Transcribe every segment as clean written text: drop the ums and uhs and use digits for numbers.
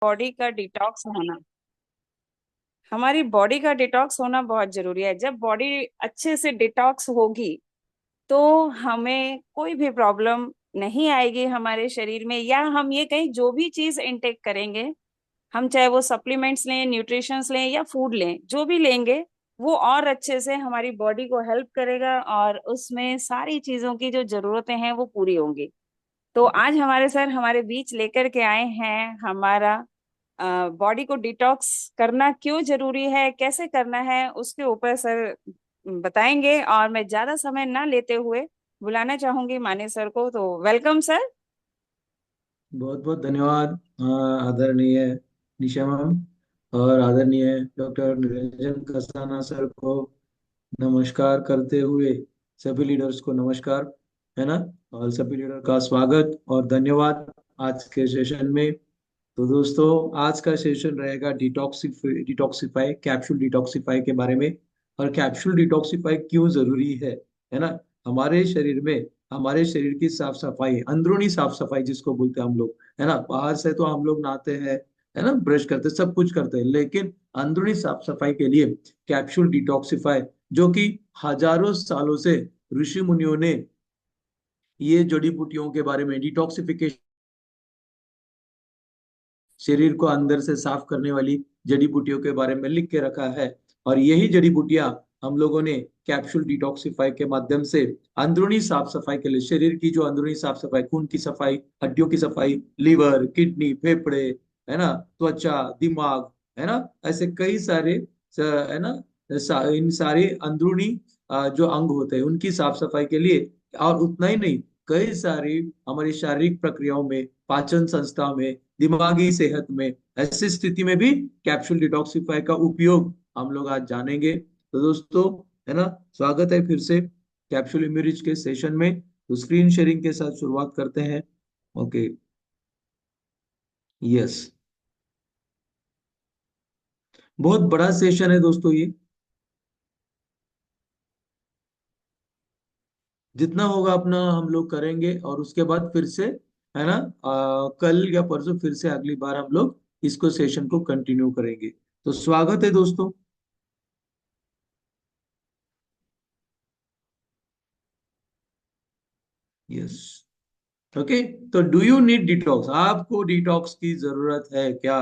Body का detox होना, हमारी बॉडी का डिटॉक्स होना बहुत जरूरी है। जब बॉडी अच्छे से डिटॉक्स होगी तो हमें कोई भी प्रॉब्लम नहीं आएगी हमारे शरीर में, या हम ये कहीं जो भी चीज इनटेक करेंगे, हम चाहे वो सप्लीमेंट्स लें, न्यूट्रिशंस लें या फूड लें, जो भी लेंगे वो और अच्छे से हमारी बॉडी को हेल्प करेगा और उसमें सारी चीजों की जो जरूरतें हैं वो पूरी होंगी। तो आज हमारे सर हमारे बीच लेकर के आए हैं हमारा बॉडी को डिटॉक्स करना क्यों जरूरी है, कैसे करना है, उसके ऊपर सर बताएंगे। और मैं ज्यादा समय ना लेते हुए बुलाना चाहूंगी माने सर को। तो वेलकम सर। बहुत बहुत धन्यवाद। आदरणीय निशा मैम और आदरणीय डॉक्टर निरंजन कसाना सर को नमस्कार करते हुए सभी लीडर्स को नमस्कार, है ना। और सभी लीडर का स्वागत और धन्यवाद आज के सेशन में। तो दोस्तों, आज का सेशन रहेगा डिटॉक्सिफाई कैप्सूल डिटॉक्सिफाई के बारे में। और कैप्सूल डिटॉक्सिफाई क्यों जरूरी है ना। हमारे शरीर में हमारे शरीर की साफ सफाई, अंदरूनी साफ सफाई जिसको बोलते हैं हम लोग, है ना। बाहर से तो हम लोग नहाते हैं, है ना, ब्रश करते सब कुछ करते हैं, लेकिन अंदरूनी साफ सफाई के लिए कैप्सूल डिटॉक्सिफाई, जो कि हजारों सालों से ऋषि मुनियों ने ये जड़ी बूटियों के बारे में, डिटॉक्सिफिकेशन, शरीर को अंदर से साफ करने वाली जड़ी बूटियों के बारे में लिख के रखा है। और यही जड़ी बूटियां हम लोगों ने कैप्सूल डिटॉक्सिफाई के माध्यम से अंदरूनी साफ सफाई के लिए, शरीर की जो अंदरूनी साफ सफाई, खून की सफाई, हड्डियों की सफाई, लीवर, किडनी, फेफड़े, है ना, त्वचा, दिमाग, है ना, ऐसे कई सारे है ना, इन सारे अंदरूनी जो अंग होते हैं उनकी साफ सफाई के लिए। और उतना ही नहीं, कई सारी हमारी शारीरिक प्रक्रियाओं में, पाचन संस्था में, दिमागी सेहत में, ऐसी स्थिति में भी कैप्सूल डिटॉक्सिफाई का उपयोग हम लोग आज जानेंगे। तो दोस्तों, है ना, स्वागत है फिर से कैप्सूल इम्यूरिच के सेशन में। तो स्क्रीन शेयरिंग के साथ शुरुआत करते हैं। ओके। यस। बहुत बड़ा सेशन है दोस्तों ये। जितना होगा अपना हम लोग करेंगे, और उसके बाद फिर से, है ना, कल या परसों फिर से अगली बार हम लोग इसको सेशन को कंटिन्यू करेंगे। तो स्वागत है दोस्तों। यस। ओके। तो डू यू नीड डिटॉक्स, आपको डिटॉक्स की जरूरत है क्या?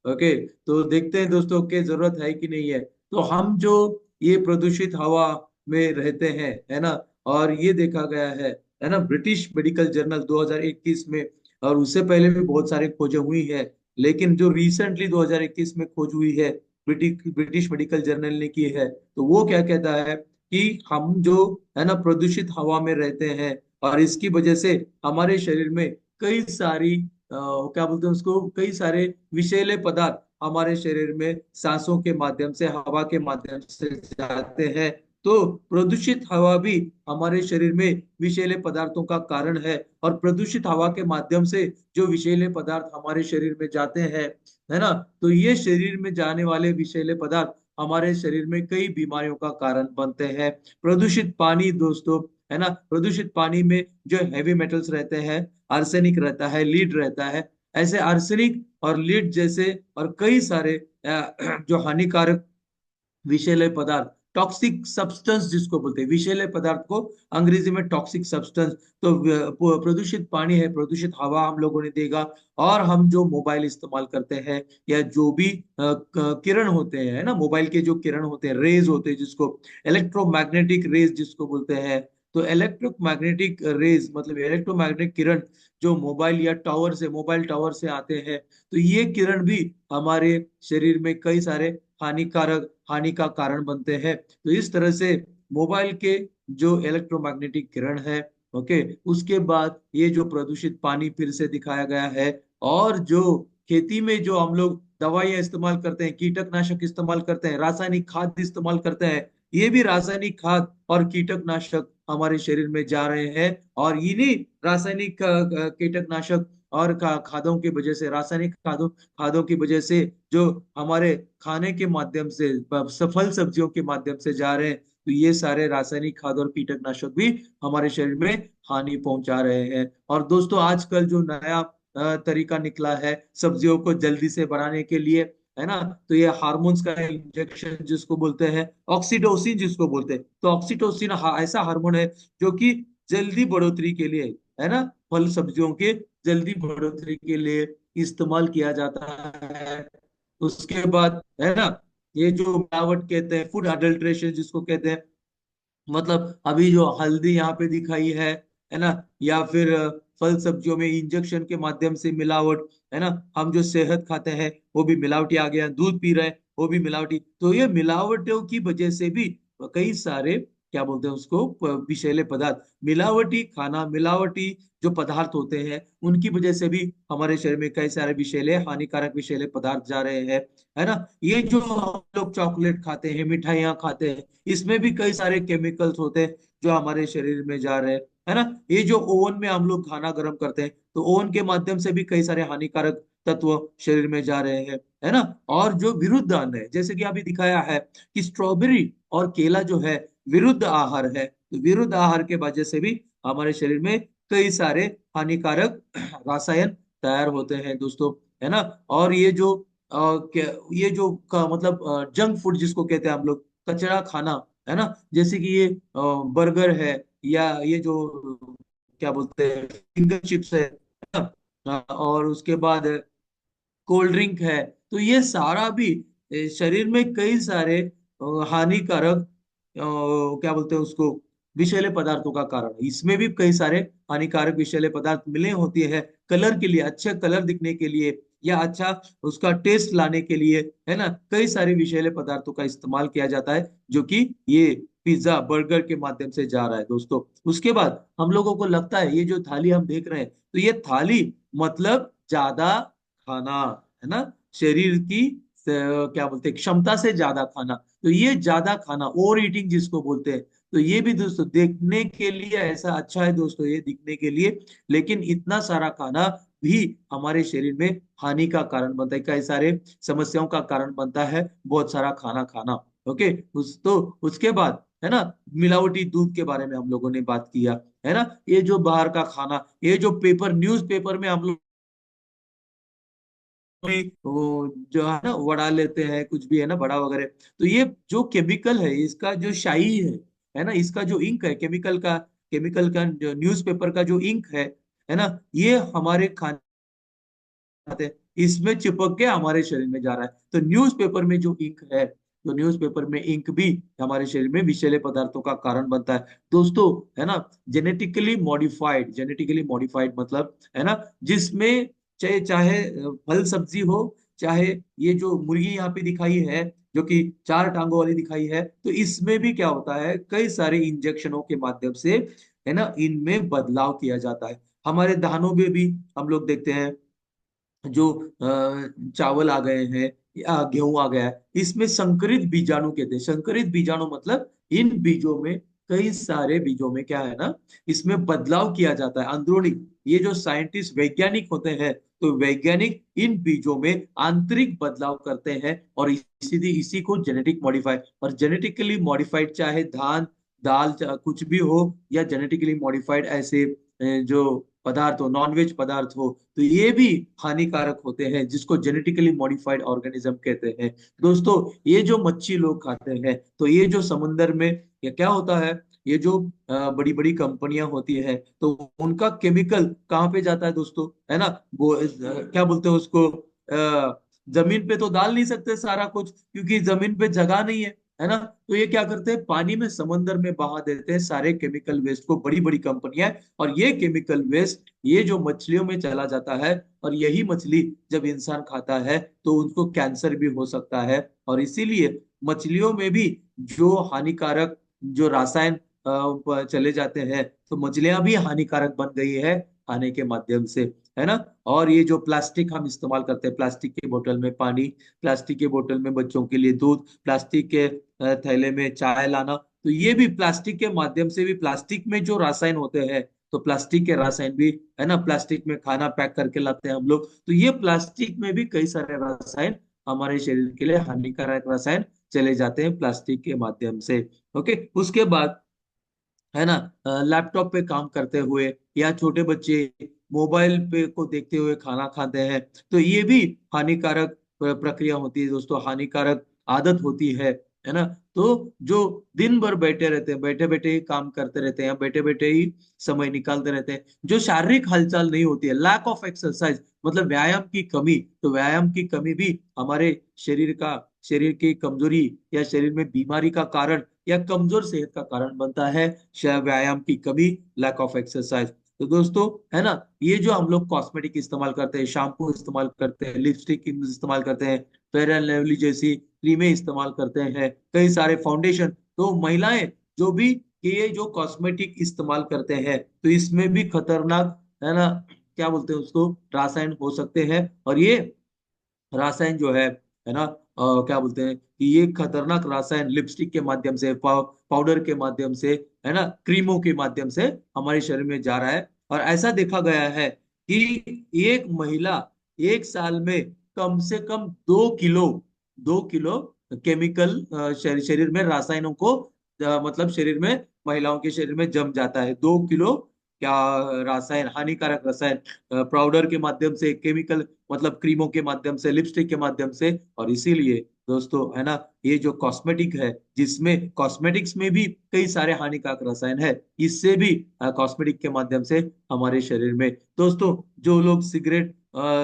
ओके। तो देखते हैं दोस्तों के जरूरत है कि नहीं है। तो हम जो ये प्रदूषित हवा में रहते हैं, है ना, और ये देखा गया है ना, ब्रिटिश मेडिकल जर्नल 2021 में, और उससे पहले भी बहुत सारी खोजें हुई है, लेकिन जो रिसेंटली 2021 में खोज हुई है, ब्रिटिश ब्रिटिश मेडिकल जर्नल ने की है, तो वो क्या कहता है कि हम जो, है ना, प्रदूषित हवा में रहते हैं, और इसकी वजह से हमारे शरीर में कई सारी क्या बोलते हैं उसको, कई सारे विषैले पदार्थ हमारे शरीर में सांसों के माध्यम से, हवा के माध्यम से जाते हैं। तो प्रदूषित हवा भी हमारे शरीर में विषैले पदार्थों का कारण है। और प्रदूषित हवा के माध्यम से जो विषैले पदार्थ हमारे शरीर में जाते हैं, है ना, तो ये शरीर में जाने वाले विषैले पदार्थ हमारे शरीर में कई बीमारियों का कारण बनते हैं। प्रदूषित पानी दोस्तों, है ना, प्रदूषित पानी में जो हैवी मेटल्स रहते हैं, आर्सेनिक रहता है, लीड रहता है, ऐसे आर्सेनिक और लीड जैसे और कई सारे जो हानिकारक विषैले पदार्थ, टॉक्सिक सब्सटेंस जिसको बोलते हैं, विषैले पदार्थ को अंग्रेजी में टॉक्सिक सब्सटेंस। तो प्रदूषित पानी है, प्रदूषित हवा हम लोगों ने देगा। और हम जो मोबाइल इस्तेमाल करते हैं, या जो भी किरण होते हैं, है ना, मोबाइल के जो किरण होते हैं, रेज होते हैं, जिसको इलेक्ट्रोमैग्नेटिक रेज जिसको बोलते हैं। तो इलेक्ट्रोमैग्नेटिक रेज मतलब इलेक्ट्रोमैग्नेटिक किरण जो मोबाइल या टावर से, मोबाइल टावर से आते हैं, तो ये किरण भी हमारे शरीर में कई सारे हानि का कारण बनते हैं। तो इस तरह से मोबाइल के जो इलेक्ट्रोमैग्नेटिक किरण है, ओके, उसके बाद ये जो प्रदूषित पानी फिर से दिखाया गया है। और जो खेती में जो हम लोग दवाइयां इस्तेमाल करते हैं, कीटकनाशक इस्तेमाल करते हैं, रासायनिक खाद इस्तेमाल करते हैं, ये भी रासायनिक खाद और कीटकनाशक हमारे शरीर में जा रहे हैं। और इन्हीं रासायनिक कीटकनाशक और खादों की वजह से, रासायनिक खादों खादों की वजह से जो हमारे खाने के माध्यम से, सफल सब्जियों के माध्यम से जा रहे हैं, तो ये सारे रासायनिक खाद और कीटकनाशक भी हमारे शरीर में हानि पहुंचा रहे हैं। और दोस्तों, आजकल जो नया तरीका निकला है सब्जियों को जल्दी से बढ़ाने के लिए, है ना। तो ये हार्मोन्स का इंजेक्शन जिसको बोलते हैं, ऑक्सीटोसिन जिसको बोलते हैं, तो ऑक्सीटोसिन ऐसा हार्मोन है जो कि जल्दी बढ़ोतरी के लिए, है ना, फल सब्जियों के जल्दी बढ़ोतरी के लिए इस्तेमाल किया जाता है। उसके बाद, है ना, ये जो मिलावट कहते हैं, फूड अडल्ट्रेशन जिसको कहते हैं, मतलब अभी जो हल्दी यहाँ पे दिखाई है ना, या फिर फल सब्जियों में इंजेक्शन के माध्यम से मिलावट, है ना। हम जो सेहत खाते हैं वो भी मिलावटी आ गया, दूध पी रहे हैं वो भी मिलावटी। तो ये मिलावटों की वजह से भी कई सारे, क्या बोलते हैं उसको, विषैले पदार्थ, मिलावटी खाना, मिलावटी जो पदार्थ होते हैं, उनकी वजह से भी हमारे शरीर में कई सारे विषैले, हानिकारक विषैले पदार्थ जा रहे हैं, है ना। ये जो हम लोग चॉकलेट खाते हैं, मिठाइयाँ खाते हैं, इसमें भी कई सारे केमिकल्स होते हैं जो हमारे शरीर में जा रहे हैं, है ना। ये जो ओवन में हम लोग खाना गर्म करते हैं, तो ओवन के माध्यम से भी कई सारे हानिकारक तत्व शरीर में जा रहे हैं, है ना। और जो विरुद्ध अन्न है, जैसे कि अभी दिखाया है कि स्ट्रॉबेरी और केला जो है विरुद्ध आहार है, तो विरुद्ध आहार के वजह से भी हमारे शरीर में कई सारे हानिकारक रासायन तैयार होते हैं दोस्तों, है ना। और ये जो ये जो मतलब जंक फूड जिसको कहते हैं हम लोग, कचरा खाना, है ना, जैसे कि ये बर्गर है, या ये जो क्या बोलते हैं फिंगर चिप्स है ना, और उसके बाद कोल्ड ड्रिंक है, तो ये सारा भी शरीर में कई सारे हानिकारक क्या बोलते हैं उसको, विषैले पदार्थों का कारण है। इसमें भी कई सारे हानिकारक विषैले पदार्थ मिले होती है कलर के लिए, अच्छे कलर दिखने के लिए, या अच्छा उसका टेस्ट लाने के लिए, है ना, कई सारे विषैले पदार्थों का इस्तेमाल किया जाता है, जो कि ये पिज्जा बर्गर के माध्यम से जा रहा है दोस्तों। उसके बाद हम लोगों को लगता है ये जो थाली हम देख रहे हैं, तो ये थाली मतलब ज्यादा खाना, है ना, शरीर की क्या बोलते हैं, क्षमता से ज्यादा खाना। तो ये ज्यादा खाना, ओवर ईटिंग जिसको बोलते हैं, तो ये भी दोस्तों देखने के लिए ऐसा अच्छा है दोस्तों, ये दिखने के लिए, लेकिन इतना सारा खाना भी हमारे शरीर में हानि का कारण बनता है, कई सारे समस्याओं का कारण बनता है बहुत सारा खाना खाना। ओके, तो उसके बाद, है ना, मिलावटी दूध के बारे में हम लोगों ने बात किया, है ना। ये जो बाहर का खाना, ये जो पेपर, न्यूज पेपर में हम लोग वो जो है ना वड़ा लेते हैं, कुछ भी, है ना, बड़ा वगैरह, तो ये जो केमिकल है, इसका जो शाई है ना, इसका जो इंक है केमिकल का जो न्यूज़पेपर का जो इंक है ना, ये हमारे खाने हैं, इसमें चिपक के हमारे शरीर में जा रहा है। तो न्यूज़पेपर में जो इंक है, तो न्यूज़पेपर में इंक भी हमारे शरीर में विषैले पदार्थों का कारण बनता है दोस्तों, है ना। जेनेटिकली मॉडिफाइड मतलब, है ना, जिसमें चाहे चाहे फल सब्जी हो, चाहे ये जो मुर्गी यहाँ पे दिखाई है, जो कि चार टांगों वाली दिखाई है, तो इसमें भी क्या होता है, कई सारे इंजेक्शनों के माध्यम से, है ना, इनमें बदलाव किया जाता है। हमारे धानों में भी हम लोग देखते हैं, जो चावल आ गए हैं या गेहूं आ गया है, इसमें संकरित बीजाणु कहते हैं। संकरित बीजाणु मतलब इन बीजों में, कई सारे बीजों में क्या है ना, इसमें बदलाव किया जाता है अंदरूनी। ये जो साइंटिस्ट वैज्ञानिक होते हैं, तो वैज्ञानिक इन बीजों में आंतरिक बदलाव करते हैं, और इसी इसी को जेनेटिक मॉडिफाइड, और जेनेटिकली मॉडिफाइड चाहे धान, दाल, कुछ भी हो, या जेनेटिकली मॉडिफाइड ऐसे जो पदार्थ हो, नॉनवेज पदार्थ हो, तो ये भी हानिकारक होते हैं, जिसको जेनेटिकली मॉडिफाइड ऑर्गेनिज्म कहते हैं दोस्तों। ये जो मच्छी लोग खाते हैं, तो ये जो समुंदर में ये क्या होता है, ये जो बड़ी बड़ी कंपनियां होती है, तो उनका केमिकल कहाँ पे जाता है दोस्तों, है ना, वो क्या बोलते हैं उसको, जमीन पे तो डाल नहीं सकते सारा कुछ, क्योंकि जमीन पे जगह नहीं है ना। तो ये क्या करते हैं, पानी में, समंदर में बहा देते हैं सारे केमिकल वेस्ट को, बड़ी बड़ी कंपनियां, और ये केमिकल वेस्ट ये जो मछलियों में चला जाता है, और यही मछली जब इंसान खाता है तो उनको कैंसर भी हो सकता है। और इसीलिए मछलियों में भी जो हानिकारक जो रासायन चले जाते हैं, तो मछलियां भी हानिकारक बन गई है खाने के माध्यम से, है ना। और ये जो प्लास्टिक हम इस्तेमाल करते हैं, प्लास्टिक के बोतल में पानी, प्लास्टिक के बोतल में बच्चों के लिए दूध, प्लास्टिक के थैले में चाय लाना, तो ये भी प्लास्टिक के माध्यम से भी, प्लास्टिक में जो रासायन होते हैं, तो प्लास्टिक के रासायन भी, है ना, प्लास्टिक में खाना पैक करके लाते हैं हम लोग, तो ये प्लास्टिक में भी कई सारे रासायन हमारे शरीर के लिए हानिकारक रसायन चले जाते हैं प्लास्टिक के माध्यम से। ओके, उसके बाद, है ना, लैपटॉप पे काम करते हुए, या छोटे बच्चे मोबाइल पे को देखते हुए खाना खाते हैं, तो ये भी हानिकारक प्रक्रिया होती है दोस्तों, हानिकारक आदत होती है ना। तो जो दिन भर बैठे रहते हैं, बैठे बैठे ही काम करते रहते हैं, बैठे बैठे ही समय निकालते रहते हैं, जो शारीरिक हलचल नहीं होती है, लैक ऑफ एक्सरसाइज, मतलब व्यायाम की कमी, तो व्यायाम की कमी भी हमारे शरीर की कमजोरी या शरीर में बीमारी का कारण या कमजोर सेहत का कारण बनता है, व्यायाम की कमी, लैक ऑफ एक्सरसाइज। तो दोस्तों, है ना, ये जो हम लोग कॉस्मेटिक इस्तेमाल करते हैं, शैम्पू इस्तेमाल करते हैं, लिपस्टिक इस्तेमाल करते हैं, फेयर एंड लवली जैसी क्रीमें इस्तेमाल करते हैं, कई सारे फाउंडेशन, तो महिलाएं जो भी ये जो कॉस्मेटिक इस्तेमाल करते हैं, तो इसमें भी खतरनाक, है ना, क्या बोलते हैं उसको, रासायन हो सकते हैं। और ये रासायन जो है ना, क्या बोलते हैं कि ये खतरनाक रासायन लिपस्टिक के माध्यम से, पाउडर के माध्यम से, है ना, क्रीमों के माध्यम से हमारे शरीर में जा रहा है। और ऐसा देखा गया है कि एक महिला एक साल में कम से कम 2 किलो केमिकल शरीर में रासायनों को, मतलब शरीर में, महिलाओं के शरीर में जम जाता है 2 किलो, क्या रासायन, हानिकारक रसायन, पाउडर के माध्यम से, केमिकल मतलब क्रीमों के माध्यम से, लिपस्टिक के माध्यम से। और इसीलिए दोस्तों, है ना, ये जो कॉस्मेटिक है, जिसमें कॉस्मेटिक्स में भी कई सारे हानिकारक रसायन है, इससे भी कॉस्मेटिक के माध्यम से हमारे शरीर में, दोस्तों, जो लोग सिगरेट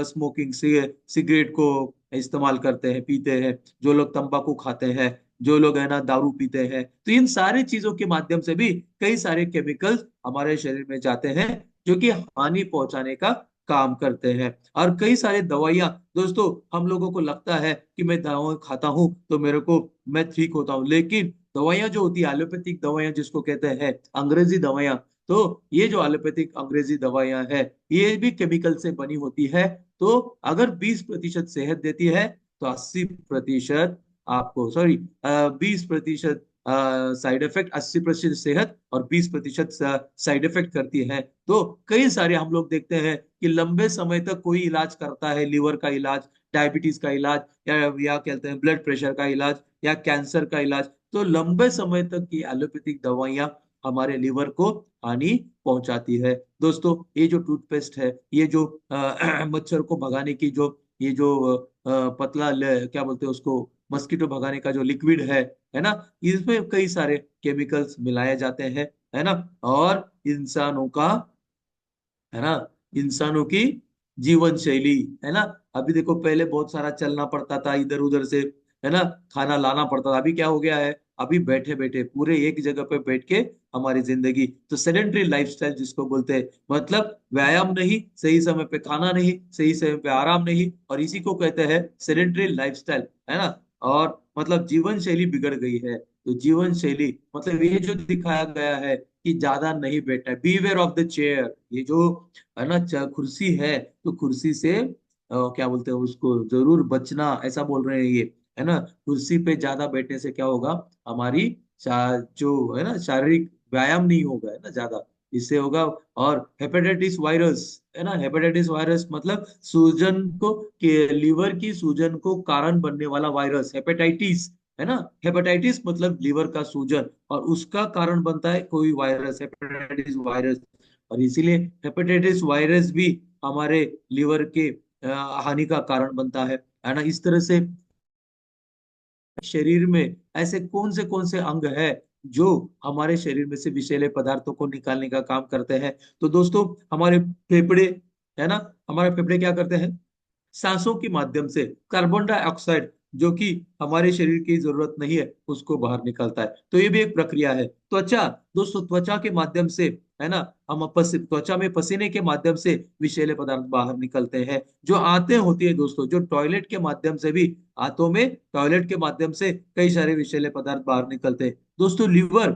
स्मोकिंग सिगरेट को इस्तेमाल करते हैं, पीते हैं, जो लोग तंबाकू खाते हैं, जो लोग है ना दारू पीते हैं, तो इन सारी चीजों के माध्यम से भी कई सारे केमिकल्स हमारे शरीर में जाते हैं, जो कि हानि पहुंचाने का काम करते हैं। और कई सारे दवाइयां, दोस्तों, हम लोगों को लगता है कि मैं दवाएं खाता हूं तो मेरे को, मैं ठीक होता हूं, लेकिन दवाइयां जो होती है, एलोपैथिक दवाइयां जिसको कहते हैं, अंग्रेजी दवाइयां, तो ये जो एलोपैथिक अंग्रेजी दवाइयां है, ये भी केमिकल से बनी होती है। तो अगर 20% सेहत देती है, तो 80% आपको, सॉरी, 20% साइड इफेक्ट, 80% सेहत और 20% साइड इफेक्ट करती है। तो कई सारे हम लोग देखते हैं कि लंबे समय तक कोई इलाज करता है, लिवर का इलाज, डायबिटीज का इलाज, या कहते हैं ब्लड प्रेशर का इलाज, या कैंसर का इलाज, तो लंबे समय तक की एलोपैथिक दवाइयां हमारे लिवर को हानि पहुंचाती है। दोस्तों, ये जो टूथपेस्ट है, ये जो मच्छर को भगाने की जो, ये जो क्या बोलते हैं उसको, मस्कीटो भगाने का जो लिक्विड है ना, इसमें कई सारे केमिकल्स मिलाए जाते हैं, है ना। और इंसानों का, है ना, इंसानों की जीवन शैली, है ना, अभी देखो, पहले बहुत सारा चलना पड़ता था इधर उधर से, है ना, खाना लाना पड़ता था, अभी क्या हो गया है, अभी बैठे बैठे पूरे एक जगह पे बैठ के हमारी जिंदगी, तो सेडेंट्री लाइफस्टाइल जिसको बोलते हैं, मतलब व्यायाम नहीं, सही समय पे खाना नहीं, सही समय पे आराम नहीं, और इसी को कहते हैं सेडेंट्री लाइफस्टाइल, है ना। और मतलब जीवन शैली बिगड़ गई है, तो जीवन शैली मतलब ये जो दिखाया गया है कि ज्यादा नहीं बैठना है, बीवेयर ऑफ द चेयर, ये जो है ना, कुर्सी है, तो कुर्सी से क्या बोलते हैं उसको, जरूर बचना, ऐसा बोल रहे हैं ये, है ना। कुर्सी पे ज्यादा बैठने से क्या होगा, हमारी जो है ना, शारीरिक व्यायाम नहीं होगा, है ना, ज्यादा, इससे होगा। और हेपेटाइटिस वायरस, है ना, हेपेटाइटिस वायरस मतलब सूजन को, लीवर की सूजन को कारण बनने वाला वायरस, हेपेटाइटिस, है ना। हेपेटाइटिस मतलब लीवर का सूजन, और उसका कारण बनता है कोई वायरस, हेपेटाइटिस वायरस। और इसीलिए हेपेटाइटिस वायरस भी हमारे लीवर के हानि का कारण बनता है ना। इस तरह से शरीर में ऐसे कौन से अंग है जो हमारे शरीर में से विषैले पदार्थों को निकालने का काम करते हैं। तो दोस्तों, हमारे फेफड़े, है ना, हमारे फेफड़े क्या करते हैं, सांसों के माध्यम से कार्बन डाइऑक्साइड, जो कि हमारे शरीर की जरूरत नहीं है, उसको बाहर निकालता है। तो ये भी एक प्रक्रिया है। त्वचा, दोस्तों, त्वचा के माध्यम से, है ना, हम त्वचा में पसीने के माध्यम से विषैले पदार्थ बाहर निकलते हैं। जो आंतें होती है दोस्तों, जो टॉयलेट के माध्यम से भी, आंतों में टॉयलेट के माध्यम से कई सारे विषैले पदार्थ बाहर निकलते हैं। दोस्तों, लिवर,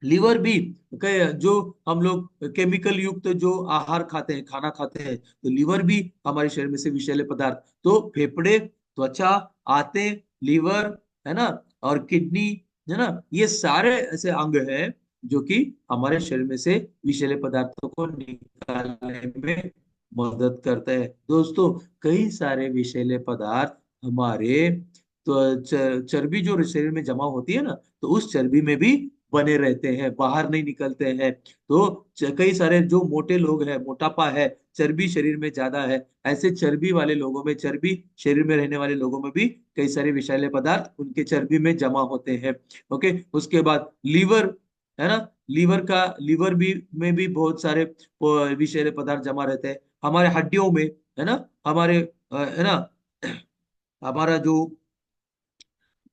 लीवर भी जो हम लोग केमिकल युक्त जो आहार खाते हैं, खाना खाते हैं, तो लीवर भी हमारे शरीर में से विषैले पदार्थ, तो फेफड़े, त्वचा, आते, लीवर, है ना, और किडनी, है ना, ये सारे ऐसे अंग हैं जो कि हमारे शरीर में से विषैले पदार्थों को निकालने में मदद करते हैं। दोस्तों, कई सारे विषैले पदार्थ हमारे, तो चर्बी जो शरीर में जमा होती है ना, तो उस चर्बी में भी बने रहते हैं, बाहर नहीं निकलते हैं। तो कई सारे जो मोटे लोग हैं, मोटापा है, चर्बी शरीर में ज्यादा है, ऐसे चर्बी वाले लोगों में, चर्बी शरीर में रहने वाले लोगों में भी कई सारे विषैले पदार्थ उनके चर्बी में जमा होते हैं। ओके, उसके बाद लीवर, है ना, लीवर भी में भी बहुत सारे विषैले पदार्थ जमा रहते हैं। हमारे हड्डियों में, है ना, हमारे है ना, हमारा जो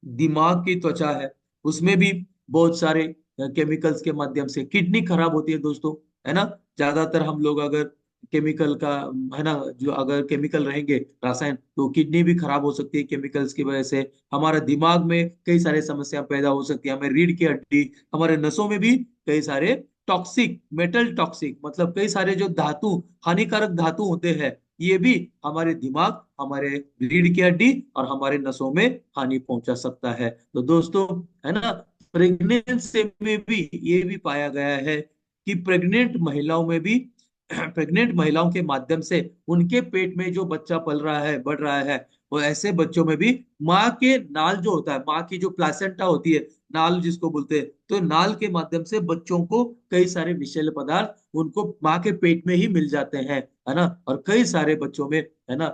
दिमाग की त्वचा है, उसमें भी बहुत सारे केमिकल्स के माध्यम से किडनी खराब होती है दोस्तों, है ना। ज्यादातर हम लोग अगर केमिकल का, है ना, जो अगर केमिकल रहेंगे, रासायन, तो किडनी भी खराब हो सकती है केमिकल्स की वजह से। हमारा दिमाग में कई सारे समस्या पैदा हो सकती है, हमें रीढ़ की हड्डी, हमारे नसों में भी कई सारे टॉक्सिक, मेटल टॉक्सिक, मतलब कई सारे जो धातु, हानिकारक धातु होते हैं, ये भी हमारे दिमाग, हमारे रीढ़ की हड्डी और हमारे नसों में हानि पहुंचा सकता है। तो दोस्तों, है ना, प्रेगनेंसी में भी ये भी पाया गया है कि प्रेग्नेंट महिलाओं में भी प्रेग्नेंट महिलाओं के माध्यम से उनके पेट में जो बच्चा पल रहा है, बढ़ रहा है, वो ऐसे बच्चों में भी माँ के नाल जो होता है, माँ की जो प्लासेंटा होती है, नाल जिसको बोलते हैं, तो नाल के माध्यम से बच्चों को कई सारे विषैले पदार्थ उनको माँ के पेट में ही मिल जाते हैं, है ना, और कई सारे बच्चों में, है ना,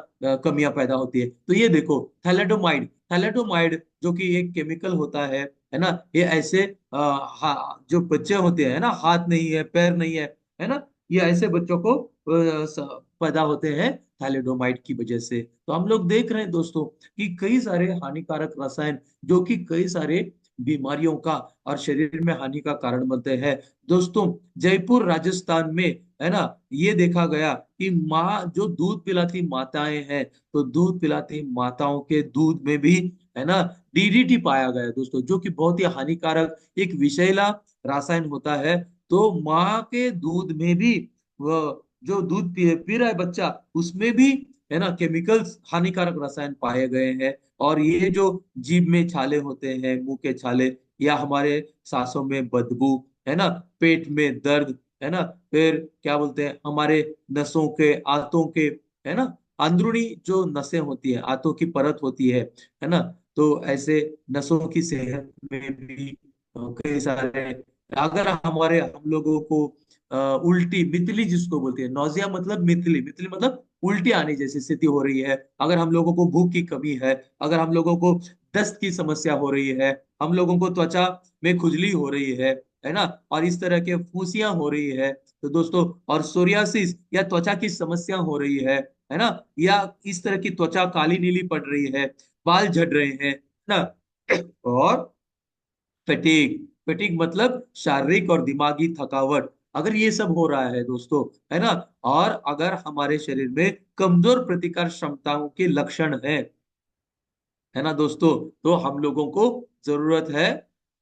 कमियां पैदा होती है। तो ये देखो, थैलेडोमाइड, थैलेडोमाइड जो कि एक केमिकल होता है ना, ये ऐसे जो बच्चे होते हैं ना, हाथ नहीं है, पैर नहीं है ना, ये ऐसे बच्चों को पैदा होते हैं थैलेडोमाइड की वजह से। तो हम लोग देख रहे हैं दोस्तों कि कई सारे हानिकारक रसायन जो कि कई सारे बीमारियों का और शरीर में हानि का कारण बनते हैं। दोस्तों, जयपुर राजस्थान में, है ना, ये देखा गया कि माँ जो दूध पिलाती माताएं हैं, तो दूध पिलाती माताओं के दूध में भी, है ना, डीडीटी पाया गया दोस्तों, जो कि बहुत ही हानिकारक एक विषैला रासायन होता है। तो माँ के दूध में भी, वो जो दूध पी रहा है बच्चा, उसमें भी, है ना, केमिकल्स, हानिकारक रसायन पाए गए हैं। और ये जो जीभ में छाले होते हैं, मुंह के छाले, या हमारे सांसों में बदबू, है ना, पेट में दर्द, है ना, फिर क्या बोलते हैं, हमारे नसों के, आंतों के, है ना, अंदरूनी जो नसें होती है, आंतों की परत होती है ना, तो ऐसे नसों की सेहत में भी कई सारे, अगर हमारे, हम लोगों को उल्टी, मितली जिसको बोलते हैं, नौजिया मतलब मितली, मितली मतलब उल्टी आने जैसी स्थिति हो रही है, अगर हम लोगों को भूख की कमी है, अगर हम लोगों को दस्त की समस्या हो रही है, हम लोगों को त्वचा में खुजली हो रही है ना, और इस तरह के फूसियां हो रही है, तो दोस्तों, और सोरियासिस या त्वचा की समस्या हो रही है ना, या इस तरह की त्वचा काली नीली पड़ रही है, बाल झड़ रहे हैं ना, और फटीग, फटीग मतलब शारीरिक और दिमागी थकावट, अगर ये सब हो रहा है दोस्तों, है ना, और अगर हमारे शरीर में कमजोर प्रतिकार क्षमताओं के लक्षण है ना दोस्तों, तो हम लोगों को जरूरत है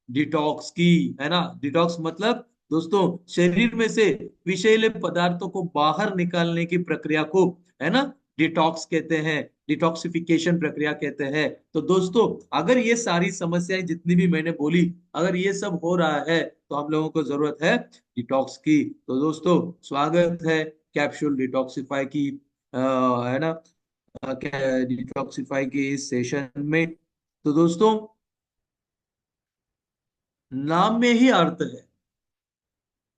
डिटॉक्स की, है ना। डिटॉक्स मतलब दोस्तों, शरीर में से विषैले पदार्थों को बाहर निकालने की प्रक्रिया को, है ना, डिटॉक्स कहते हैं, डिटॉक्सिफिकेशन प्रक्रिया कहते हैं। तो दोस्तों, अगर ये सारी समस्याएं जितनी भी मैंने बोली, अगर ये सब हो रहा है, तो हम लोगों को जरूरत है डिटॉक्स की। तो दोस्तों, स्वागत है कैप्सूल डिटॉक्सिफाई की, है ना, डिटॉक्सिफाई के इस सेशन में। तो दोस्तों, नाम में ही अर्थ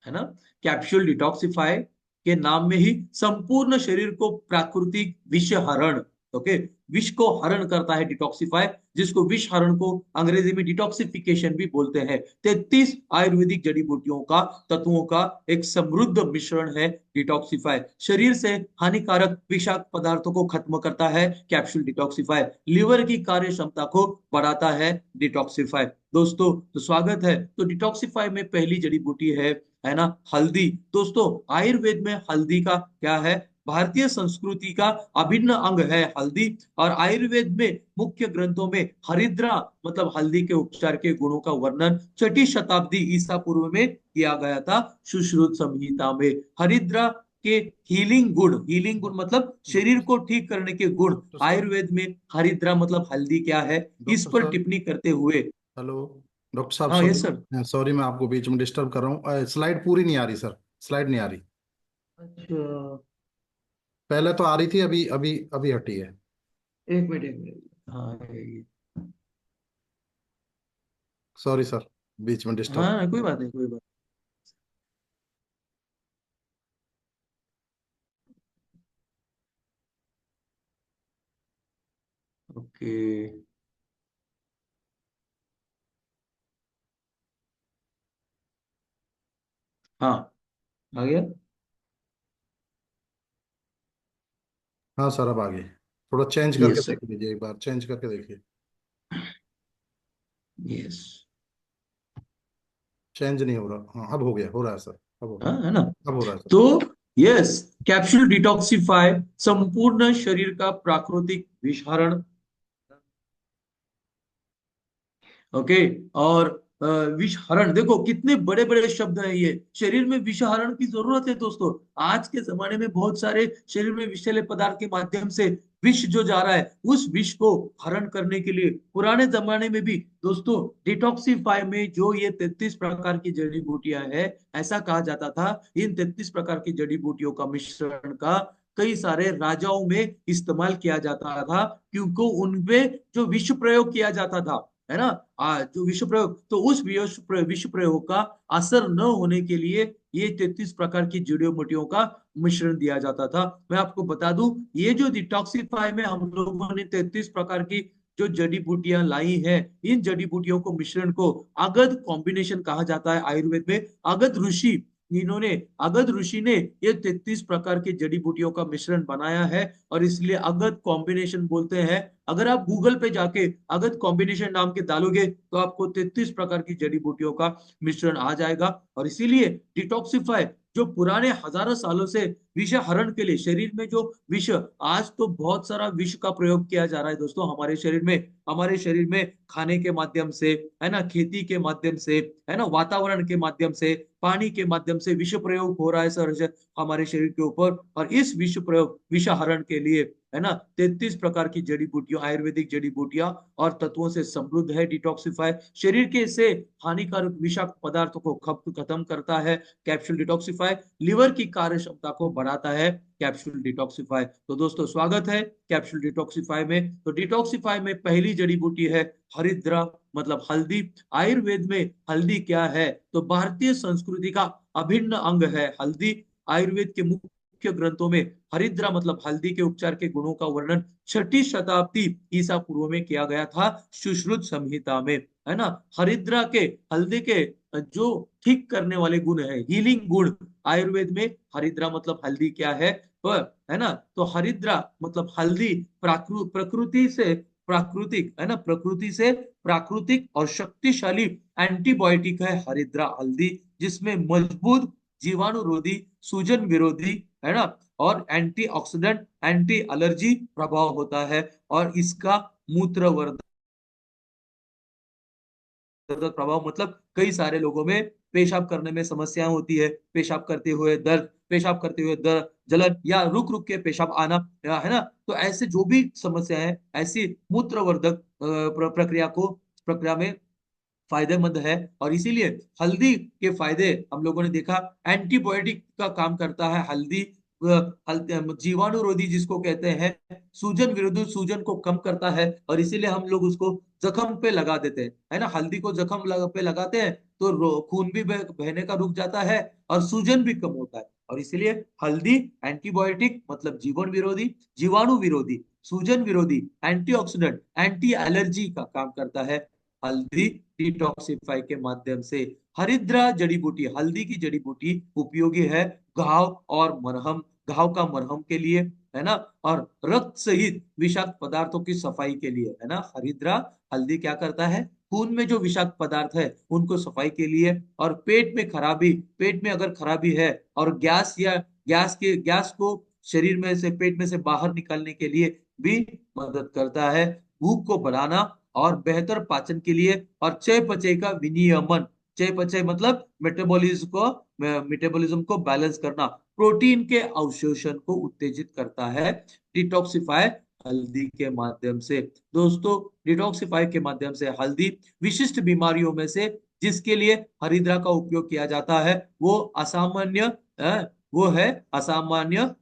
है ना, कैप्सूल डिटॉक्सिफाई के नाम में ही संपूर्ण शरीर को प्राकृतिक विष हरण, ओके, विष को हरण करता है डिटॉक्सिफाई, जिसको विष हरण को अंग्रेजी में डिटॉक्सिफिकेशन भी बोलते हैं। 33 आयुर्वेदिक जड़ी बूटियों का, तत्वों का एक समृद्ध मिश्रण है डिटॉक्सिफाई। शरीर से हानिकारक विषाक्त पदार्थों को खत्म करता है कैप्सूल डिटॉक्सिफाई, लिवर की कार्य क्षमता को बढ़ाता है डिटॉक्सिफाई। दोस्तों, तो स्वागत है। तो डिटॉक्सिफाई में पहली जड़ी बूटी है ना, हल्दी। दोस्तों, आयुर्वेद में हल्दी का क्या है, भारतीय संस्कृति का अभिन्न अंग है हल्दी। और आयुर्वेद में मुख्य ग्रंथों में हरिद्रा मतलब हल्दी के उपचार के गुणों का वर्णन 6ठी शताब्दी ईसा पूर्व में किया गया था, सुश्रुत संहिता में। हरिद्रा के हीलिंग गुण मतलब शरीर को ठीक करने के गुण, डॉक्टर साहब। आयुर्वेद में हरिद्रा मतलब हल्दी क्या है, इस डॉक्टर पर साहब। टिप्पणी करते हुए। हेलो। डॉक्टर साहब, हाँ, यस सर। सॉरी सॉरी, मैं आपको बीच में डिस्टर्ब कर रहा हूँ। स्लाइड पूरी नहीं आ रही सर, स्लाइड नहीं आ रही। अच्छा, पहले तो आ रही थी, अभी अभी अभी हटी है। एक मिनट, एक मिनट, हाँ, सॉरी सर। बीच में डिस्टर्ब। हाँ कोई बात नहीं, कोई बात। ओके। हाँ आ गया। हाँ सर, अब आगे थोड़ा चेंज करके यस सर। देख लीजिए, एक बार चेंज करके देखिए। यस। चेंज नहीं हो रहा, हाँ अब हो गया, हो रहा है सर, अब हो हाँ रहा है ना। है, अब हो रहा है सर। तो यस, कैप्सूल डिटॉक्सिफाई संपूर्ण शरीर का प्राकृतिक विषहरण। ओके। और विषहरण, देखो कितने बड़े बड़े शब्द हैं ये। शरीर में विषहरण की जरूरत है दोस्तों। आज के जमाने में बहुत सारे शरीर में विषैले पदार्थ के माध्यम से विष जो जा रहा है, उस विष को हरण करने के लिए पुराने जमाने में भी दोस्तों डिटॉक्सिफाई में जो ये 33 प्रकार की जड़ी बूटियां हैं, ऐसा कहा जाता था इन 33 प्रकार की जड़ी बूटियों का मिश्रण का कई सारे राजाओं में इस्तेमाल किया जाता था, क्योंकि उनपे जो विष प्रयोग किया जाता था, है ना, जो विश्व प्रयोग, तो उस विश्व प्रयोग का असर न होने के लिए ये 33 प्रकार की जड़ियों बूटियों का मिश्रण दिया जाता था। मैं आपको बता दूं, ये जो डिटॉक्सिफाई में हम लोगों ने 33 प्रकार की जो जड़ी बूटियां लाई हैं, इन जड़ी बूटियों को मिश्रण को अगध कॉम्बिनेशन कहा जाता है आयुर्वेद में। अगध ऋषि, इन्होंने, अगध ऋषि ने ये 33 प्रकार की जड़ी बूटियों का मिश्रण बनाया है, और इसलिए अगध कॉम्बिनेशन बोलते हैं। अगर आप गूगल पे जाके अगध कॉम्बिनेशन नाम के डालोगे तो आपको 33 प्रकार की जड़ी बूटियों का मिश्रण आ जाएगा। और इसीलिए डिटॉक्सिफाई जो पुराने हजारों सालों से विष हरण के लिए, शरीर में जो विष, आज तो बहुत सारा विष का प्रयोग किया जा रहा है दोस्तों हमारे शरीर में। हमारे शरीर में खाने के माध्यम से, है ना, खेती के माध्यम से, है ना, वातावरण के माध्यम से, पानी के माध्यम से विष प्रयोग हो रहा है सर हमारे शरीर के ऊपर। और इस विष प्रयोग, विष हरण के लिए, है ना, 33 प्रकार की जड़ी बूटियां, आयुर्वेदिक जड़ी बूटियां और तत्वों से समृद्ध है डिटॉक्सिफाई। शरीर के से हानिकारक विषाक्त पदार्थों को खत्म करता है कैप्सूल डिटॉक्सिफाई। लिवर की कार्य क्षमता को बढ़ाता है कैप्सूल डिटॉक्सिफाई। तो दोस्तों स्वागत है कैप्सूल डिटॉक्सिफाई में। तो डिटॉक्सिफाई में पहली जड़ी बूटी है हरिद्रा, मतलब हल्दी। आयुर्वेद में हल्दी क्या है, तो भारतीय संस्कृति का अभिन्न अंग है हल्दी। आयुर्वेद के मुख्य ग्रंथों में हरिद्रा मतलब हल्दी के उपचार के गुणों का वर्णन 6ठी शताब्दी ईसा पूर्व में किया गया था सुश्रुत संहिता में, है ना। हरिद्रा के, हल्दी के जो ठीक करने वाले गुण है, हीलिंग गुण, आयुर्वेद में हरिद्रा मतलब हल्दी क्या है, है ना, तो हरिद्रा मतलब हल्दी प्रकृति से प्राकृतिक, है ना, प्रकृति से प्राकृतिक और शक्तिशाली एंटीबायोटिक है हरिद्रा हल्दी, जिसमें मजबूत जीवाणुरोधी, सूजन विरोधी, है ना, और एंटीऑक्सीडेंट, एंटी एलर्जी प्रभाव होता है। और इसका मूत्रवर्धक प्रभाव, मतलब कई सारे लोगों में पेशाब करने में समस्याएं होती है, पेशाब करते हुए दर्द, पेशाब करते हुए दर्द, जलन, या रुक रुक के पेशाब आना, है ना, तो ऐसे जो भी समस्या है, ऐसी मूत्रवर्धक प्रक्रिया में फायदेमंद है। और इसीलिए हल्दी के फायदे हम लोगों ने देखा, एंटीबायोटिक का काम करता है हल्दी, जीवाणुरोधी जिसको कहते हैं, सूजन विरोधी, सूजन को कम करता है, और इसीलिए हम लोग उसको जख्म पे लगा देते हैं, है ना, हल्दी को पे लगाते हैं तो खून भी बहने का रुक जाता है और सूजन भी कम होता है। और इसीलिए हल्दी एंटीबायोटिक मतलब जीवन विरोधी, जीवाणु विरोधी, सूजन विरोधी, एंटीऑक्सीडेंट, एंटी एलर्जी का काम करता है हल्दी डिटॉक्सिफाई के माध्यम से। हरिद्रा जड़ी बूटी, हल्दी की जड़ी बूटी उपयोगी है घाव और मरहम, घाव का मरहम के लिए, है ना, और रक्त सहित विषाक्त पदार्थों की सफाई के लिए, है ना। हरिद्रा हल्दी क्या करता है, खून में जो विषाक्त पदार्थ है उनको सफाई के लिए, और पेट में खराबी, पेट में अगर खराबी है और गैस या गैस को शरीर में से, पेट में से बाहर निकालने के लिए भी मदद करता है। भूख को बढ़ाना और बेहतर पाचन के लिए, और चयापचय का विनियमन, चयापचय मतलब मेटाबॉलिज्म को बैलेंस करना, प्रोटीन के अवशोषण को उत्तेजित करता है डिटॉक्सिफाई हल्दी के माध्यम से। दोस्तों डिटॉक्सिफाई के माध्यम से हल्दी विशिष्ट बीमारियों में से जिसके लिए हरिद्रा का उपयोग किया जाता है वो असामान्य, वो है असामान्य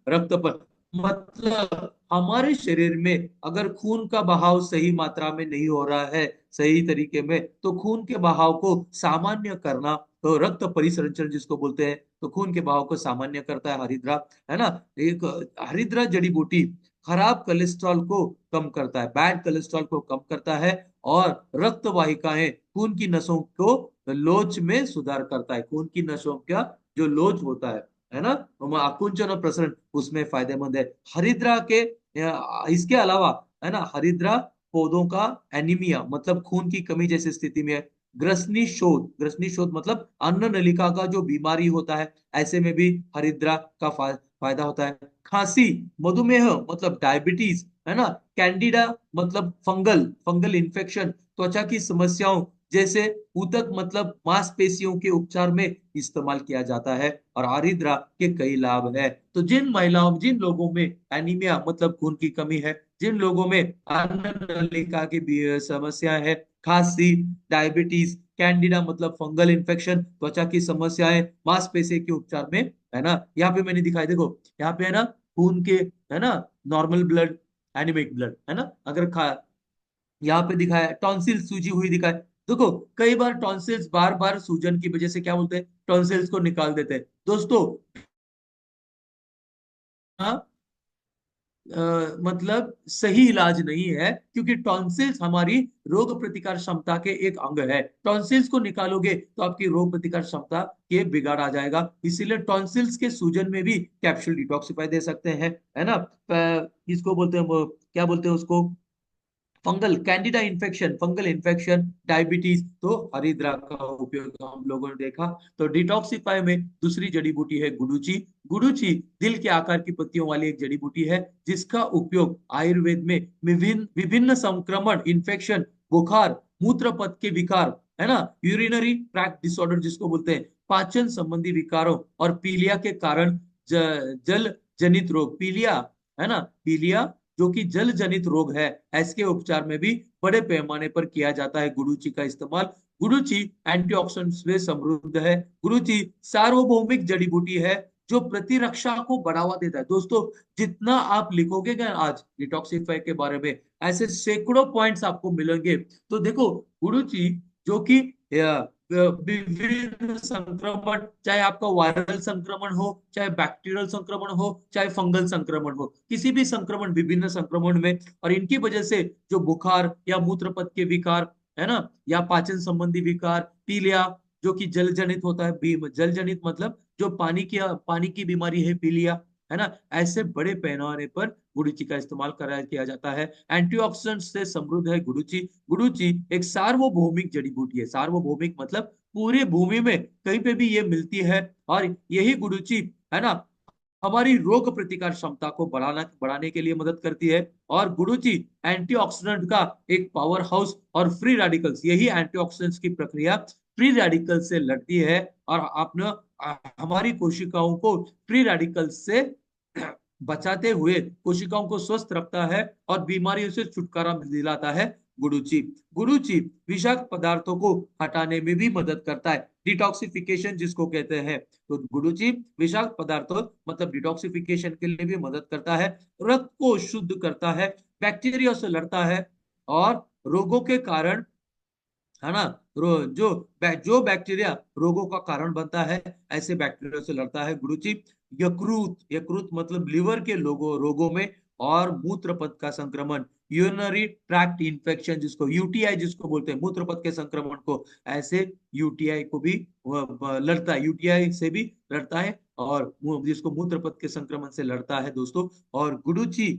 मतलब हमारे शरीर में अगर खून का बहाव सही मात्रा में नहीं हो रहा है, सही तरीके में, तो खून के बहाव को सामान्य करना, तो रक्त परिसंचरण जिसको बोलते हैं, तो खून के बहाव को सामान्य करता है हरिद्रा, है ना। एक हरिद्रा जड़ी बूटी खराब कोलेस्ट्रॉल को कम करता है, बैड कोलेस्ट्रॉल को कम करता है, और रक्त वाहिकाएं, खून की नसों को लोच में सुधार करता है, खून की नसों का जो लोच होता है ना, आकुंचन और प्रसरण उसमें फायदेमंद है हरिद्रा के। इसके अलावा, है ना, हरिद्रा पौधों का एनीमिया मतलब खून की कमी जैसी स्थिति में, ग्रसनी शोध मतलब अन्न नलिका का जो बीमारी होता है, ऐसे में भी हरिद्रा का फायदा होता है। खांसी, मधुमेह मतलब डायबिटीज, है ना, कैंडिडा मतलब फंगल फंगल इन्फेक्शन, त्वचा की समस्याओं जैसे ऊतक मतलब मांसपेशियों के उपचार में इस्तेमाल किया जाता है, और हरिद्रा के कई लाभ है। तो जिन लोगों में एनीमिया मतलब खून की कमी है, जिन लोगों में अन्न नलिका की समस्या है, खांसी, डायबिटीज, कैंडिडा मतलब फंगल इन्फेक्शन, त्वचा की समस्याएं, मांसपेशी के उपचार में, है ना, यहाँ पे मैंने दिखाई, देखो यहाँ पे है ना, खून के, है ना, नॉर्मल ब्लड, एनिमिक ब्लड, है ना, अगर यहाँ पे दिखाया टॉन्सिल सूजी हुई दिखाए। देखो कई बार टॉन्सिल्स बार बार सूजन की वजह से क्या बोलते हैं, टॉन्सिल्स को निकाल देते हैं दोस्तों। हाँ, मतलब सही इलाज नहीं है, क्योंकि टॉन्सिल्स हमारी रोग प्रतिकार क्षमता के एक अंग है, टॉन्सिल्स को निकालोगे तो आपकी रोग प्रतिकार क्षमता के बिगाड़ आ जाएगा, इसीलिए टॉन्सिल्स के सूजन में भी कैप्सूल डिटॉक्सिफाई दे सकते हैं, है ना। इसको बोलते हैं क्या बोलते हैं उसको, फंगल इन्फेक्शन, डायबिटीज, तो हरिद्रा का उपयोग हम लोगों ने देखा। तो डिटॉक्सिफाई में दूसरी जड़ी बूटी है गुडुचि। गुडुचि दिल के आकार की पत्तियों वाली एक जड़ी बूटी है, जिसका उपयोग आयुर्वेद में विभिन्न विभिन्न संक्रमण, इन्फेक्शन, बुखार, मूत्र पथ के विकार, है ना, यूरिनरी ट्रैक्ट डिसऑर्डर जिसको बोलते हैं, पाचन संबंधी विकारों और पीलिया के कारण जल जनित रोग, पीलिया, है ना, पीलिया जो कि जल जनित रोग है, इसके उपचार में भी बड़े पैमाने पर किया जाता है गुडुचि का इस्तेमाल। गुडुचि एंटीऑक्सीडेंट्स में समृद्ध है। गुडुचि सार्वभौमिक जड़ी बूटी है जो प्रतिरक्षा को बढ़ावा देता है। दोस्तों, जितना आप लिखोगे क्या आज डिटॉक्सिफाई के बारे में, ऐसे सैकड़ों पॉइंट्स आपको मिलेंगे। तो देखो, गुडुचि जो कि विभिन्न संक्रमण, चाहे आपका वायरल संक्रमण हो, चाहे बैक्टीरियल संक्रमण हो, चाहे फंगल संक्रमण हो, किसी भी संक्रमण, विभिन्न संक्रमण में, और इनकी वजह से जो बुखार या मूत्रपथ के विकार, है ना, या पाचन संबंधी विकार, पीलिया जो कि जल जनित होता है, जल जनित मतलब जो पानी की बीमारी है, पीलिया, है ना, ऐसे बड़े पैमाने पर गुडुचि का इस्तेमाल करा किया जाता है। एंटीऑक्सीडेंट से समृद्ध है गुडुचि। गुडुचि एक सार्वभौमिक जड़ी बूटी है, सार्वभौमिक मतलब पूरी भूमि में कहीं पे भी ये मिलती है, और यही गुडुचि, है ना, हमारी रोग प्रतिकार क्षमता को बढ़ाने के लिए मदद करती है। और गुडुचि एंटीऑक्सीडेंट का एक पावर हाउस, और फ्री रेडिकल्स, यही एंटीऑक्सीडेंट्स की प्रक्रिया फ्री रेडिकल से लड़ती है, और आपने हमारी कोशिकाओं को फ्री रेडिकल से बचाते हुए कोशिकाओं को स्वस्थ रखता है, और बीमारियों से छुटकारा दिलाता है गुडुचि। गुडुचि विषाक्त पदार्थों को हटाने में भी मदद करता है, डिटॉक्सिफिकेशन जिसको कहते हैं। तो गुडुचि विषाक्त पदार्थों मतलब डिटॉक्सिफिकेशन के लिए भी मदद करता है, रक्त को शुद्ध करता है, बैक्टीरिया से लड़ता है, और रोगों के कारण, है ना, जो बैक्टीरिया रोगों का कारण बनता है, ऐसे बैक्टीरिया से लड़ता है गुरुची। यकृत, यकृत मतलब लिवर के रोगों में, और मूत्र पथ का संक्रमण, यूरिनरी ट्रैक्ट इन्फेक्शन जिसको यूटीआई जिसको बोलते हैं, मूत्र पथ के संक्रमण को, ऐसे यूटीआई को भी लड़ता है, यूटीआई से भी लड़ता है, और जिसको मूत्र पथ के संक्रमण से लड़ता है दोस्तों। और गुडुचि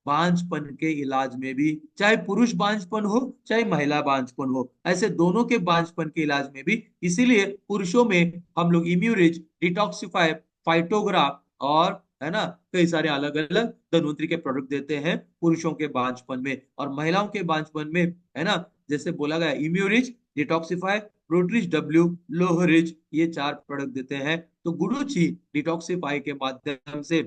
बांझपन के इलाज में भी, चाहे पुरुष बांझपन हो चाहे महिला बांझपन हो, ऐसे दोनों के बांझपन के इलाज में भी, इसीलिए पुरुषों में हम लोग इम्यूरिज, डिटॉक्सिफाई, फाइटोग्रा, और, है ना, कई सारे अलग अलग धन्वंतरी के प्रोडक्ट देते हैं पुरुषों के बांझपन में, और महिलाओं के बांझपन में, है ना, जैसे बोला गया इम्यूरिज, डिटॉक्सिफाई, प्रोट्रिज डब्ल्यू, लोहरिज, ये 4 प्रोडक्ट देते हैं। तो गुरुची डिटॉक्सिफाई के माध्यम से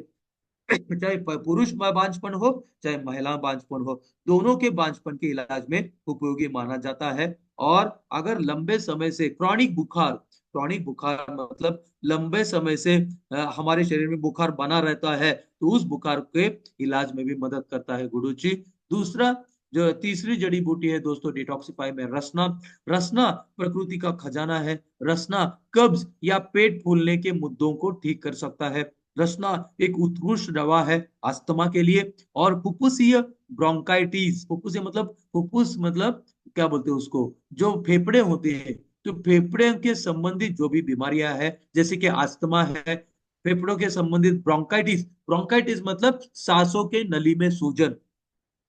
चाहे पुरुष बांझपन हो चाहे महिला बांझपन हो, दोनों के बांझपन के इलाज में उपयोगी माना जाता है। और अगर लंबे समय से क्रॉनिक बुखार, क्रॉनिक बुखार मतलब लंबे समय से हमारे शरीर में बुखार बना रहता है, तो उस बुखार के इलाज में भी मदद करता है गुरु जी। दूसरा, जो तीसरी जड़ी बूटी है दोस्तों डिटॉक्सिफाई में, रसना। रसना प्रकृति का खजाना है। रसना कब्ज या पेट फूलने के मुद्दों को ठीक कर सकता है। रसना एक उत्कृष्ट दवा है अस्थमा के लिए। और फुफ्फुसीय ब्रोंकाइटिस, फुफ्फुसीय मतलब, फुफ्फुस मतलब क्या बोलते हैं उसको, जो फेफड़े होते हैं, तो फेफड़े के संबंधित जो भी बीमारियां हैं जैसे कि अस्थमा है, फेफड़ों के संबंधित ब्रोंकाइटिस, ब्रोंकाइटिस मतलब सांसों के नली में सूजन,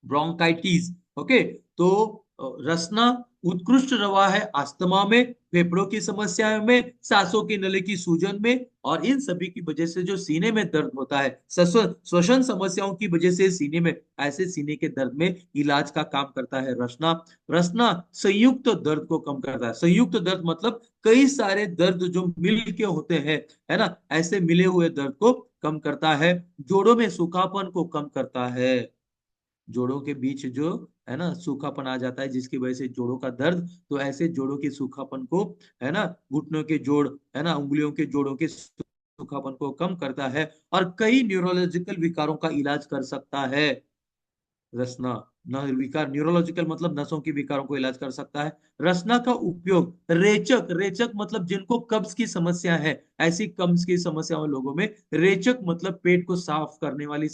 ब्रोंकाइटिस। ओके, तो रसना उत्कृष्ट दवा है अस्थमा में, फेफड़ों की समस्या में, सांसों की नली की सूजन में, और इन सभी की वजह से जो सीने में दर्द होता है, श्वसन समस्याओं की वजह से सीने में, ऐसे सीने के दर्द में इलाज का काम करता है रसना। रसना संयुक्त दर्द को कम करता है। संयुक्त दर्द मतलब कई सारे दर्द जो मिल के होते हैं, है ना, ऐसे मिले हुए दर्द को कम करता है। जोड़ों में सूखापन को कम करता है। जोड़ों के बीच जो है ना सूखापन आ जाता है जिसकी वजह से जोड़ों का दर्द, तो ऐसे जोड़ों के सूखापन को, है ना, घुटनों के जोड़, है ना, उंगलियों के जोड़ों के सूखापन को कम करता है, और कई न्यूरोलॉजिकल विकारों का इलाज कर सकता है रसना। न विकार, न्यूरोलॉजिकल मतलब नसों के विकारों को इलाज कर सकता है। रसना का उपयोग रेचक, रेचक मतलब जिनको कब्ज की समस्या है, ऐसी कब्ज की समस्या वाले लोगों में रेचक मतलब पेट को साफ करने वाली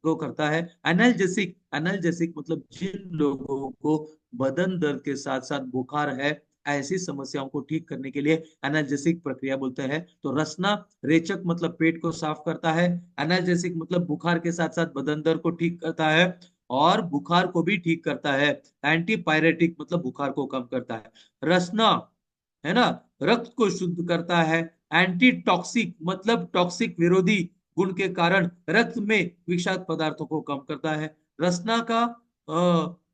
को करता है। एनाल्जेसिक, एनाल्जेसिक मतलब जिन लोगों को बदन दर्द के साथ साथ बुखार है, ऐसी समस्याओं को ठीक करने के लिए एनाल्जेसिक प्रक्रिया बोलते हैं। तो रसना रेचक मतलब पेट को साफ करता है, एनाल्जेसिक मतलब बुखार के साथ साथ बदन दर्द को ठीक करता है, और बुखार को भी ठीक करता है। एंटीपायरेटिक मतलब बुखार को कम करता है। रसना, है ना, रक्त को शुद्ध करता है। एंटी टॉक्सिक मतलब टॉक्सिक विरोधी गुण के कारण रक्त में विषाक्त पदार्थों को कम करता है। रसना का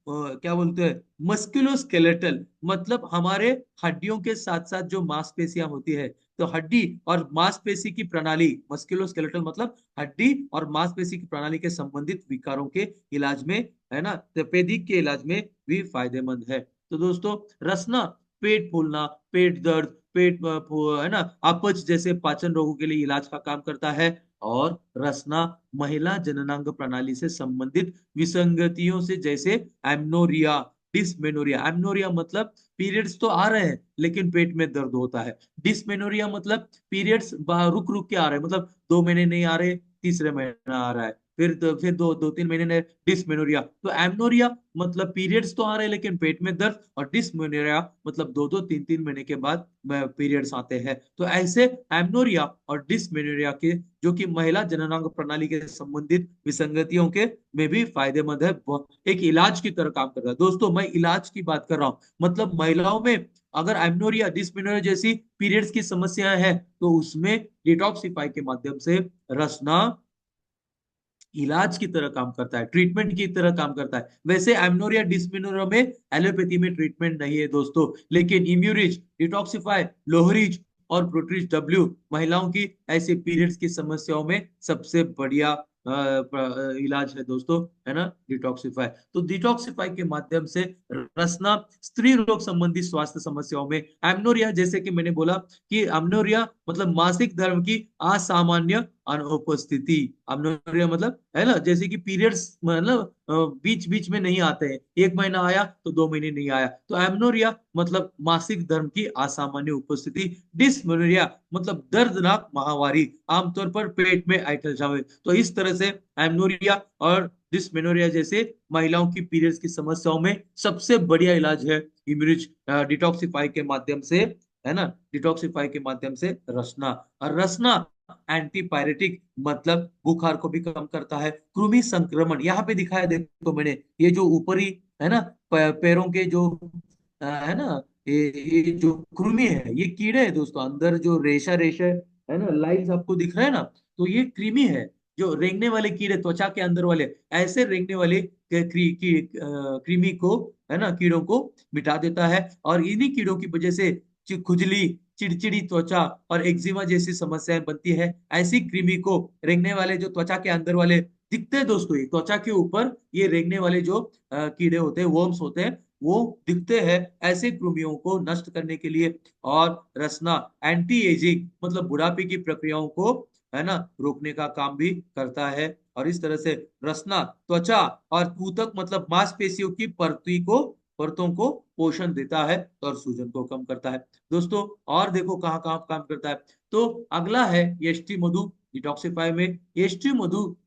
क्या बोलते हैं, मस्कुलोस्केलेटल मतलब हमारे हड्डियों के साथ साथ जो मांसपेशियां होती है, तो हड्डी और मांसपेशी की प्रणाली, मस्कुलोस्केलेटल मतलब हड्डी और मांसपेशी की प्रणाली के संबंधित विकारों के इलाज में, है ना, तपेदिक के इलाज में भी फायदेमंद है। तो दोस्तों रसना पेट फूलना, पेट दर्द, है ना, अपच जैसे पाचन रोगों के लिए इलाज का काम करता है। और रसना महिला जननांग प्रणाली से संबंधित विसंगतियों से, जैसे एमनोरिया, डिसमेनोरिया, एमनोरिया मतलब पीरियड्स तो आ रहे हैं लेकिन पेट में दर्द होता है। डिसमेनोरिया मतलब पीरियड्स रुक रुक के आ रहे हैं, मतलब 2 महीने नहीं आ रहे, तीसरे महीना आ रहा है, फिर दो दो तीन महीने डिसमेनोरिया। तो एमनोरिया मतलब पीरियड्स तो आ रहे हैं लेकिन पेट में दर्द, और डिसमेनोरिया मतलब दो दो तीन तीन महीने के बाद पीरियड्स आते हैं। तो ऐसे एमनोरिया और डिसमेनोरिया के, जो कि महिला जननांग प्रणाली के संबंधित विसंगतियों के में भी फायदेमंद है, एक इलाज की तरह काम करता है। दोस्तों मैं इलाज की बात कर रहा हूँ, मतलब महिलाओं में अगर एमनोरिया डिसमेनोरिया जैसी पीरियड्स की समस्याएं हैं, तो उसमें डिटॉक्सिफाई के माध्यम से रसना इलाज की तरह काम करता है, ट्रीटमेंट की तरह काम करता है। वैसे एमनोरिया डिस्मेनोरिया में एलोपैथी में ट्रीटमेंट नहीं है दोस्तों, लेकिन इम्यूरिज, डिटॉक्सिफाई, लोहरिज और प्रोट्रिज डब्ल्यू महिलाओं की ऐसे पीरियड्स की समस्याओं में सबसे बढ़िया इलाज है दोस्तों, है ना, डिटॉक्सिफाई। तो डिटॉक्सिफाई के माध्यम से रसना स्त्री रोग संबंधी स्वास्थ्य समस्याओं में, एमनोरिया जैसे कि मैंने बोला कि एमनोरिया मतलब मासिक धर्म की असामान्य अनुपस्थिति, अमनोरिया मतलब, है ना, जैसे कि पीरियड्स मतलब बीच बीच में नहीं आते हैं, 1 महीना आया तो 2 महीने नहीं आया, तो एमनोरिया मतलब मासिक धर्म की असामान्य उपस्थिति। डिसमेनोरिया मतलब दर्दनाक माहवारी, आमतौर पर पेट में ऐंठन जावे। तो इस तरह से एमनोरिया और डिसमेनोरिया जैसे महिलाओं की पीरियड्स की समस्याओं में सबसे बढ़िया इलाज है इम्यूनिज डिटॉक्सिफाई के माध्यम से, है ना, डिटॉक्सिफाई के माध्यम से रसना। और रसना एंटीपायरेटिक मतलब बुखार को भी कम करता है। कृमि संक्रमण यहाँ पे दिखाया देखो मैंने, ये जो ऊपरी, है ना, पैरों के जो है ना, ये जो कृमि है, ये कीड़े हैं दोस्तों, अंदर जो रेशा रेशा है ना, लाइंस आपको दिख रहा है ना, तो ये कृमि है, जो रेंगने वाले कीड़े त्वचा के अंदर वाले, ऐसे रेंगने वाले कृमि को, है ना, कीड़ों को मिटा देता है। और इन्हीं कीड़ों की वजह से खुजली, चिड़चिड़ी त्वचा और एक्जिमा जैसी समस्याएं बनती है। ऐसी कृमि को रेंगने वाले जो त्वचा के अंदर वाले दिखते हैं दोस्तों, ये त्वचा के ऊपर ये रेंगने वाले जो कीड़े होते हैं, वर्म्स होते हैं, वो दिखते हैं ऐसे कृमियों को नष्ट करने के लिए। और रसना एंटी एजिंग मतलब बुढ़ापे की प्रक्रियाओं को, है ना, रोकने का काम भी करता है। और इस तरह से रसना त्वचा और ऊतक मतलब मांसपेशियों की परतों को पोषण देता है और सूजन को कम करता है। दोस्तों और देखो कहाँ कहाँ काम करता है। तो अगला है एस्टी मधु डिटॉक्सिफाई में। एस्टी मधु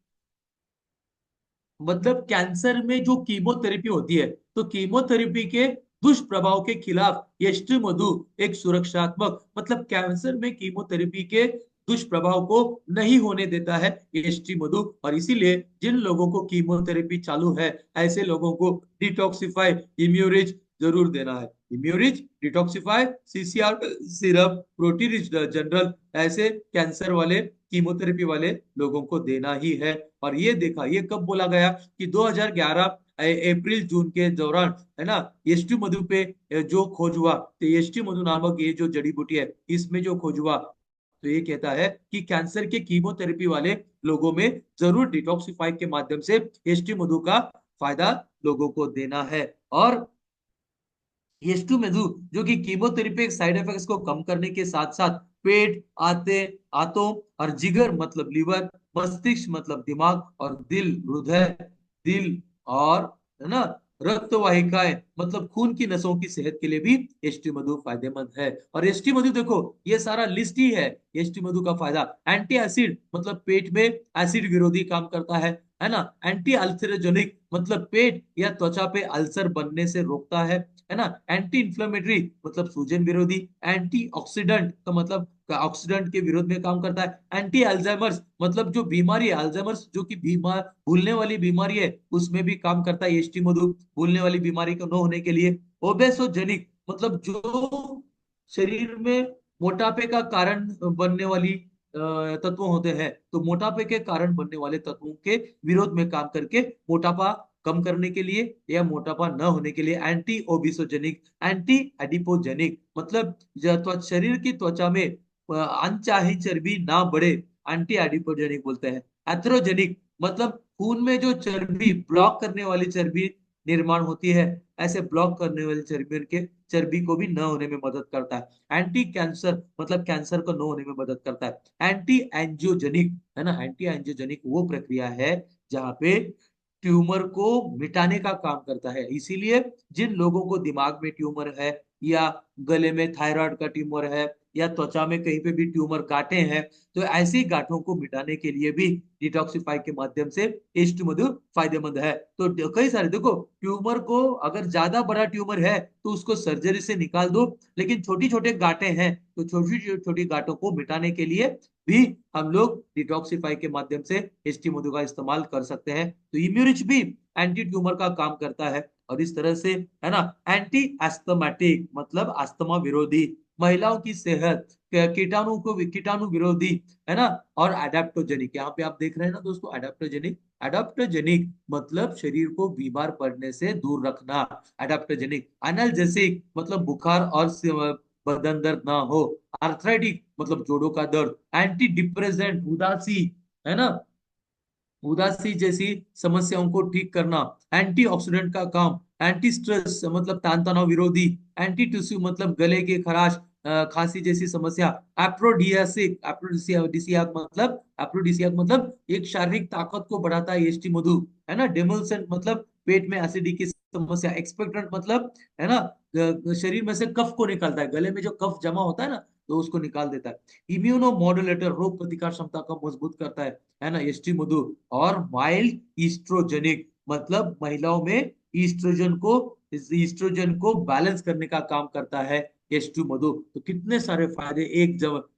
मतलब कैंसर में जो कीमोथेरेपी होती है, तो कीमोथेरेपी के दुष्प्रभाव के खिलाफ यष्टि मधु एक सुरक्षात्मक मतलब कैंसर में कीमोथेरेपी के दुष्प्रभाव को नहीं होने देता है यष्टि मधु। और इसीलिए जिन लोगों को कीमोथेरेपी चालू है ऐसे लोगों को डिटॉक्सिफाई इम्यूरिज जरूर देना है। इम्यूरिज, डिटॉक्सिफाई, सीसीआर सिरप, प्रोटीरिज जनरल ऐसे कैंसर वाले कीमोथेरेपी वाले लोगों को देना ही है। और ये देखा, ये कब बोला गया कि 2011 अप्रैल जून के दौरान, है ना, यष्टि मधु पे जो खोज हुआ, तो यष्टि मधु नामक ये जो जड़ी बूटी है इसमें जो खोज हुआ, तो ये कहता है कि कैंसर के कीमोथेरेपी वाले लोगों में जरूर डिटॉक्सिफाई के माध्यम से यष्टि मधु का फायदा लोगों को देना है। और यीशु मेधु जो कि कीमोथेरेपी के साइड इफेक्ट्स को कम करने के साथ साथ पेट, आंतों और जिगर मतलब लीवर, मस्तिष्क मतलब दिमाग और दिल और, है ना, रक्त वाहिकाएं मतलब खून की नसों की सेहत के लिए भी एस्टी मधु फायदेमंद है। और एस्टी मधु देखो ये सारा लिस्ट ही है एस्टी मधु का फायदा। एंटी एसिड मतलब पेट में एसिड विरोधी काम करता है ना। एंटी अल्सरेजेनिक मतलब पेट या त्वचा पे अल्सर बनने से रोकता है ना। एंटी इंफ्लेमेटरी मतलब सूजन विरोधी। एंटी ऑक्सीडेंट का मतलब ऑक्सीडेंट के विरोध में काम करता है। एंटी अल्जाइमर्स मतलब जो बीमारी है अल्जाइमर्स जो कि बीमार भूलने वाली बीमारी है उसमें भी काम करता है एस्टी मधु भूलने वाली बीमारी को न होने के लिए। ओबेसोजेनिक मतलब जो शरीर में मोटापे का कारण बनने वाली तत्व होते हैं, तो मोटापे के कारण बनने वाले तत्वों के विरोध में काम करके मोटापा कम करने के लिए या मोटापा न होने के लिए। एंटी ओबिसोजेनिक, एंटी एडिपोजेनिक मतलब शरीर की त्वचा में अनचाही चर्बी ना बढ़े, एंटी एडिपोजेनिक बोलते हैं। एथेरोजेनिक मतलब खून में जो चर्बी ब्लॉक करने वाली चर्बी निर्माण होती है, ऐसे ब्लॉक करने वाली चर्बी को भी न होने में मदद करता है। एंटी कैंसर मतलब कैंसर को न होने में मदद करता है। एंटी एंजियोजेनिक, है ना, एंटी एंजियोजेनिक वो प्रक्रिया है जहां पे ट्यूमर को मिटाने का काम करता है। इसीलिए जिन लोगों को दिमाग में ट्यूमर है या गले में थायराइड का ट्यूमर है या त्वचा में कहीं पे भी ट्यूमर गांठें हैं, तो ऐसी गांठों को मिटाने के लिए भी डिटॉक्सिफाई के माध्यम से एस्ट मधु फायदेमंद है। तो कई सारे देखो, ट्यूमर को अगर ज्यादा बड़ा ट्यूमर है तो उसको सर्जरी से निकाल दो, लेकिन छोटी छोटे गांठें हैं तो छोटी छोटी गांठों को मिटाने के लिए भी हम लोग डिटॉक्सिफाई के माध्यम से एस्टी मधु का इस्तेमाल कर सकते हैं। तो इम्यूरिच भी एंटी ट्यूमर का काम करता है। और इस तरह से, है ना, एंटी एस्थमेटिक मतलब अस्थमा विरोधी, महिलाओं की सेहत, कीटाणु विरोधी, है ना। और एडेप्टोजेनिक, यहाँ पे आप देख रहे हैं ना दोस्तों, एडेप्टोजेनिक, एडेप्टोजेनिक मतलब शरीर को बीमार पड़ने से दूर रखना। एडेप्टोजेनिक एनाल्जेसिक मतलब बुखार और बदन दर्द ना हो। आर्थराइटिक मतलब जोड़ों का दर्द। एंटी डिप्रेसेंट उदासी, है ना, उदासी जैसी समस्याओं को ठीक करना। एंटीऑक्सीडेंट का काम। एंटी स्ट्रेस मतलब तान तनाव विरोधी। एंटी टिश्यू मतलब गले की खराश, खांसी जैसी समस्या। एप्रोडिसियाक मतलब एक शारीरिक ताकत को बढ़ाता है एस्टी मधु, है ना। डेमोल्सेंट मतलब पेट में एसिडिटी की समस्या। एक्सपेक्टेंट मतलब, है ना, शरीर में से कफ को निकालता है, गले में जो कफ जमा होता है ना तो उसको निकाल देता है। इम्यूनो मॉड्यूलेटर रोग प्रतिकार क्षमता को मजबूत करता है ना एस्टी मधु। और माइल्ड ईस्ट्रोजेनिक मतलब महिलाओं में ईस्ट्रोजन को बैलेंस करने का काम करता है एस्टी मधु। तो कितने सारे फायदे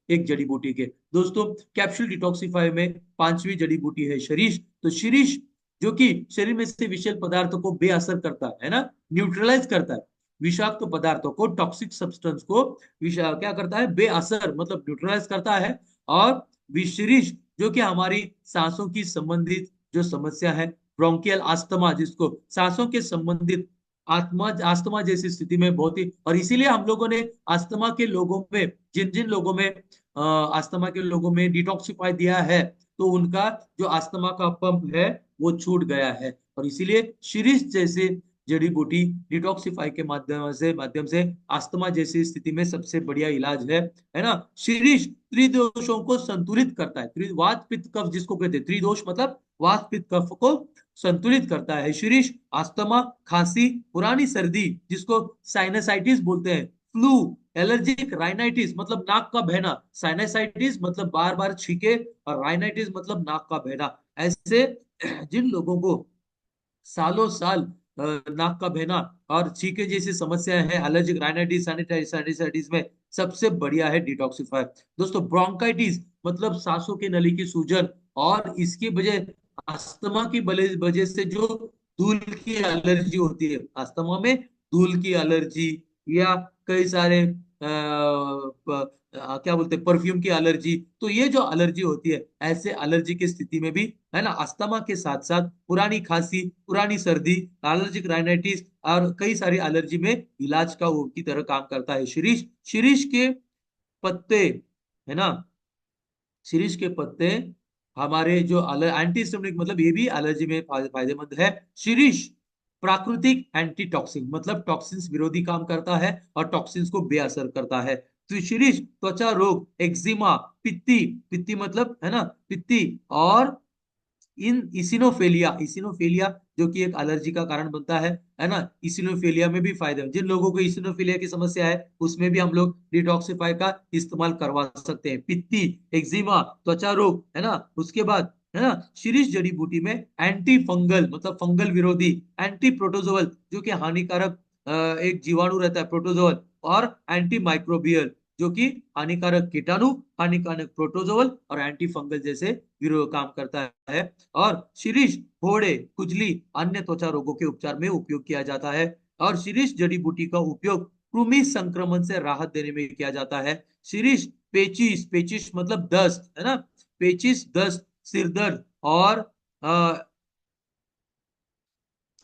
एक जड़ी बूटी के। दोस्तों कैप्सूल डिटॉक्सिफाई में पांचवी जड़ी बूटी है शिरीष। तो शिरीष जो कि शरीर में से विषैले पदार्थों को बेअसर करता है ना, न्यूट्रलाइज करता है विषाक्त पदार्थों को, टॉक्सिक सब्सटेंस को क्या करता है, बेअसर मतलब न्यूट्रलाइज करता है। और विशरिष जो कि हमारी सांसों की संबंधित जो समस्या है, ब्रोंकियल आस्थमा जिसको सांसों के संबंधित आत्मा अस्थमा जैसी स्थिति में बहुत ही, और इसीलिए हम लोगों ने अस्थमा के लोगों में, जिन जिन लोगों में अस्थमा के लोगों में डिटॉक्सिफाई दिया है, तो उनका जो अस्थमा का पंप है वो छूट गया है। और इसीलिए शिरीष जैसे जड़ी बूटी डिटॉक्सिफाई के माध्यम से अस्थमा जैसी स्थिति में सबसे बढ़िया इलाज है ना। शीरीष त्रिदोषों को संतुलित करता है, वात पित्त कफ जिसको कहते हैं, त्रिदोष मतलब वात पित्त कफ को संतुलित करता है शीरीष। अस्थमा, खांसी, पुरानी सर्दी जिसको साइनसाइटिस बोलते हैं, फ्लू, एलर्जिक राइनाइटिस मतलब नाक का बहना, साइनसाइटिस मतलब बार बार छींके, और राइनाइटिस मतलब नाक का बहना, ऐसे जिन लोगों को सालों साल नाक का बहना और छींके जैसी समस्या है, एलर्जिक राइनाइटिस, साइनसाइटिस में सबसे बढ़िया है डिटॉक्सिफायर। दोस्तों ब्रोंकाइटिस मतलब सांसों की नली की सूजन, और इसकी वजह अस्थमा की वजह से जो धूल की एलर्जी होती है, अस्थमा में धूल की एलर्जी, या कई सारे क्या बोलते हैं परफ्यूम की एलर्जी, तो ये जो एलर्जी होती है, ऐसे एलर्जी की स्थिति में भी है ना, अस्थमा के साथ साथ पुरानी खांसी, पुरानी सर्दी, एलर्जिक राइनाइटिस और कई सारी एलर्जी में इलाज का वो की तरह काम करता है शीरीष। शीरीष के पत्ते, है ना, शीरीष के पत्ते हमारे जो एंटी हिस्टामिनिक मतलब ये भी एलर्जी में फायदेमंद है। शीरीष प्राकृतिक एंटी टॉक्सिन मतलब टॉक्सिन्स विरोधी काम करता है और टॉक्सिन्स को बेअसर करता है। तो शीरीष त्वचा रोग, एक्जिमा, पित्ती, पित्ती मतलब है ना पित्ती, और इन इसिनोफेलिया, इसिनोफेलिया जो कि एक एलर्जी का कारण बनता है ना, इसिनोफेलिया में भी फायदे हैं। जिन लोगों को इसिनोफेलिया की समस्या है उसमें भी हम लोग डिटॉक्सिफाई का इस्तेमाल करवा सकते हैं। पित्ती, एक्जिमा, त्वचा रोग, है ना, उसके बाद है ना शीरीष जड़ी बूटी में एंटी फंगल मतलब फंगल विरोधी, एंटी प्रोटोजोअल जो कि हानिकारक एक जीवाणु रहता है प्रोटोजोअल, और एंटी माइक्रोबियल जो कि हानिकारक कीटाणु, हानिकारक प्रोटोजोअल और एंटी फंगल जैसे विरोध काम करता है। और शीरीष फोड़े, खुजली, अन्य त्वचा रोगों के उपचार में उपयोग किया जाता है। और शीरीष जड़ी बूटी का उपयोग कृमि संक्रमण से राहत देने में किया जाता है। शीरीष पेचिश, पेचिश मतलब दस्त, है ना, पेचिश, दस्त, सिर दर्द और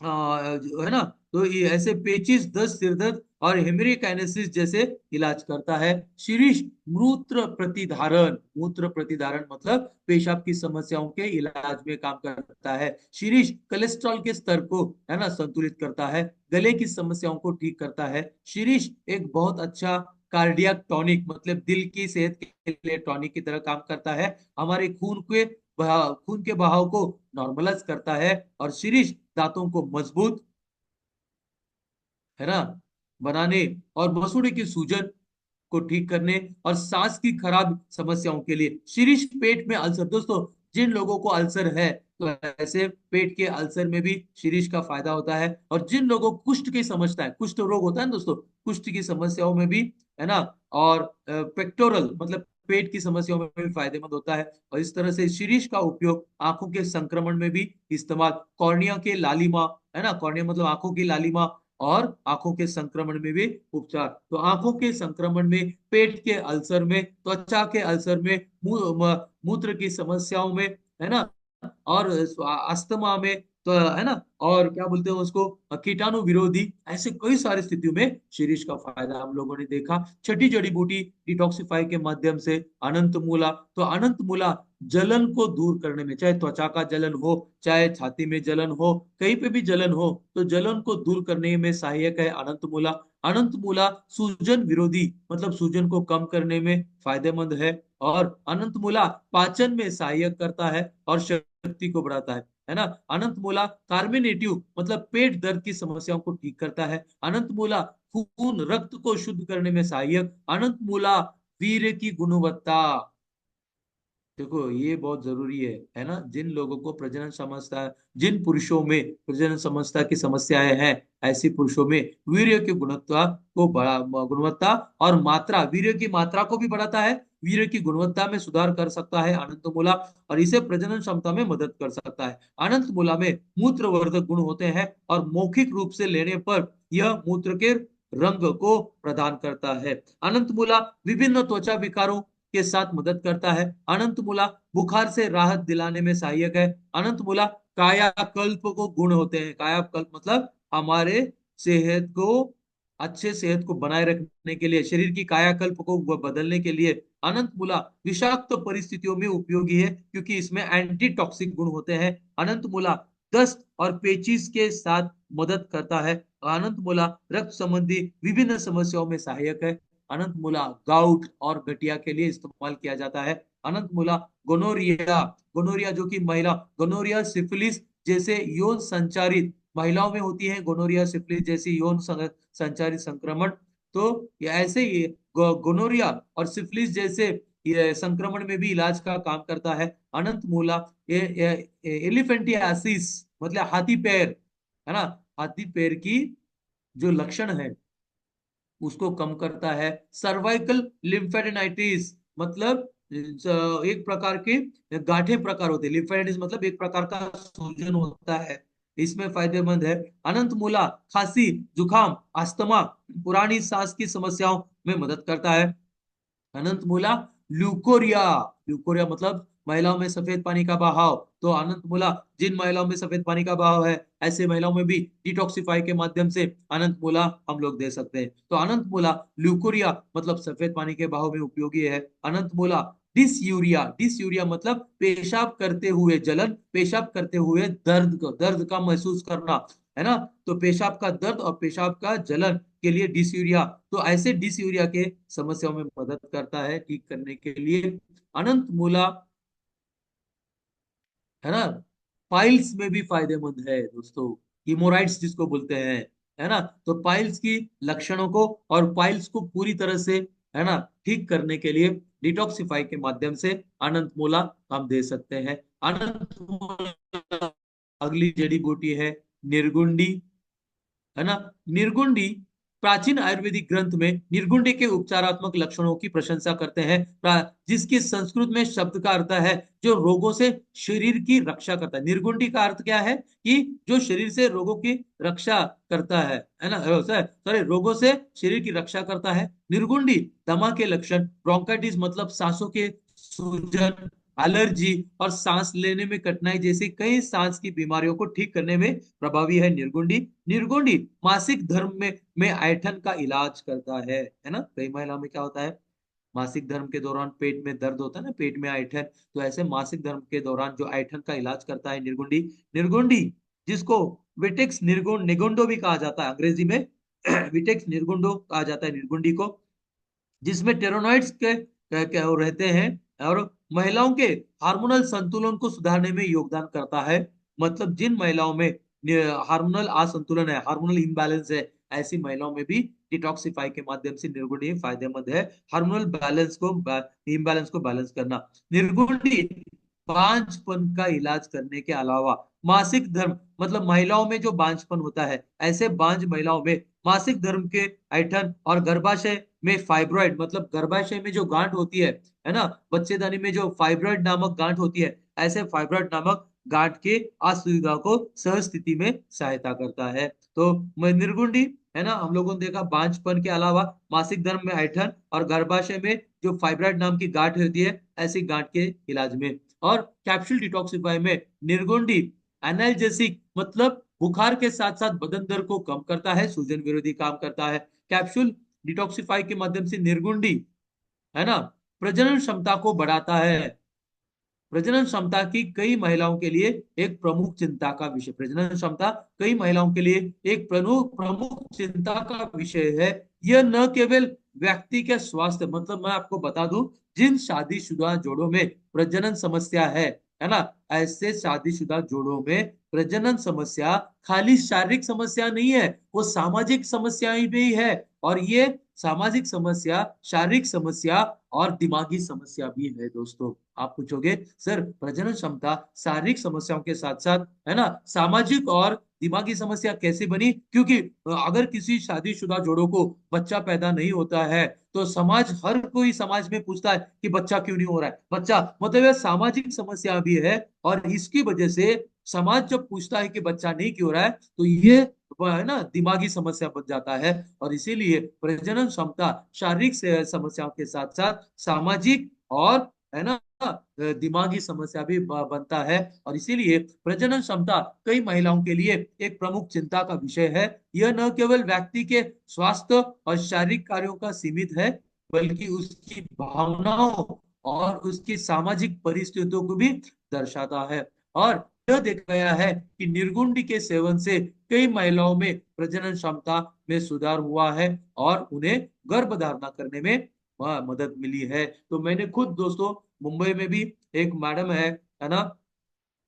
है ना, तो ये ऐसे पेचिश, दस्त, सिर दर्द और हेमरेकाइनेसिस जैसे इलाज करता है। शीरीष मूत्र प्रतिधारण, मूत्र प्रतिधारण मतलब पेशाब की समस्याओं के इलाज में काम करता है। शीरीष कोलेस्ट्रॉल के स्तर को है ना संतुलित करता है, गले की समस्याओं को ठीक करता है। शीरीष एक बहुत अच्छा कार्डियक टॉनिक मतलब दिल की सेहत के लिए टॉनिक की तरह काम करता है, हमारे खून के बहाव को नॉर्मलाइज करता है। और शीरीष दांतों को मजबूत, है ना, बनाने और मसूड़े की सूजन को ठीक करने और सांस की खराब समस्याओं के लिए। शीरीष पेट में अल्सर, दोस्तों जिन लोगों को अल्सर है तो ऐसे पेट के अल्सर में भी शीरीष का फायदा होता है। और जिन लोगों को कुष्ठ की समस्या है, कुष्ठ रोग होता है ना दोस्तों, कुष्ठ की समस्याओं में भी, है ना, और पेक्टोरल मतलब पेट की समस्याओं में भी फायदेमंद होता है। और इस तरह से शीरीष का उपयोग आंखों के संक्रमण में भी इस्तेमाल, कॉर्निया के लालिमा, है ना, कॉर्निया मतलब आंखों की लालिमा, और आंखों के संक्रमण में भी उपचार। तो आंखों के संक्रमण में, पेट के अल्सर में, त्वचा के अल्सर में, मूत्र की समस्याओं में, है ना, और अस्थमा में, तो है ना, और क्या बोलते हैं उसको कीटाणु विरोधी, ऐसे कई सारी स्थितियों में शीरीष का फायदा हम लोगों ने देखा। छठी जड़ी बूटी डिटॉक्सिफाई के माध्यम से अनंत मूला, तो अनंत मूला जलन को दूर करने में, चाहे त्वचा का जलन हो, चाहे छाती में जलन हो, कहीं पे भी जलन हो, तो जलन को दूर करने में सहायक है अनंत मूला। अनंत मूला सूजन विरोधी मतलब सूजन को कम करने में फायदेमंद है। और अनंत मूला पाचन में सहायक करता है और शक्ति को बढ़ाता है ना। अनंत मूला कार्मिनेटिव मतलब पेट दर्द की समस्याओं को ठीक करता है। अनंत मूला खून रक्त को शुद्ध करने में सहायक। अनंत मूला वीर्य की गुणवत्ता, देखो ये बहुत जरूरी है ना, जिन लोगों को प्रजनन समस्या, जिन पुरुषों में प्रजनन समस्या की समस्याएं हैं, ऐसे पुरुषों में वीर्य की गुणवत्ता को बढ़ा, गुणवत्ता और मात्रा, वीर्य की मात्रा को भी बढ़ाता है, वीर्य की गुणवत्ता में सुधार कर सकता है अनंत मूला, और इसे प्रजनन क्षमता में मदद कर सकता है। अनंत मूला में मूत्रवर्धक गुण होते हैं और मौखिक रूप से लेने पर यह मूत्र के रंग को प्रदान करता है। अनंत मूला विभिन्न त्वचा विकारों के साथ मदद करता है। अनंत मूला बुखार से राहत दिलाने में सहायक है। अनंत मूला कायाकल्प को गुण होते हैं, कायाकल्प मतलब हमारे सेहत को, अच्छे सेहत को बनाए रखने के लिए, शरीर की कायाकल्प को बदलने के लिए अनंत मूला विषाक्त परिस्थितियों में उपयोगी है, क्योंकि इसमें एंटी टॉक्सिक गुण होते हैं। अनंत मूला दस्त और पेचिश के साथ मदद करता है। अनंत मूला रक्त संबंधी विभिन्न समस्याओं में सहायक है। अनंत मूला गाउट और गठिया के लिए इस्तेमाल किया जाता है। अनंत मूला गोनोरिया, गोनोरिया जो कि महिला, गोनोरिया सिफिलिस जैसे यौन संचारित महिलाओं में होती है, गोनोरिया सिफिलिस जैसी यौन संचारित संक्रमण। तो ये ऐसे ही गोनोरिया और सिफिलिस जैसे ये संक्रमण में भी इलाज का काम करता है। अनंत मूला एलिफेंटियासिस मतलब हाथी पैर, है ना, हाथी पैर की जो लक्षण है उसको कम करता है। सर्वाइकल लिम्फेडेनाइटिस मतलब एक प्रकार के गांठे प्रकार होते हैं, लिम्फेडेनाइटिस मतलब एक प्रकार का सूजन होता है, इसमें फायदेमंद है। अनंत मूला खांसी, जुकाम, अस्थमा, पुरानी सांस की समस्याओं में मदद करता है। अनंत मूला ल्यूकोरिया, ल्यूकोरिया मतलब महिलाओं में सफेद पानी का बहाव। तो अनंत मूला जिन महिलाओं में सफेद पानी का बहाव है ऐसे महिलाओं में भी डिटॉक्सिफाई के माध्यम से अनंत मूला हम लोग दे सकते हैं। तो अनंत मूला ल्यूकोरिया मतलब सफेद पानी के बहाव में उपयोगी है। अनंत मूला डिसयूरिया, डिसयूरिया मतलब पेशाब करते हुए जलन, पेशाब करते हुए दर्द का महसूस करना, है ना। तो पेशाब का दर्द और पेशाब का जलन के लिए डिसयूरिया, तो ऐसे डिसयूरिया के समस्याओं में मदद करता है ठीक करने के लिए। अनंत मूला, है ना, पाइल्स में भी फायदेमंद है दोस्तों, हिमोराइड्स जिसको बोलते हैं, है ना। तो पाइल्स की लक्षणों को और पाइल्स को पूरी तरह से, है ना, ठीक करने के लिए डिटॉक्सिफाई के माध्यम से अनंत मूला हम दे सकते हैं। अनंत मूला अगली जड़ी बूटी है निर्गुंडी, है ना। निर्गुंडी प्राचीन आयुर्वेदिक ग्रंथ में निर्गुंडी के उपचारात्मक लक्षणों की प्रशंसा करते हैं, जिसकी संस्कृत में शब्द का अर्थ है जो रोगों से शरीर की रक्षा करता है। निर्गुंडी का अर्थ क्या है कि जो शरीर से रोगों की रक्षा करता है ना, सॉरी, रोगों से शरीर की रक्षा करता है। निर्गुंडी दमा के लक्षण, ब्रोंकाइटिस मतलब सांसों के सूजन, एलर्जी और सांस लेने में कठिनाई जैसी कई सांस की बीमारियों को ठीक करने में प्रभावी है निर्गुंडी। निर्गुंडी मासिक धर्म में ऐंठन का इलाज करता है ना। कई महिलाओं में क्या होता है, मासिक धर्म के दौरान पेट में दर्द होता है ना, पेट में ऐंठन, तो ऐसे मासिक धर्म के दौरान जो ऐंठन का इलाज करता है निर्गुंडी। निर्गुंडी जिसको विटेक्स निगुंडो भी कहा जाता है अंग्रेजी में विटेक्स निर्गुंडो कहा जाता है निर्गुंडी को, जिसमें टेरोनॉइड्स के वो रहते हैं और महिलाओं के हार्मोनल संतुलन को सुधारने में योगदान करता है। मतलब जिन महिलाओं में हार्मोनल असंतुलन है, हार्मोनल इम्बैलेंस है, ऐसी महिलाओं में भी डिटॉक्सिफाई के माध्यम से निर्गुंडी फायदेमंद है, हार्मोनल इम्बैलेंस को बैलेंस करना। निर्गुंडी बांझपन का इलाज करने के अलावा मासिक धर्म मतलब महिलाओं में जो बांझपन होता है, ऐसे बांझ महिलाओं में मासिक धर्म के ऐंठन और गर्भाशय में फाइब्रॉइड मतलब गर्भाशय में जो गांठ होती है ना, बच्चेदानी में जो फाइब्रॉइड नामक गांठ होती है, ऐसे फाइब्रॉइड नामक गांठ के असुविधा को सह स्थिति में सहायता करता है। तो निर्गुंडी, है ना, हम लोगों ने देखा बांझपन के अलावा मासिक धर्म में ऐंठन और गर्भाशय में जो फाइब्रॉइड नाम की गांठ होती है ऐसी गांठ के इलाज में। और कैप्सूल डिटॉक्सिफाई में निर्गुंडी एनाल्जेसिक मतलब बुखार के साथ साथ बदन दर्द को कम करता है, सूजन विरोधी काम करता है। कैप्सूल डिटॉक्सिफाई के माध्यम से निर्गुंडी, है ना, प्रजनन क्षमता को बढ़ाता है। प्रजनन क्षमता की कई महिलाओं के लिए एक प्रमुख चिंता का विषय, प्रजनन क्षमता कई महिलाओं के लिए एक प्रमुख प्रमुख चिंता का विषय है। यह न केवल व्यक्ति के स्वास्थ्य, मतलब मैं आपको बता दूं, जिन शादीशुदा जोड़ों में प्रजनन समस्या है ना, ऐसे शादीशुदा जोड़ों में प्रजनन समस्या खाली शारीरिक समस्या नहीं है, वो सामाजिक समस्याएं भी है। और ये सामाजिक समस्या, शारीरिक समस्या और दिमागी समस्या भी है दोस्तों। आप पूछोगे सर प्रजनन क्षमता शारीरिक समस्याओं के साथ साथ, है ना, सामाजिक और दिमागी समस्या कैसे बनी, क्योंकि अगर किसी शादीशुदा जोड़ों को बच्चा पैदा नहीं होता है तो समाज, हर कोई समाज में पूछता है कि बच्चा क्यों नहीं हो रहा है, बच्चा, मतलब यह सामाजिक समस्या भी है। और इसकी वजह से समाज जब पूछता है कि बच्चा नहीं क्यों हो रहा है तो ये, है ना, दिमागी समस्या बन जाता है। और इसीलिए प्रजनन क्षमता शारीरिक समस्याओं के साथ साथ सामाजिक और, है ना, दिमागी समस्या भी बनता है। और इसीलिए प्रजनन क्षमता कई महिलाओं के लिए एक प्रमुख चिंता का विषय है। यह न केवल व्यक्ति के स्वास्थ्य और शारीरिक कार्यों का सीमित है, बल्कि उसकी भावनाओं और उसकी सामाजिक परिस्थितियों को भी दर्शाता है। और यह देखा गया है कि निर्गुंडी के सेवन से कई महिलाओं में प्रजनन क्षमता में सुधार हुआ है और उन्हें गर्भ धारणा करने में मदद मिली है। तो मैंने खुद दोस्तों मुंबई में भी एक मैडम है ना,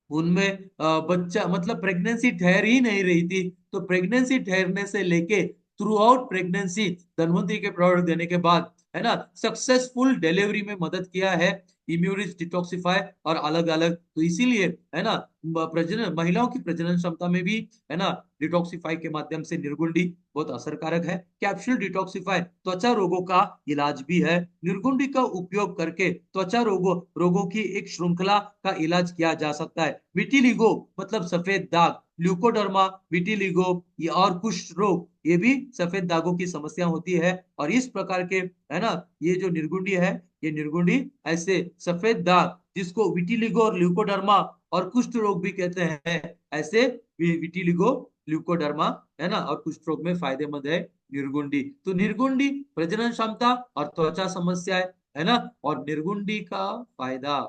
उनमें बच्चा मतलब प्रेगनेंसी ठहर ही नहीं रही थी, तो प्रेगनेंसी ठहरने से लेके थ्रू आउट प्रेगनेंसी धनवंतरी के प्रोडक्ट देने के बाद है ना सक्सेसफुल डिलीवरी में मदद किया है इम्यूनिज डिटॉक्सिफाई और अलग अलग। तो इसीलिए है ना प्रजनन महिलाओं की प्रजनन क्षमता में भी है ना डिटॉक्सिफाई के माध्यम से निर्गुंडी बहुत असरकारक है। कैप्सूल डिटॉक्सिफाई त्वचा रोगों का इलाज भी है। निर्गुंडी का उपयोग करके त्वचा रोगों की एक श्रृंखला का इलाज किया जा सकता है। विटिलिगो मतलब सफेद दाग, ल्यूकोडर्मा, विटिलिगो ये और कुष्ठ रोग, ये भी सफेद दागों की समस्या होती है। और इस प्रकार के है ना ये जो निर्गुंडी है, ये निर्गुंडी ऐसे सफेद दाग जिसको विटिलिगो और ल्यूकोडर्मा और कुष्ठ रोग भी कहते हैं, ऐसे विटिलिगो ल्यूकोडर्मा है ना और कुष्ठ रोग में फायदेमंद है निर्गुंडी। तो निर्गुंडी प्रजनन क्षमता और त्वचा समस्या है ना। और निर्गुंडी का फायदा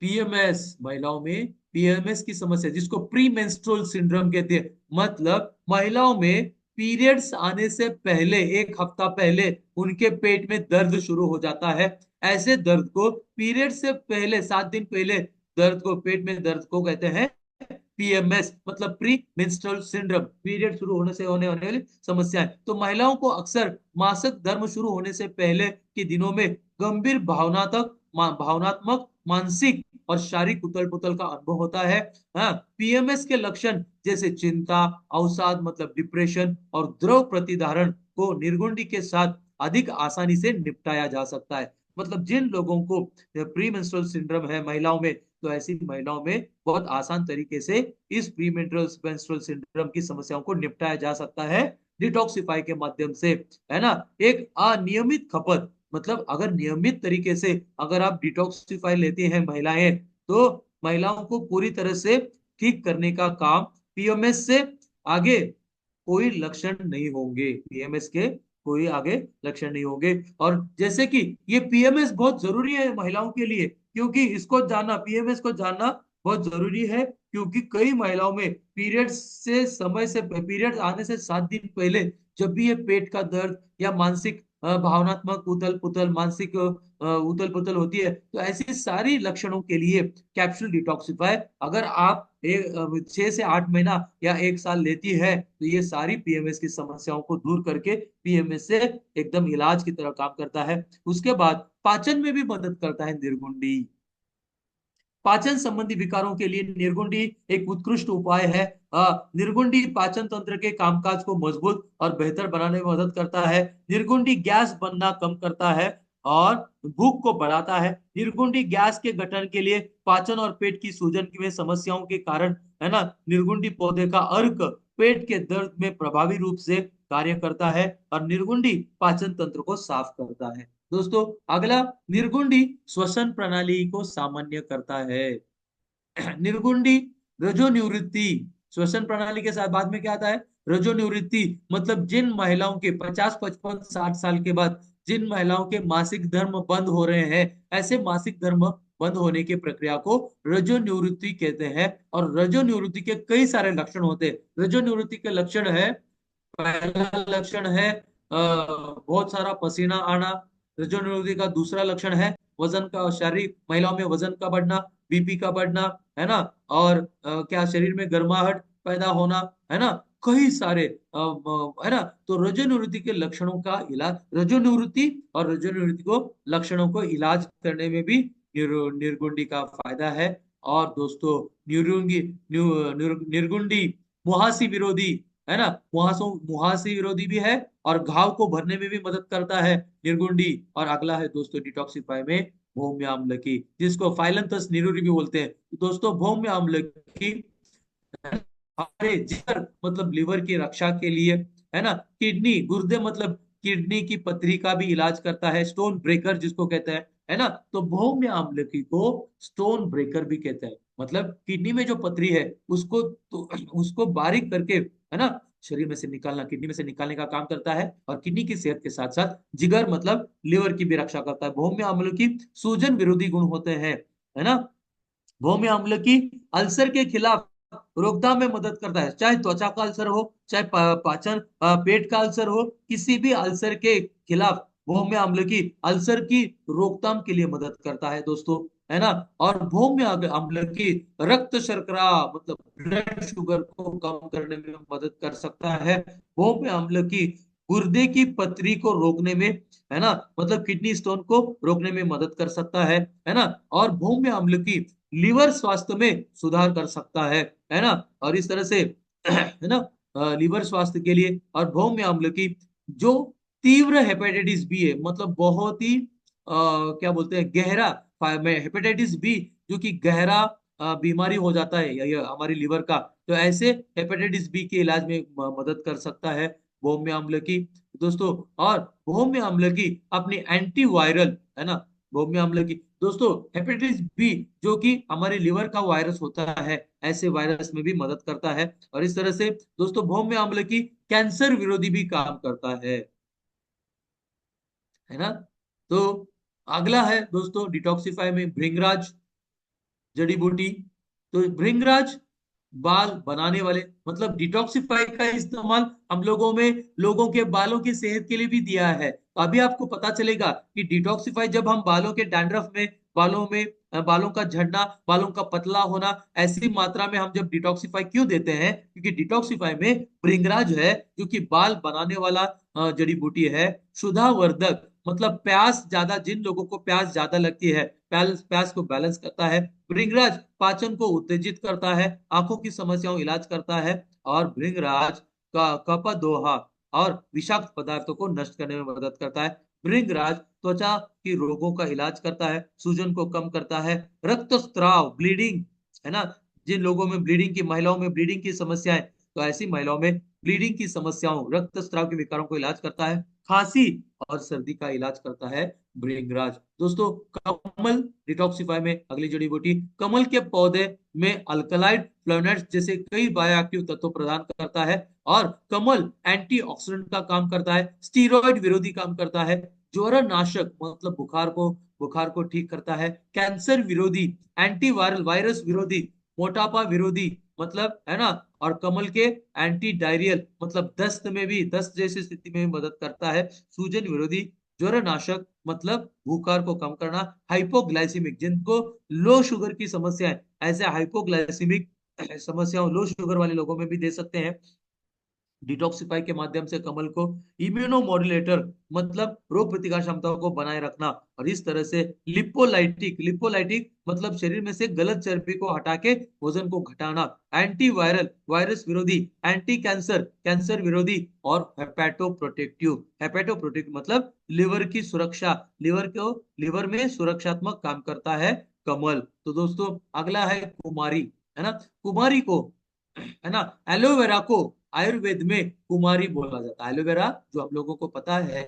पीएमएस, महिलाओं में पीएमएस की समस्या जिसको प्री मेंस्ट्रुअल सिंड्रोम कहते हैं, मतलब महिलाओं में पीरियड्स आने से पहले एक हफ्ता पहले उनके पेट में दर्द शुरू हो जाता है। ऐसे दर्द को पीरियड से पहले 7 दिन पहले दर्द को पेट में दर्द को कहते हैं पीएमएस, मतलब प्री मेंस्ट्रुअल सिंड्रोम, पीरियड शुरू होने से होने वाली समस्याएं। तो महिलाओं को अक्सर मासिक धर्म शुरू होने से पहले के दिनों में गंभीर भावनात्मक मानसिक और शारीरिक उथल पुथल का अनुभव होता है। हाँ, पीएमएस के लक्षण जैसे चिंता, अवसाद मतलब डिप्रेशन और द्रव प्रतिधारण को निर्गुंडी के साथ अधिक आसानी से निपटाया जा सकता है। मतलब जिन लोगों को प्री मेंस्ट्रुअल सिंड्रोम है महिलाओं में, तो ऐसी महिलाओं में बहुत आसान तरीके से इस प्री मेंस्ट्रुअल सिंड्रोम की समस्याओं को निपटाया जा सकता है डिटॉक्सिफाई के माध्यम से, है ना। एक अनियमित खपत, मतलब अगर नियमित तरीके से अगर आप डिटॉक्सिफाई लेते हैं महिलाएं, तो महिलाओं को पूरी तरह से ठीक करने का काम पीएमएस से आगे कोई लक्षण नहीं होंगे, पीएमएस के कोई आगे लक्षण नहीं होंगे। और जैसे कि ये पीएमएस बहुत जरूरी है महिलाओं के लिए, क्योंकि इसको जानना, पीएमएस को जानना बहुत जरूरी है, क्योंकि कई महिलाओं में पीरियड आने से 7 दिन पहले जब भी ये पेट का दर्द या मानसिक भावनात्मक उथल पुथल, मानसिक उथल पुथल होती है, तो ऐसी सारी लक्षणों के लिए कैप्सूल डिटॉक्सिफाई अगर आप 6 से 8 महीना या 1 साल लेती है, तो ये सारी पीएमएस की समस्याओं को दूर करके पीएमएस से एकदम इलाज की तरह काम करता है। उसके बाद पाचन में भी मदद करता है निर्गुंडी। पाचन संबंधी विकारों के लिए निर्गुंडी एक उत्कृष्ट उपाय है। निर्गुंडी पाचन तंत्र के कामकाज को मजबूत और बेहतर बनाने में मदद करता है। निर्गुंडी गैस बनना कम करता है और भूख को बढ़ाता है। निर्गुंडी गैस के गठन के लिए, पाचन और पेट की सूजन में समस्याओं के कारण है ना, निर्गुंडी पौधे का अर्क पेट के दर्द में प्रभावी रूप से कार्य करता है और निर्गुंडी पाचन तंत्र को साफ करता है। दोस्तों अगला, निर्गुंडी श्वसन प्रणाली को सामान्य करता है। निर्गुंडी रजो निवृत्ति, श्वसन प्रणाली के साथ बाद में क्या आता है, रजो निवृत्ति, मतलब जिन महिलाओं के 50, 55, 60 साल के बाद जिन महिलाओं के मासिक धर्म बंद हो रहे हैं, ऐसे मासिक धर्म बंद होने की प्रक्रिया को रजो निवृत्ति कहते हैं। और रजो निवृत्ति के कई सारे लक्षण होते हैं। रजो निवृत्ति के लक्षण है, पहला लक्षण है बहुत सारा पसीना आना। रजोनिरोधी का दूसरा लक्षण है वजन का, शारीरिक महिलाओं में वजन का बढ़ना, बीपी का बढ़ना, है ना। और क्या शरीर में गर्माहट पैदा होना, है ना, कई सारे है ना। तो रजोनिवृत्ति के लक्षणों का इलाज, रजोनिवृत्ति और रजोनिवृत्ति को लक्षणों को इलाज करने में भी निर्गुंडी का फायदा है। और दोस्तों निर्गुंडी मुहासी विरोधी, है ना, मुहासी विरोधी भी है और घाव को भरने में भी मदद करता है निर्गुंडी। और अगला है दोस्तों डिटॉक्सिफाई में भौम्य अम्ल की, जिसको फाइलंथस निरूरी भी बोलते हैं। तो दोस्तों भौम्य अम्ल की हमारे जिगर मतलब लिवर की रक्षा के लिए, है ना, किडनी गुर्दे मतलब किडनी की पथरी का भी इलाज करता है, स्टोन ब्रेकर जिसको कहते हैं, है ना। तो भौम्य अम्ल की को स्टोन ब्रेकर भी कहते हैं, मतलब किडनी में जो पथरी है उसको तो उसको बारीक करके, है ना, शरीर में से निकालना, किडनी में से निकालने का काम करता है। और किडनी की सेहत के साथ साथ जिगर मतलब लिवर की भी रक्षा करता है। भौम्य अम्ल की सूजन विरोधी गुण होते हैं, है ना। भूम्य अम्ल की अल्सर के खिलाफ रोकथाम में मदद करता है, चाहे त्वचा का अल्सर हो, चाहे पाचन पेट का अल्सर हो, किसी भी अल्सर के खिलाफ भूम्य अम्ल की अल्सर की रोकथाम के लिए मदद करता है दोस्तों, है ना। और भूम्य अम्ल की रक्त शर्करा मतलब ब्लड शुगर को कम करने में मदद कर सकता है। भूम्य अम्ल की गुर्दे की पथरी को रोकने में, है ना, मतलब किडनी स्टोन को रोकने में मदद कर सकता है ना। और भूम्य अम्ल की लीवर स्वास्थ्य में सुधार कर सकता है ना। और इस तरह से है ना, लीवर स्वास्थ्य के लिए। और भौम्य अम्ल की जो तीव्र हेपेटाइटिस बी है, मतलब बहुत ही क्या बोलते हैं गहरा हेपेटाइटिस बी, जो कि गहरा बीमारी हो जाता है या हमारी लीवर का, तो ऐसे हेपेटाइटिस बी के इलाज में मदद कर सकता है भौम्य अम्ल की दोस्तों। और भौम्य अम्ल की अपनी एंटीवायरल, है ना, भौम्य अम्ल की दोस्तों हेपेटाइटिस बी जो कि हमारे लिवर का वायरस होता है, ऐसे वायरस में भी मदद करता है। और इस तरह से दोस्तों भौम्य अम्ल की कैंसर विरोधी भी काम करता है ना। तो अगला है दोस्तों डिटॉक्सिफाई में भृंगराज जड़ी बूटी। तो भृंगराज बाल बनाने वाले, मतलब डिटॉक्सिफाई का इस्तेमाल हम लोगों के बालों की सेहत के लिए भी दिया है। तो अभी आपको पता चलेगा कि डिटॉक्सिफाई जब हम बालों के डैंड्रफ में, बालों का झड़ना, बालों का पतला होना, ऐसी मात्रा में हम जब डिटॉक्सिफाई क्यों देते हैं, क्योंकि डिटॉक्सिफाई में भृंगराज है जो कि बाल बनाने वाला जड़ी बूटी है। सुधावर्धक मतलब प्यास ज्यादा, जिन लोगों को प्यास ज्यादा लगती है, प्यास प्यास को बैलेंस करता है। भृंगराज पाचन को उत्तेजित करता है, आंखों की समस्याओं इलाज करता है। और भृंगराज का कपदोहा और विषाक्त पदार्थों को नष्ट करने में मदद करता है। भृंगराज त्वचा की रोगों का इलाज करता है, सूजन को कम करता है, रक्तस्राव ब्लीडिंग, है ना, जिन लोगों में ब्लीडिंग की, महिलाओं में ब्लीडिंग की समस्याएं, तो ऐसी महिलाओं में ब्लीडिंग की समस्याओं, रक्तस्राव के विकारों को इलाज करता है। खांसी और सर्दी का इलाज करता है भृंगराज दोस्तों। कमल डिटॉक्सिफाई में अगली जड़ी बूटी, कमल के पौधे में अल्कलाइड फ्लोनेट्स जैसे कई बायोएक्टिव तत्व प्रदान करता है। और कमल एंटीऑक्सीडेंट का काम करता है, स्टीरॉयड विरोधी काम करता है, ज्वर नाशक मतलब बुखार को ठीक करता है, कैंसर विरोधी, एंटीवायरल वायरस विरोधी, मोटापा विरोधी, मतलब है ना। और कमल के एंटी डायरियल मतलब दस्त जैसी स्थिति में भी मदद करता है, सूजन विरोधी, ज्वर नाशक मतलब बुखार को कम करना, हाइपोग्लाइसिमिक जिनको लो शुगर की समस्या है, ऐसे हाइपोग्लाइसिमिक समस्याओं लो शुगर वाले लोगों में भी दे सकते हैं। डिटॉक्सिफाई के माध्यम से कमल को इम्यूनोमोडुलेटर मतलब रोग प्रतिकार क्षमता को बनाए रखना। और इस तरह से लिपोलाइटिक, लिपोलाइटिक मतलब शरीर में से गलत चर्बी को हटा के वजन को घटाना, एंटीवायरल वायरस विरोधी, एंटी कैंसर कैंसर विरोधी, और हेपेटोप्रोटेक्टिव, हेपेटोप्रोटेक्टिव मतलब लिवर की सुरक्षा, लिवर में सुरक्षात्मक काम करता है कमल। तो दोस्तों अगला है कुमारी, है ना। कुमारी को, है ना, एलोवेरा को आयुर्वेद में कुमारी बोला जाता है। एलोवेरा जो हम लोगों को पता है,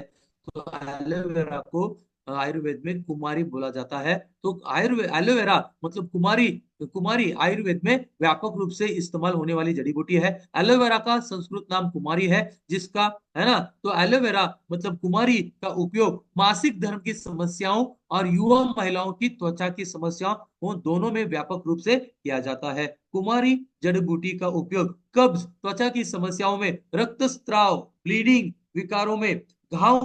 तो एलोवेरा को आयुर्वेद में कुमारी बोला जाता है। तो आयुर्वेद एलोवेरा मतलब कुमारी, कुमारी आयुर्वेद में व्यापक रूप से इस्तेमाल होने वाली जड़ी बूटी है। एलोवेरा का संस्कृत नाम कुमारी है, जिसका, है ना, तो एलोवेरा मतलब कुमारी का उपयोग मासिक धर्म की समस्याओं और युवा महिलाओं की त्वचा की समस्याओं, उन दोनों में व्यापक रूप से किया जाता है। कुमारी जड़ी बूटी का उपयोग कब्ज, त्वचा की समस्याओं में, रक्तस्राव, ब्लीडिंग विकारों में, घाव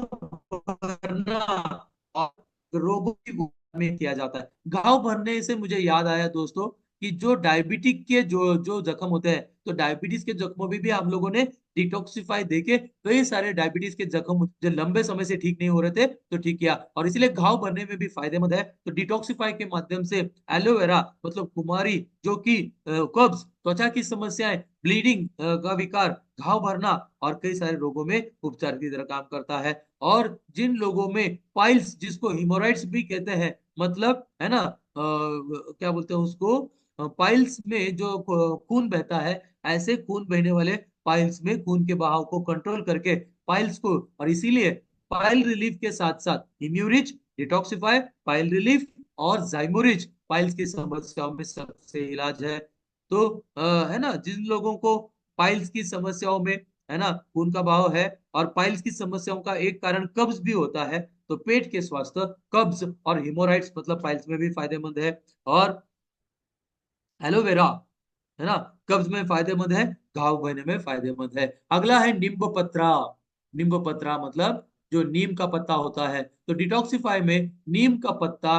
भरना और रोगों की उपचार में किया जाता है। घाव भरने से मुझे याद आया दोस्तों कि जो डायबिटिक के जो जो जख्म होते हैं, तो डायबिटीज के जख्मों में भी हम लोगों ने डिटॉक्सिफाई देके कई सारे डायबिटीज के जख्म जो लंबे समय से ठीक नहीं हो रहे थे, तो ठीक किया। और इसलिए घाव भरने में भी फायदेमंद है। तो डिटॉक्सिफाई के माध्यम से एलोवेरा मतलब कुमारी जो कि कब्ज, त्वचा की समस्याएं, ब्लीडिंग का विकार, घाव भरना और कई सारे रोगों में उपचार की तरह काम करता है। और जिन लोगों में पाइल्स, जिसको हिमोराइड्स भी कहते हैं, मतलब है ना, क्या बोलते हैं उसको, पाइल्स में जो खून बहता है, ऐसे खून बहने वाले पाइल्स में खून के बहाव को कंट्रोल करके पाइल्स को, और इसीलिए पाइल रिलीफ के साथ साथ हिम्यूरिज, डिटॉक्सिफाई, पाइल रिलीफ और जाइमोरिज पाइल्स की समस्याओं में सबसे इलाज है। तो है ना, जिन लोगों को पाइल्स की समस्याओं में, है ना, खून का बहाव है, और पाइल्स की समस्याओं का एक कारण कब्ज भी होता है, तो पेट के स्वास्थ्य, कब्ज और हिमोराइड्स मतलब पाइल्स में भी फायदेमंद है। और एलोवेरा, है ना, कब्ज में फायदेमंद है, घाव बहने में फायदेमंद है। अगला है नींब पत्रा। नींब पत्रा मतलब जो नीम का पत्ता होता है, तो डिटॉक्सिफाई में नीम का पत्ता,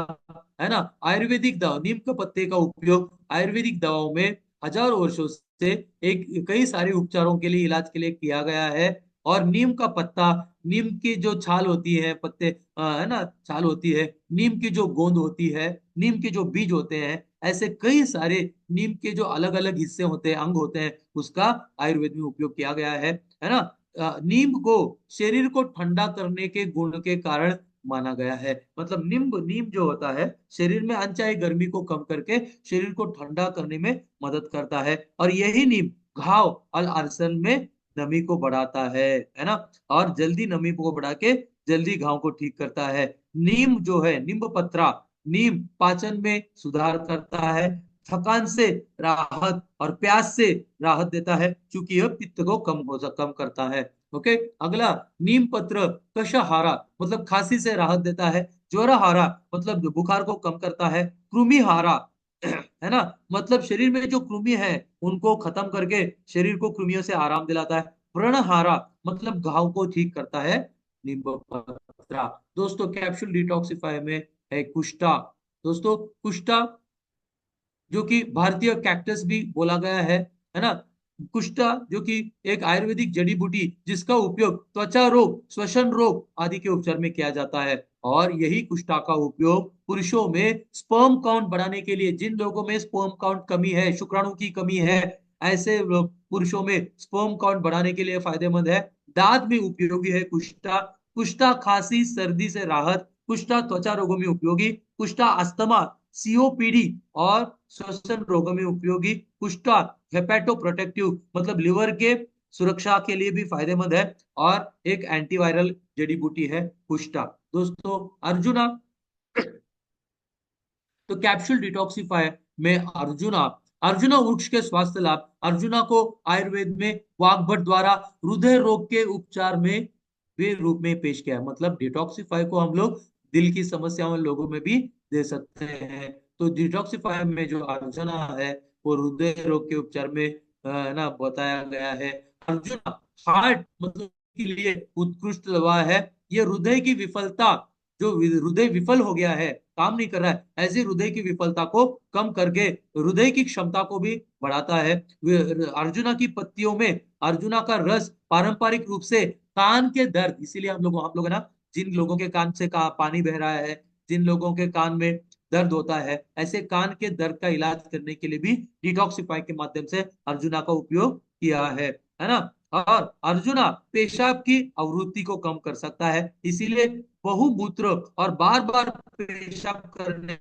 है ना, आयुर्वेदिक दवा, नीम के पत्ते का उपयोग आयुर्वेदिक दवाओं में हजारों वर्षों से एक कई सारे उपचारों के लिए, इलाज के लिए किया गया है। और नीम का पत्ता, नीम की जो छाल होती है, पत्ते है ना, छाल होती है, नीम की जो गोंद होती है, नीम के जो बीज होते हैं, ऐसे कई सारे नीम के जो अलग अलग हिस्से होते हैं, अंग होते हैं, उसका आयुर्वेद में उपयोग किया गया है ना। नीम को शरीर को ठंडा करने के गुण के कारण माना गया है। मतलब नीम जो होता है, शरीर में अनचाही गर्मी को कम करके शरीर को ठंडा करने में मदद करता है। और यही नीम घाव और अल्सर में नमी को बढ़ाता है ना, और जल्दी नमी को बढ़ा के जल्दी घाव को ठीक करता है। नीम जो है, नींब पत्रा, नीम पाचन में सुधार करता है, थकान से राहत और प्यास से राहत देता है, क्योंकि यह पित्त को कम करता है। ओके। अगला, नीम पत्र कषहारा मतलब खांसी से राहत देता है, ज्वरहारा मतलब बुखार को कम करता है, कृमिहारा है ना, मतलब शरीर में जो कृमि है उनको खत्म करके शरीर को कृमियों से आराम दिलाता है, व्रणहारा मतलब घाव को ठीक करता है नींबू पत्रा। दोस्तों कैप्सूल डिटॉक्सिफाई में है कुष्ठा। दोस्तों कुष्ठा, जो कि भारतीय कैक्टस भी बोला गया है ना, कुष्ठा जो कि एक आयुर्वेदिक जड़ी बूटी जिसका उपयोग त्वचा रोग, श्वसन रोग आदि के उपचार में किया जाता है। और यही कुष्ठा का उपयोग पुरुषों में स्पर्म काउंट बढ़ाने के लिए, जिन लोगों में स्पर्म काउंट कमी है, शुक्राणु की कमी है, ऐसे पुरुषों में स्पर्म काउंट बढ़ाने के लिए फायदेमंद है। दांत में उपयोगी है कुष्ठा। कुष्ठा खांसी सर्दी से राहत, कुष्ठा त्वचा रोगों में उपयोगी, कुष्ठा अस्थमा, सीओपीडी और श्वसन रोगों में उपयोगी, कुष्ठा हेपेटो प्रोटेक्टिव मतलब लिवर के सुरक्षा के लिए भी फायदेमंद है, और एक एंटीवायरल जड़ी बूटी है कुष्ठा। दोस्तों अर्जुना, तो कैप्सूल डिटॉक्सिफायर में अर्जुना, अर्जुना वृक्ष के स्वास्थ्य लाभ, अर्जुना को आयुर्वेद में वाग्भट द्वारा हृदय रोग के उपचार में वे रूप में पेश किया है। मतलब डिटॉक्सिफाई को हम लोग दिल की समस्याओं लोगों में भी दे सकते हैं। तो डिटॉक्सिफाई में जो अर्जुना है वो हृदय रोग के उपचार में ना बताया गया है। अर्जुना हार्ट मतलब के लिए उत्कृष्ट दवा है। ये हृदय की विफलता, जो हृदय विफल हो गया है, काम नहीं कर रहा है, ऐसी हृदय की विफलता को कम करके हृदय की क्षमता को भी बढ़ाता है। अर्जुना की पत्तियों में अर्जुना का रस पारंपरिक रूप से कान के दर्द, इसीलिए हम लोग है ना, जिन लोगों के कान से पानी बह रहा है, जिन लोगों के कान में दर्द होता है, ऐसे कान के दर्द का इलाज करने के लिए भी डिटॉक्सिफाई के माध्यम से अर्जुना का उपयोग किया है ना। और अर्जुना पेशाब की अवरुद्धि को कम कर सकता है, इसीलिए बहुमूत्र और बार बार पेशाब करने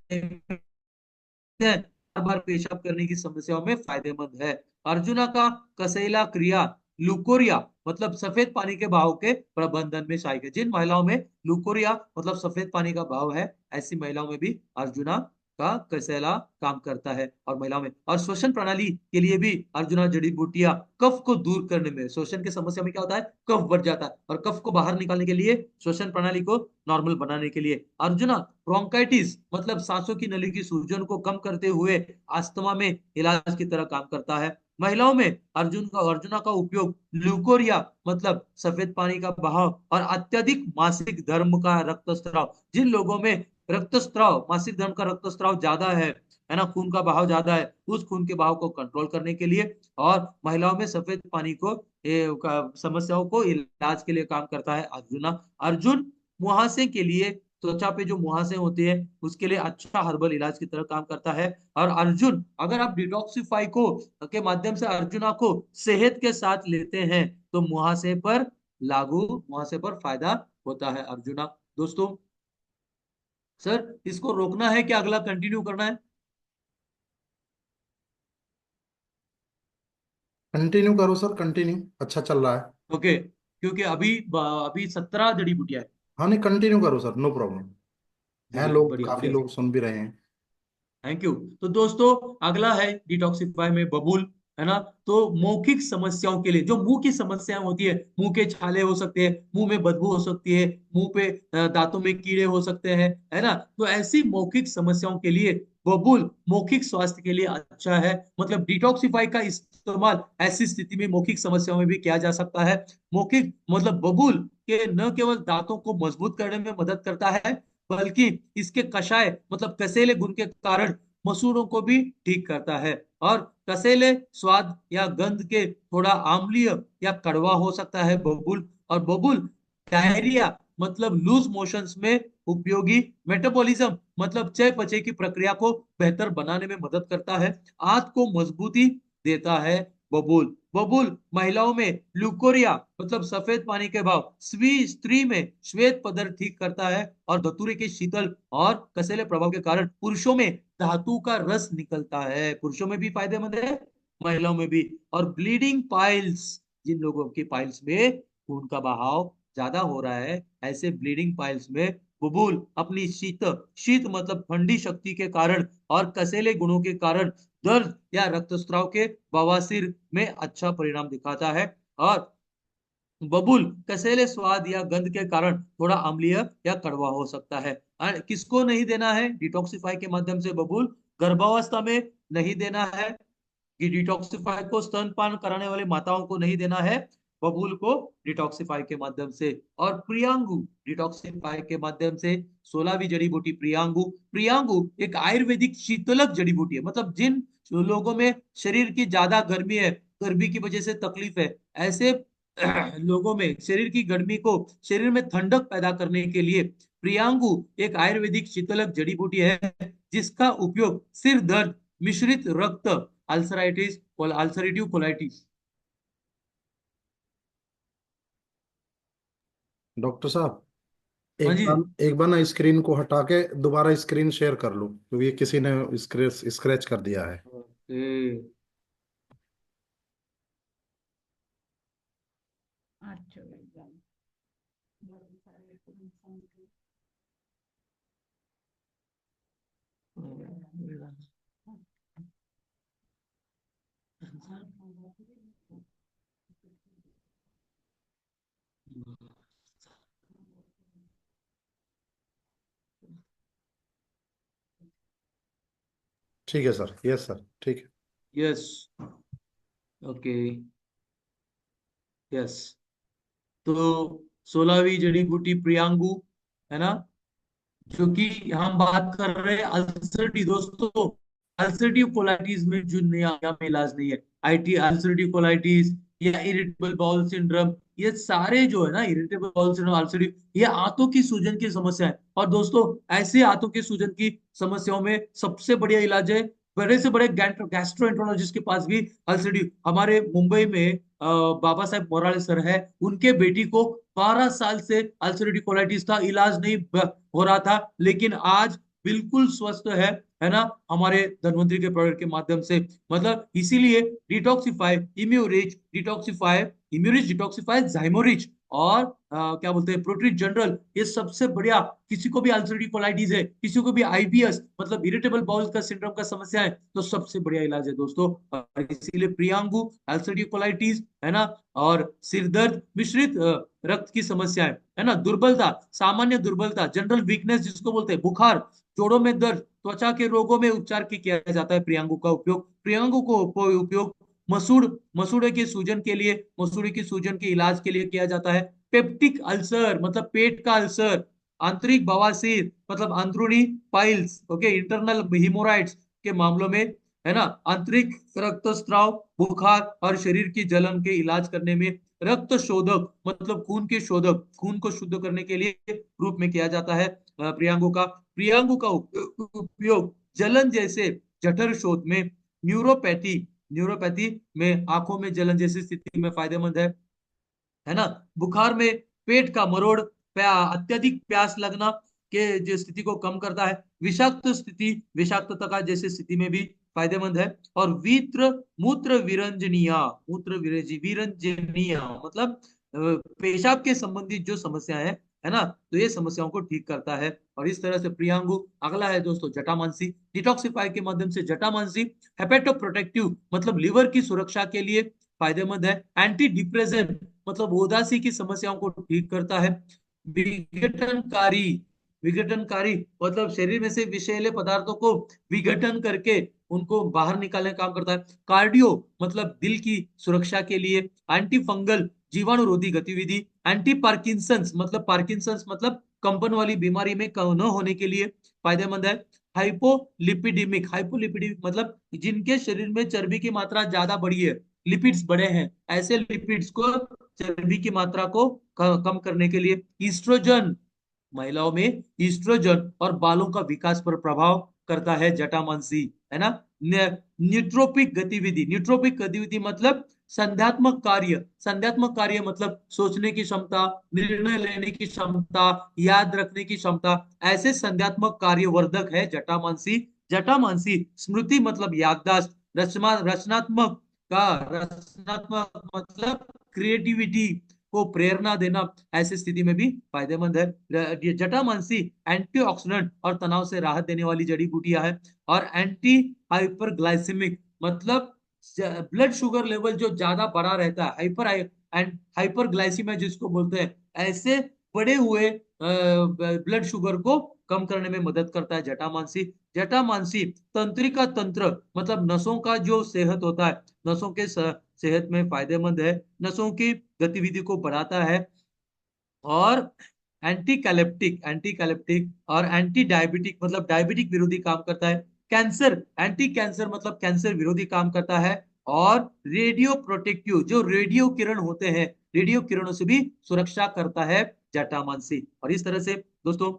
बार बार पेशाब करने की समस्याओं में फायदेमंद है। अर्जुना का कसेला क्रिया लुकोरिया मतलब सफेद पानी के बहाव के प्रबंधन में सहायक है। जिन महिलाओं में लुकोरिया मतलब सफेद पानी का बहाव है, ऐसी महिलाओं में भी अर्जुना का कसेला काम करता है। और महिलाओं में, और श्वसन प्रणाली के लिए भी अर्जुना जड़ी बूटियां कफ को दूर करने में, श्वसन की समस्या में क्या होता है, कफ बढ़ जाता है, और कफ को बाहर निकालने के लिए, श्वसन प्रणाली को नॉर्मल बनाने के लिए अर्जुना ब्रोंकाइटिस मतलब सांसों की नली की सूजन को कम करते हुए अस्थमा में इलाज की तरह काम करता है। महिलाओं में अर्जुना का उपयोग ल्यूकोरिया मतलब सफेद पानी का बहाव और अत्यधिक मासिक धर्म का रक्तस्राव, जिन लोगों में रक्तस्राव, मासिक धर्म का रक्तस्राव ज्यादा है ना, खून का बहाव ज्यादा है, उस खून के बहाव को कंट्रोल करने के लिए, और महिलाओं में सफेद पानी को समस्याओं को इलाज के लिए काम करता है अर्जुना। अर्जुन मुहासे के लिए, त्वचा पे जो मुहासे होते हैं उसके लिए अच्छा हर्बल इलाज की तरह काम करता है। और अर्जुन, अगर आप डिटॉक्सिफाई को के माध्यम से अर्जुना को सेहत के साथ लेते हैं तो मुहासे पर फायदा होता है अर्जुना। दोस्तों सर इसको रोकना है कि अगला कंटिन्यू करना है? कंटिन्यू करो सर, कंटिन्यू, अच्छा चल रहा है। ओके, क्योंकि अभी अभी 17 जड़ी बूटियां है। हाँ नहीं, कंटिन्यू करो सर, नो प्रॉब्लम। हैं बढ़िया लोग, बढ़िया काफी बढ़िया। लोग सुन भी रहे हैं। Thank you. तो दोस्तों अगला है डिटॉक्सिफाई में बबूल, है ना। तो मौखिक समस्याओं के लिए, जो मुंह की समस्याएं होती है, मुंह के छाले हो सकते हैं, मुंह में बदबू हो सकती है, मुंह पे दांतों में कीड़े हो सकते हैं, है ना, तो ऐसी मौखिक समस्याओं के लिए बबूल मौखिक स्वास्थ्य के लिए अच्छा है। मतलब डिटॉक्सिफाई का इस्तेमाल ऐसी स्थिति में मौखिक समस्याओं में भी किया जा सकता है। मौखिक मतलब बबूल के न केवल दांतों को मजबूत करने में मदद करता है, बल्कि इसके कषाय मतलब कसेले गुण के कारण मसूड़ों को भी ठीक करता है। और कसेले स्वाद या गंध के थोड़ा अम्लीय या कड़वा हो सकता है बबूल। और बबूल डायरिया मतलब लूज मोशंस में उपयोगी, मेटाबॉलिज्म मतलब चयापचय की प्रक्रिया को बेहतर बनाने में मदद करता है, आंत को मजबूती देता है बबूल। बबूल महिलाओं में ल्यूकोरिया मतलब सफेद पानी के भाव, स्त्री में श्वेत पदार्थ ठीक करता है, और धतूरे के शीतल और कसेले प्रभाव के कारण पुरुषों में धातु का रस निकलता है। पुरुषों में भी फायदेमंद है, महिलाओं में भी। और ब्लीडिंग पाइल्स, जिन लोगों की पाइल्स में खून का बहाव ज्यादा हो रहा है, ऐसे ब्लीडिंग पाइल्स में बबूल अपनी शीत शीत मतलब ठंडी शक्ति के कारण और कसेले गुणों के कारण दर्द या रक्तस्राव के बवासीर में अच्छा परिणाम दिखाता है। और बबूल कसेले स्वाद या गंध के कारण थोड़ा अम्लीय या कड़वा हो सकता है। किसको नहीं देना है डिटॉक्सिफाई के माध्यम से बबूल? गर्भावस्था में नहीं देना है कि डिटॉक्सिफाई को, स्तनपान कराने वाली माताओं को नहीं देना है बबूल को डिटॉक्सिफाई के माध्यम से। और प्रियांगु डिटॉक्सिफाई के माध्यम से 16वीं जड़ी बूटी प्रियांगु। प्रियांगु एक आयुर्वेदिक शीतलक जड़ी बूटी है। मतलब जिन लोगों में शरीर की ज्यादा गर्मी है, गर्मी की वजह से तकलीफ है, ऐसे लोगों में शरीर की गर्मी को, शरीर में ठंडक पैदा करने के लिए प्रियांगु एक आयुर्वेदिक शीतलक जड़ी बूटी है, जिसका उपयोग सिर दर्द, मिश्रित रक्त, अल्सराइटिस, अल्सरेटिव कोलाइटिस। डॉक्टर साहब, हाँ जी। एक बार ना स्क्रीन को हटा के दोबारा स्क्रीन शेयर कर लो, क्योंकि ये किसी ने स्क्रैच स्क्रैच कर दिया है। ओके। ठीक है सर, यस सर, ठीक है। यस। ओके। यस। तो 16वीं जड़ी बूटी प्रियांगु है ना, जो कि हम बात कर रहे हैं अल्सरटिव दोस्तों। अल्सरटिव कोलाइटिस में जो नया में इलाज नहीं है, आईटी अल्सरटिव कोलाइटिस या इरिटेबल बाउल सिंड्रोम, ये सारे जो है ना, इरिटेबल बाउल सिंड्रोम, अल्सरटिव, ये आंतों की सूजन की समस्या है। और दोस्तों, ऐसे आंतों की सूजन की समस्याओं में सबसे बढ़िया इलाज है बड़े से बड़े गैस्ट्रोएंटरोलॉजिस्ट के पास भी अल्सरटिव। हमारे मुंबई में बाबा साहेब मोराले सर है, उनके बेटी को 12 साल से अल्सरेटिव कोलाइटिस था, इलाज नहीं हो रहा था, लेकिन आज बिल्कुल स्वस्थ है ना, हमारे धन्वंतरी के प्रोडक्ट के माध्यम से। मतलब इसीलिए डिटॉक्सिफाई इम्यूरिच, डिटॉक्सिफाई जाइमोरिच, और क्या बोलते हैं, प्रोटीन जनरल, ये सबसे बढ़िया। किसी को भी अल्सरेटिव कोलाइटिस है, किसी को भी आईबीएस मतलब इरिटेबल बाउल का सिंड्रोम का समस्या है, तो सबसे बढ़िया इलाज है दोस्तों। और इसीलिए प्रियांगु अल्सरेटिव कोलाइटिस है ना, और सिर दर्द, मिश्रित रक्त की समस्या है ना, दुर्बलता, सामान्य दुर्बलता, जनरल वीकनेस जिसको बोलते हैं, बुखार, जोड़ों में दर्द, त्वचा के रोगों में उपचार की किया जाता है प्रियांगु का उपयोग। प्रियांगु को उपयोग मसूड़े के सूजन के लिए, मसूड़े की सूजन के इलाज के लिए किया जाता है। पेप्टिक अल्सर मतलब पेट का अल्सर, आंतरिक बवासीर मतलब अंदरूनी पाइल्स, ओके, इंटरनल हिमोराइड्स के मामलों में है ना, आंतरिक रक्तस्राव, बुखार और शरीर की जलन के इलाज करने में, रक्त शोधक मतलब खून के शोधक, खून को शुद्ध करने के लिए रूप में किया जाता है प्रियांगु का उपयोग जलन जैसे जठर शोथ में, न्यूरोपैथी न्यूरोपैथी में, आंखों में जलन जैसी स्थिति में फायदेमंद है ना, बुखार में, पेट का मरोड़, अत्यधिक प्यास लगना के जो स्थिति को कम करता है, विषाक्तता का जैसे स्थिति में भी फायदेमंद है। और विरंजनिया मतलब पेशाब के संबंधित जो समस्या है ना, तो ये समस्याओं को ठीक करता है। और इस तरह से प्रियांगु। अगला है दोस्तों जटामांसी। डिटॉक्सिफाई के माध्यम से जटामांसी हेपेटोप्रोटेक्टिव मतलब लीवर की सुरक्षा के लिए फायदेमंद है। एंटी डिप्रेसेंट मतलब उदासी की समस्याओं को ठीक करता है। विघटनकारी विघटनकारी मतलब शरीर में से विषैले पदार्थों को विघटन करके उनको बाहर निकालने का काम करता है। कार्डियो मतलब दिल की सुरक्षा के लिए। एंटी फंगल जीवाणुरोधी गतिविधि। एंटी पार्किंसंस मतलब पार्किंसंस मतलब कंपन वाली बीमारी में न होने के लिए फायदेमंद है। हाइपोलिपिडेमिक, हाइपोलिपिडेमिक मतलब जिनके शरीर में चर्बी की मात्रा ज्यादा बढ़ी है, लिपिड्स बढ़े हैं, ऐसे लिपिड्स को, चर्बी की मात्रा को कम करने के लिए। ईस्ट्रोजन, महिलाओं में ईस्ट्रोजन और बालों का विकास पर प्रभाव करता है जटामांसी, है ना। न्यूट्रोपिक गतिविधि, न्यूट्रोपिक गतिविधि मतलब संध्यात्मक कार्य, संध्यात्मक कार्य मतलब सोचने की क्षमता, निर्णय लेने की क्षमता, याद रखने की क्षमता, ऐसे संध्यात्मक कार्य वर्धक है जटामांसी। जटामांसी स्मृति मतलब याददाश्त, रचनात्मक का, रचनात्मक मतलब क्रिएटिविटी को प्रेरणा देना, ऐसी स्थिति में भी फायदेमंद है। ये जटामांसी एंटीऑक्सीडेंट और तनाव से राहत देने वाली जड़ी बूटियां है। और एंटी हाइपरग्लाइसेमिक मतलब ब्लड शुगर लेवल जो ज्यादा बढ़ा रहता है, हाइपरग्लाइसीमिया जिसको बोलते हैं, ऐसे बढ़े हुए ब्लड शुगर को कम करने में मदद करता है जटामांसी। जटामांसी तंत्रिका तंत्र मतलब नसों का जो सेहत होता है, नसों के सेहत में फायदेमंद है, नसों की गतिविधि को बढ़ाता है। और एंटी कैलेप्टिक, एंटी कैलेप्टिक और एंटी डायबिटिक मतलब डायबिटिक विरोधी काम करता है। कैंसर, एंटी कैंसर मतलब कैंसर विरोधी काम करता है। और रेडियो प्रोटेक्टिव, जो रेडियो किरण होते हैं, रेडियो किरणों से भी सुरक्षा करता है जटामांसी। और इस तरह से दोस्तों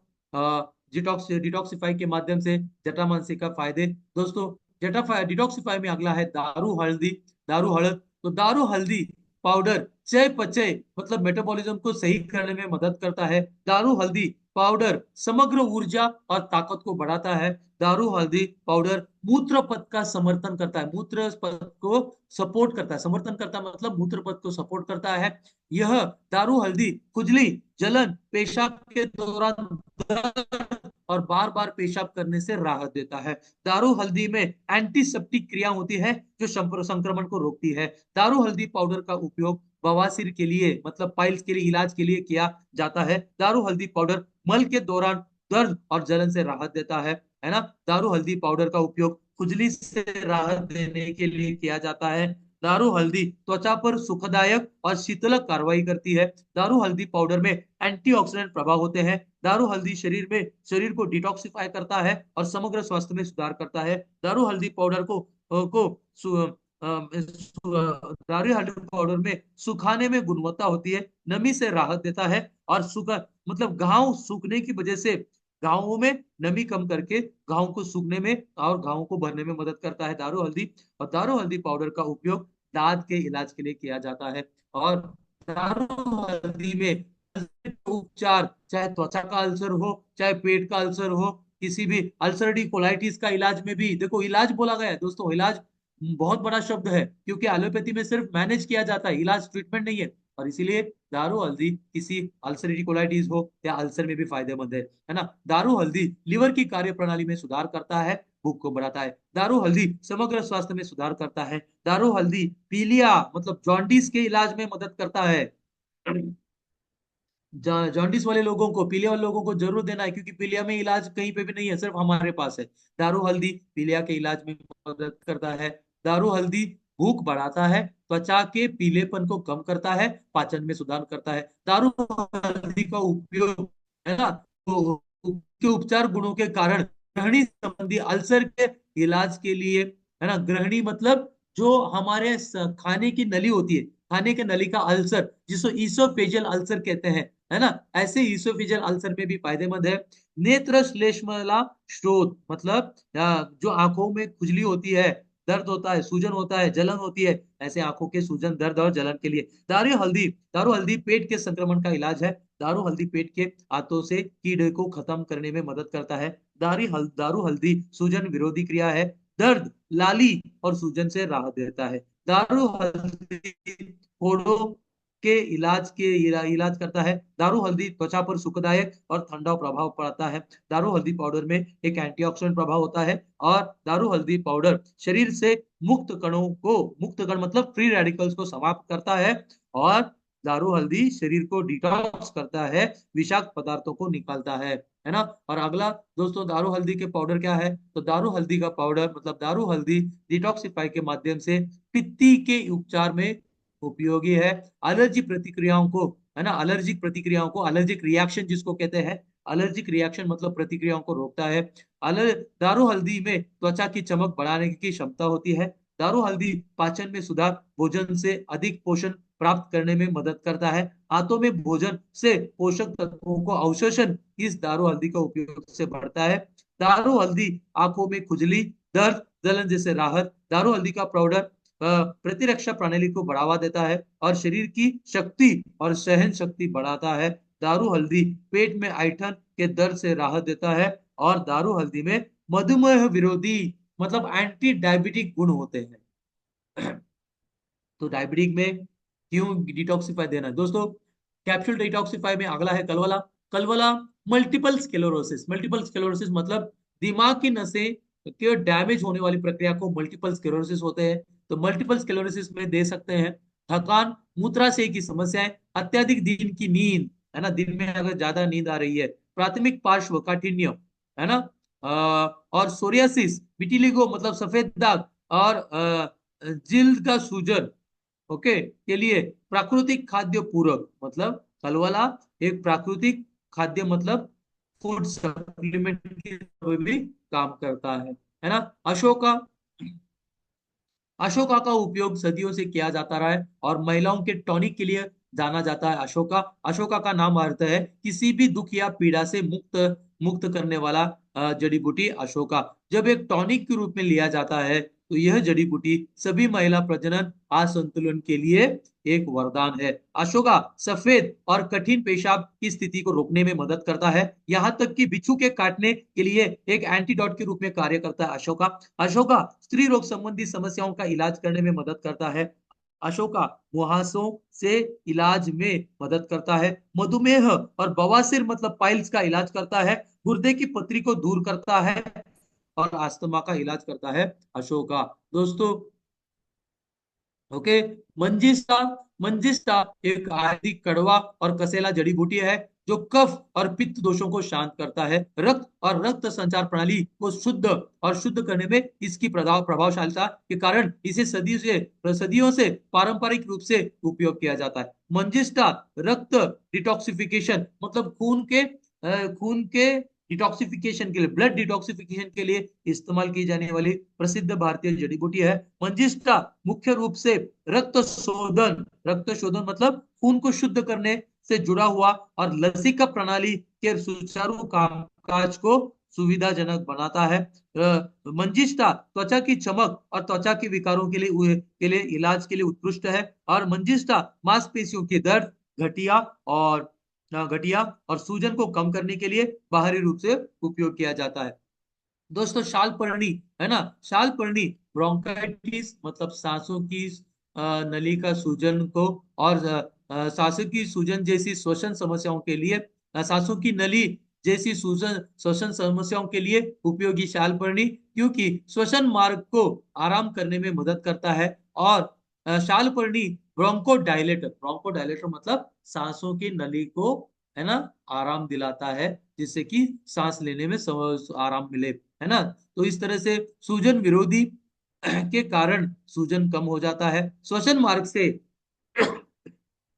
डिटॉक्सिफाई के माध्यम से जटामांसी का फायदे। दोस्तों डिटॉक्सिफाई में अगला है दारू हल्दी, दारू हळद। तो दारू हल्दी पाउडर चयापचय मतलब मेटाबॉलिज्म को सही करने में मदद करता है। दारू हल्दी पाउडर समग्र ऊर्जा और ताकत को बढ़ाता है। दारू हल्दी पाउडर मूत्र पथ का समर्थन करता है, मूत्र पथ को सपोर्ट करता है, समर्थन करता है मतलब मूत्र पथ को सपोर्ट करता है। यह दारू हल्दी खुजली, जलन, पेशाब के दौरान दर्द और बार बार पेशाब करने से राहत देता है। दारू हल्दी में एंटीसेप्टिक क्रिया होती है जो संक्रमण को रोकती है। दारू हल्दी पाउडर का उपयोग बवासीर के लिए मतलब पाइल्स के लिए इलाज के लिए किया जाता है। दारू हल्दी पाउडर मल के दौरान दर्द और जलन से राहत देता है ना। दारू हल्दी पाउडर का उपयोग खुजली से राहत देने के लिए किया जाता है। दारू हल्दी त्वचा पर सुखदायक और शीतलक कार्रवाई करती है। दारू हल्दी पाउडर में एंटीऑक्सीडेंट प्रभाव होते हैं। दारू हल्दी शरीर को डिटॉक्सिफाई करता है और समग्र स्वास्थ्य में सुधार करता है। दारू हल्दी पाउडर दारू हल्दी पाउडर में सुखाने में गुणवत्ता होती है, नमी से राहत देता है और सूखा मतलब घाव सूखने की वजह से घावों में नमी कम करके घावों को सूखने में और घावों को भरने में मदद करता है दारू हल्दी। और दारू हल्दी पाउडर का उपयोग दांत के इलाज के लिए किया जाता है। और दारू हल्दी में उपचार, चाहे त्वचा का अल्सर हो, चाहे पेट का अल्सर हो, किसी भी अल्सरेटिव कोलाइटिस का इलाज में भी, देखो इलाज बोला गया है दोस्तों, इलाज बहुत बड़ा शब्द है क्योंकि एलोपैथी में सिर्फ मैनेज किया जाता है, इलाज ट्रीटमेंट नहीं है। और इसीलिए दारू हल्दी किसी अल्सरेटिव कोलाइटिस हो या अल्सर में भी फायदेमंद है ना। दारू हल्दी लिवर की कार्य प्रणाली में सुधार करता है, भूख को बढ़ाता है। दारू हल्दी समग्र स्वास्थ्य में सुधार करता है। दारू हल्दी पीलिया मतलब जॉन्डिस के इलाज में मदद करता है। जॉन्डिस वाले लोगों को, पीलिया वाले लोगों को जरूर देना है क्योंकि पीलिया में इलाज कहीं पे भी नहीं है, सिर्फ हमारे पास है। दारू हल्दी पीलिया के इलाज में मदद करता है। दारू हल्दी भूख बढ़ाता है, त्वचा के पीलेपन को कम करता है, पाचन में सुधार करता है। दारू हल्दी का उपयोग, है ना, तो के उपचार गुणों के कारण ग्रहणी संबंधी अल्सर के इलाज के लिए, है ना। ग्रहणी मतलब जो हमारे खाने की नली होती है, खाने के नली का अल्सर जिसको ईसोफेजियल अल्सर कहते हैं, है ना, ऐसे ईसोफेजियल अल्सर में भी फायदेमंद है। नेत्र श्लेष्मला स्रोत मतलब जो आंखों में खुजली होती है, दर्द होता है, सूजन होता है, जलन होती है, ऐसे आंखों के सूजन, दर्द और जलन के लिए दारू हल्दी पेट के संक्रमण का इलाज है। दारू हल्दी पेट के आंतों से कीड़े को खत्म करने में मदद करता है। दारू हल्दी सूजन विरोधी क्रिया है, दर्द, लाली और सूजन से राहत देता है। दारू हल्दी फोड़ों के इलाज करता है। दारू हल्दी त्वचा पर सुखदायक और ठंडा प्रभाव पड़ता है। दारू हल्दी पाउडर में एक एंटीऑक्सीडेंट प्रभाव होता है। और दारू हल्दी पाउडर शरीर से मुक्त कण मतलब फ्री रेडिकल्स को समाप्त करता है और दारू हल्दी शरीर को डिटॉक्स करता है, विषाक्त पदार्थों को निकालता है ना। और अगला दोस्तों, दारू हल्दी के पाउडर क्या है? तो दारू हल्दी का पाउडर मतलब दारू हल्दी डिटॉक्सिफाई के माध्यम से पित्ती के उपचार में उपयोगी है। एलर्जी प्रतिक्रियाओं को, है ना, एलर्जिक प्रतिक्रियाओं को, एलर्जिक रिएक्शन जिसको कहते हैं, एलर्जिक रिएक्शन मतलब प्रतिक्रियाओं को रोकता है। दारू हल्दी में त्वचा की चमक बढ़ाने की क्षमता होती है। दारू हल्दी पाचन में सुधार, भोजन से अधिक पोषण प्राप्त करने में मदद करता है। हाथों में भोजन से पोषक तत्वों को अवशोषण इस दारू हल्दी का उपयोग से बढ़ता है। दारू हल्दी आंखों में खुजली, दर्द, जलन जैसे राहत। दारू हल्दी का पाउडर प्रतिरक्षा प्रणाली को बढ़ावा देता है और शरीर की शक्ति और सहन शक्ति बढ़ाता है। दारू हल्दी पेट में ऐंठन के दर्द से राहत देता है और दारू हल्दी में मधुमेह विरोधी मतलब एंटी डायबिटिक गुण होते हैं। तो डायबिटिक में क्यों डिटॉक्सिफाई देना है दोस्तों? कैप्सूल डिटॉक्सिफाई में अगला है कलवला। कलवला मल्टीपल स्क्लेरोसिस। मल्टीपल स्क्लेरोसिस मतलब दिमाग की नसें के डैमेज होने वाली प्रक्रिया को मल्टीपल स्क्लेरोसिस होते हैं। तो मल्टीपल स्क्लेरोसिस में दे सकते हैं थकान, मूत्राशय की समस्याएं, अत्यधिक दिन की नींद, है ना, दिन में अगर ज्यादा नींद आ रही है, प्राथमिक पार्श्व काठिन्य, है ना, और सोरियासिस, विटिलिगो मतलब सफेद दाग, और जिल्द का सूजन, ओके, के लिए प्राकृतिक खाद्य पूरक मतलब कलवला एक प्राकृतिक खाद्य मतलब फूड सप्लीमेंट के रूप में भी काम करता है ना। अशोका, अशोका का उपयोग सदियों से किया जाता रहा है और महिलाओं के टॉनिक के लिए जाना जाता है। अशोका, अशोका का नाम अर्थ है किसी भी दुख या पीड़ा से मुक्त मुक्त करने वाला जड़ी बूटी अशोका। जब एक टॉनिक के रूप में लिया जाता है तो यह जड़ी बूटी सभी महिला प्रजनन असंतुलन के लिए एक वरदान है। अशोका सफेद और कठिन पेशाब की स्थिति को रोकने में मदद करता है, यहाँ तक कि बिच्छू के काटने के लिए एक एंटीडोट के रूप में कार्य करता है। अशोका, अशोका स्त्री रोग संबंधी समस्याओं का इलाज करने में मदद करता है। अशोका मुहासों से इलाज में मदद करता है। मधुमेह और बवासीर मतलब पाइल्स का इलाज करता है। गुर्दे की पथरी को दूर करता है और अस्थमा का इलाज करता है अशोका दोस्तों। ओके, मंजिष्टा, मंजिष्टा एक आयुर्वेदिक कड़वा और कसेला जड़ी बूटी है जो कफ और पित्त दोषों को शांत करता है। रक्त और रक्त संचार प्रणाली को शुद्ध करने में इसकी प्रभावशालिता के कारण इसे सदियों से पारंपरिक रूप से उपयोग किया जाता है। मंजिष्टा रक्त डिटॉक्सिफिकेशन मतलब खून के डिटॉक्सिफिकेशन के लिए, ब्लड डिटॉक्सिफिकेशन के लिए इस्तेमाल की जाने वाली प्रसिद्ध भारतीय जड़ी बूटी है। मंजिष्टा मुख्य रूप से रक्त शोधन मतलब खून को शुद्ध करने से जुड़ा हुआ और लसिका प्रणाली के सुचारू कामकाज को सुविधाजनक बनाता है। मंजिष्टा त्वचा की चमक और त्वचा के विकारों के लिए इलाज के लिए उत्कृष्ट है। और मंजिष्टा मांसपेशियों के दर्द, घटिया और घटिया और सूजन को कम करने के लिए बाहरी रूप से उपयोग किया जाता है। दोस्तों शालपर्णी, है ना, शालपर्णी ब्रोंकाइटिस मतलब सांसों की नली का सूजन को और सांसों की सूजन जैसी श्वसन समस्याओं के लिए, सांसों की नली जैसी सूजन श्वसन समस्याओं के लिए उपयोगी शालपर्णी, क्योंकि श्वसन मार्ग को आराम करने में मदद करता है। और शालपर्णी ब्रोंकोडायलेटर, ब्रोंकोडायलेटर मतलब सांसों की नली को, है ना, आराम दिलाता है जिससे कि सांस लेने में आराम मिले, है ना। तो इस तरह से सूजन विरोधी के कारण सूजन कम हो जाता है। श्वसन मार्ग से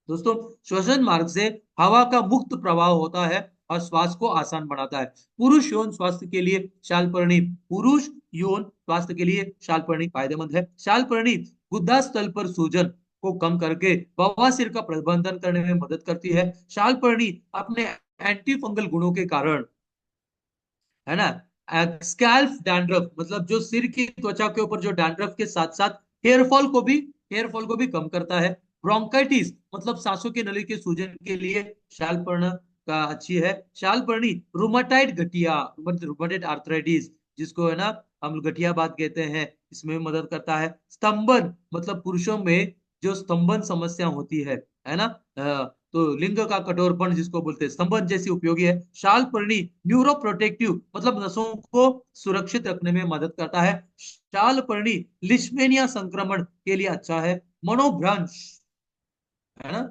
दोस्तों, श्वसन मार्ग से हवा का मुक्त प्रवाह होता है और श्वास को आसान बनाता है। पुरुष यौन स्वास्थ्य के लिए शालपर्णी, पुरुष यौन स्वास्थ्य के लिए शालपर्णी फायदेमंद है। शालपर्णी गुद्दा स्थल पर सूजन को कम करके बवासीर का प्रबंधन करने में मदद करती है। शालपर्णी अपने एंटी फंगल गुणों के कारण, है ना, स्कैल्फ डैंड्रफ मतलब जो सिर की त्वचा के ऊपर जो डैंड्रफ के साथ साथ हेयर फॉल को भी कम करता है। ब्रोंकाइटिस मतलब सांसों की नली के सूजन के लिए शालपर्णी का अच्छी है। शालपर्णी रुमाटाइड गठिया, रुमाटाइड आर्थराइटिस जिसको, है ना, हम गठिया बात कहते हैं, इसमें मदद करता है। स्तंभन मतलब पुरुषों में जो स्तंभन समस्या होती है ना, तो लिंग का कठोरपन जिसको बोलते हैं, स्तंभन जैसी उपयोगी है। शालपर्णी न्यूरो प्रोटेक्टिव मतलब नसों को सुरक्षित रखने में मदद करता है। शालपर्णी लिस्मेनिया संक्रमण के लिए अच्छा है। मनोभ्रंश, है ना,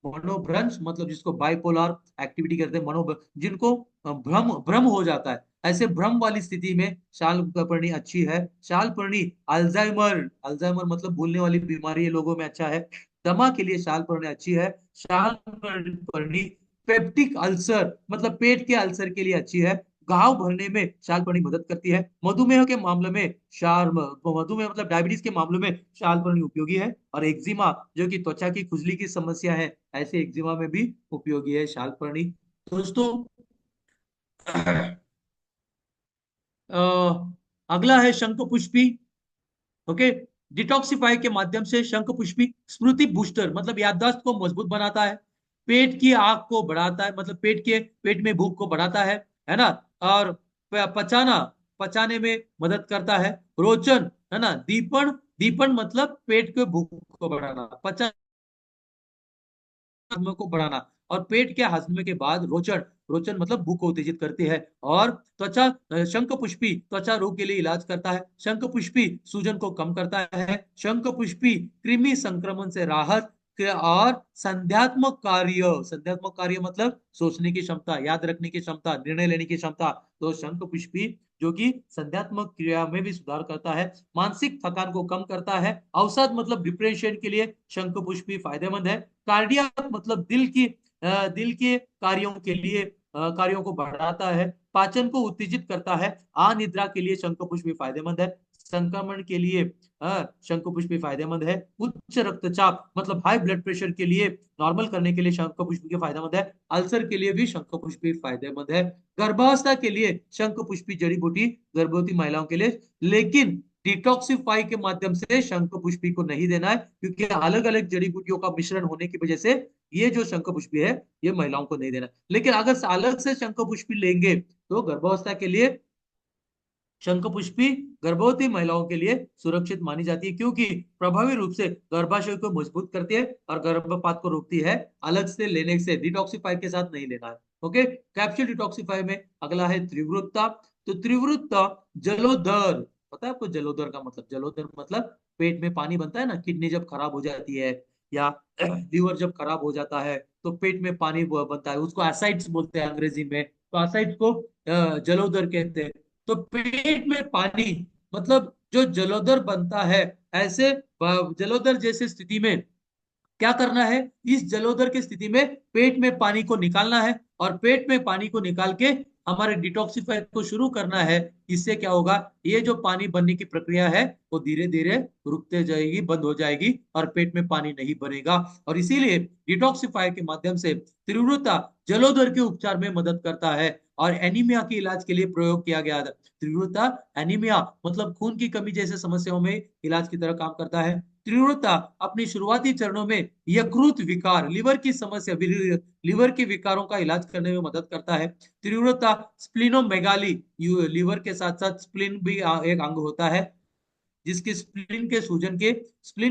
मनोभ्रंश मतलब जिसको बाइपोलर एक्टिविटी कहते हैं, मनो जिनको भ्रम भ्रम हो जाता है, ऐसे भ्रम वाली स्थिति में शालपर्णी अच्छी है। शालपर्णी अल्जाइमर, अल्जाइमर मतलब भूलने वाली बीमारी लोगों में अच्छा है। दमा के लिए शालपर्णी अच्छी है। शालपर्णी पेप्टिक अल्सर मतलब पेट के अल्सर के लिए अच्छी है। घाव भरने में शालपर्णी मदद करती है। मधुमेह के मामले में मधुमेह मतलब डायबिटीज के मामले में शालपर्णी उपयोगी है। और एक्जिमा जो कि त्वचा की खुजली की समस्या है, ऐसे एक्जिमा में भी उपयोगी है शालपर्णी। दोस्तों अ, अगला है शंखपुष्पी। ओके, डिटॉक्सिफाई के माध्यम से शंखपुष्पी स्मृति बूस्टर मतलब याददाश्त को मजबूत बनाता है। पेट की आग को बढ़ाता है मतलब पेट में भूख को बढ़ाता है ना। और पचाना पचाने में मदद करता है। रोचन है ना। दीपन दीपन मतलब पेट के भूख को बढ़ाना, पचा हजम को बढ़ाना। और पेट के हजम के बाद रोचन, रोचन मतलब भूख को उत्तेजित करती है। और त्वचा शंखपुष्पी त्वचा रोग के लिए इलाज करता है। शंखपुष्पी सूजन को कम करता है। शंखपुष्पी कृमि संक्रमण से राहत और संध्यात्मक कार्य मतलब सोचने की क्षमता, याद रखने की क्षमता, निर्णय लेने की क्षमता। तो शंखपुष्पी जो कि संध्यात्मक क्रिया में भी सुधार करता है। मानसिक थकान को कम करता है। औषध मतलब डिप्रेशन के लिए शंखपुष्पी फायदेमंद है। कार्डियक मतलब दिल के कार्यों के लिए कार्यों को बढ़ाता है। पाचन को उत्तेजित करता है। अनिद्रा के लिए शंखपुष्पी फायदेमंद है। संक्रमण के लिए शंखपुष्पी फायदेमंद है। उच्च रक्तचाप मतलब हाई ब्लड प्रेशर के लिए, नॉर्मल करने के लिए शंखपुष्पी के फायदेमंद है। अल्सर के लिए भी शंखपुष्पी फायदेमंद है। गर्भावस्था के लिए शंखपुष्पी जड़ी बूटी गर्भवती महिलाओं के लिए, लेकिन डिटॉक्सिफाई के माध्यम से शंखपुष्पी को नहीं देना है, क्योंकि अलग अलग जड़ी बूटियों का मिश्रण होने की वजह से ये जो शंखपुष्पी है ये महिलाओं को नहीं देना। लेकिन अगर अलग से शंखपुष्पी लेंगे तो गर्भावस्था के लिए शंखपुष्पी गर्भवती महिलाओं के लिए सुरक्षित मानी जाती है, क्योंकि प्रभावी रूप से गर्भाशय को मजबूत करती है और गर्भपात को रोकती है। अलग से लेने से डिटॉक्सिफाई के साथ नहीं लेना है। ओके, कैप्सूल डिटॉक्सिफाई में अगला है त्रिवृत्ता। तो त्रिवृत्ता जलोदर, पता है आपको जलोदर का मतलब? जलोदर मतलब पेट में पानी बनता है ना, किडनी जब खराब हो जाती है या लीवर जब खराब हो जाता है तो पेट में पानी बनता है, उसको एसाइड्स बोलते हैं अंग्रेजी में। तो एसाइड्स को जलोदर कहते हैं। तो पेट में पानी मतलब जो जलोदर बनता है, ऐसे जलोदर जैसे स्थिति में क्या करना है? इस जलोदर की स्थिति में पेट में पानी को निकालना है और पेट में पानी को निकाल के हमारे डिटॉक्सिफाई को शुरू करना है। इससे क्या होगा? ये जो पानी बनने की प्रक्रिया है वो धीरे धीरे रुकते जाएगी, बंद हो जाएगी और पेट में पानी नहीं बनेगा। और इसीलिए डिटॉक्सिफाई के माध्यम से तीव्रता जलोदर के उपचार में मदद करता है और एनीमिया के इलाज के लिए प्रयोग किया गया था। तीव्रता एनीमिया मतलब खून की कमी जैसे समस्याओं में इलाज की तरह काम करता है। तीव्रता अपनी शुरुआती चरणों में यकृत विकार, लीवर की समस्या, लीवर के विकारों का इलाज करने में मदद करता है। तीव्रता स्प्लिनोमेगाली, लीवर के साथ साथ स्प्लिन भी एक अंग होता है, जिसके स्प्लिन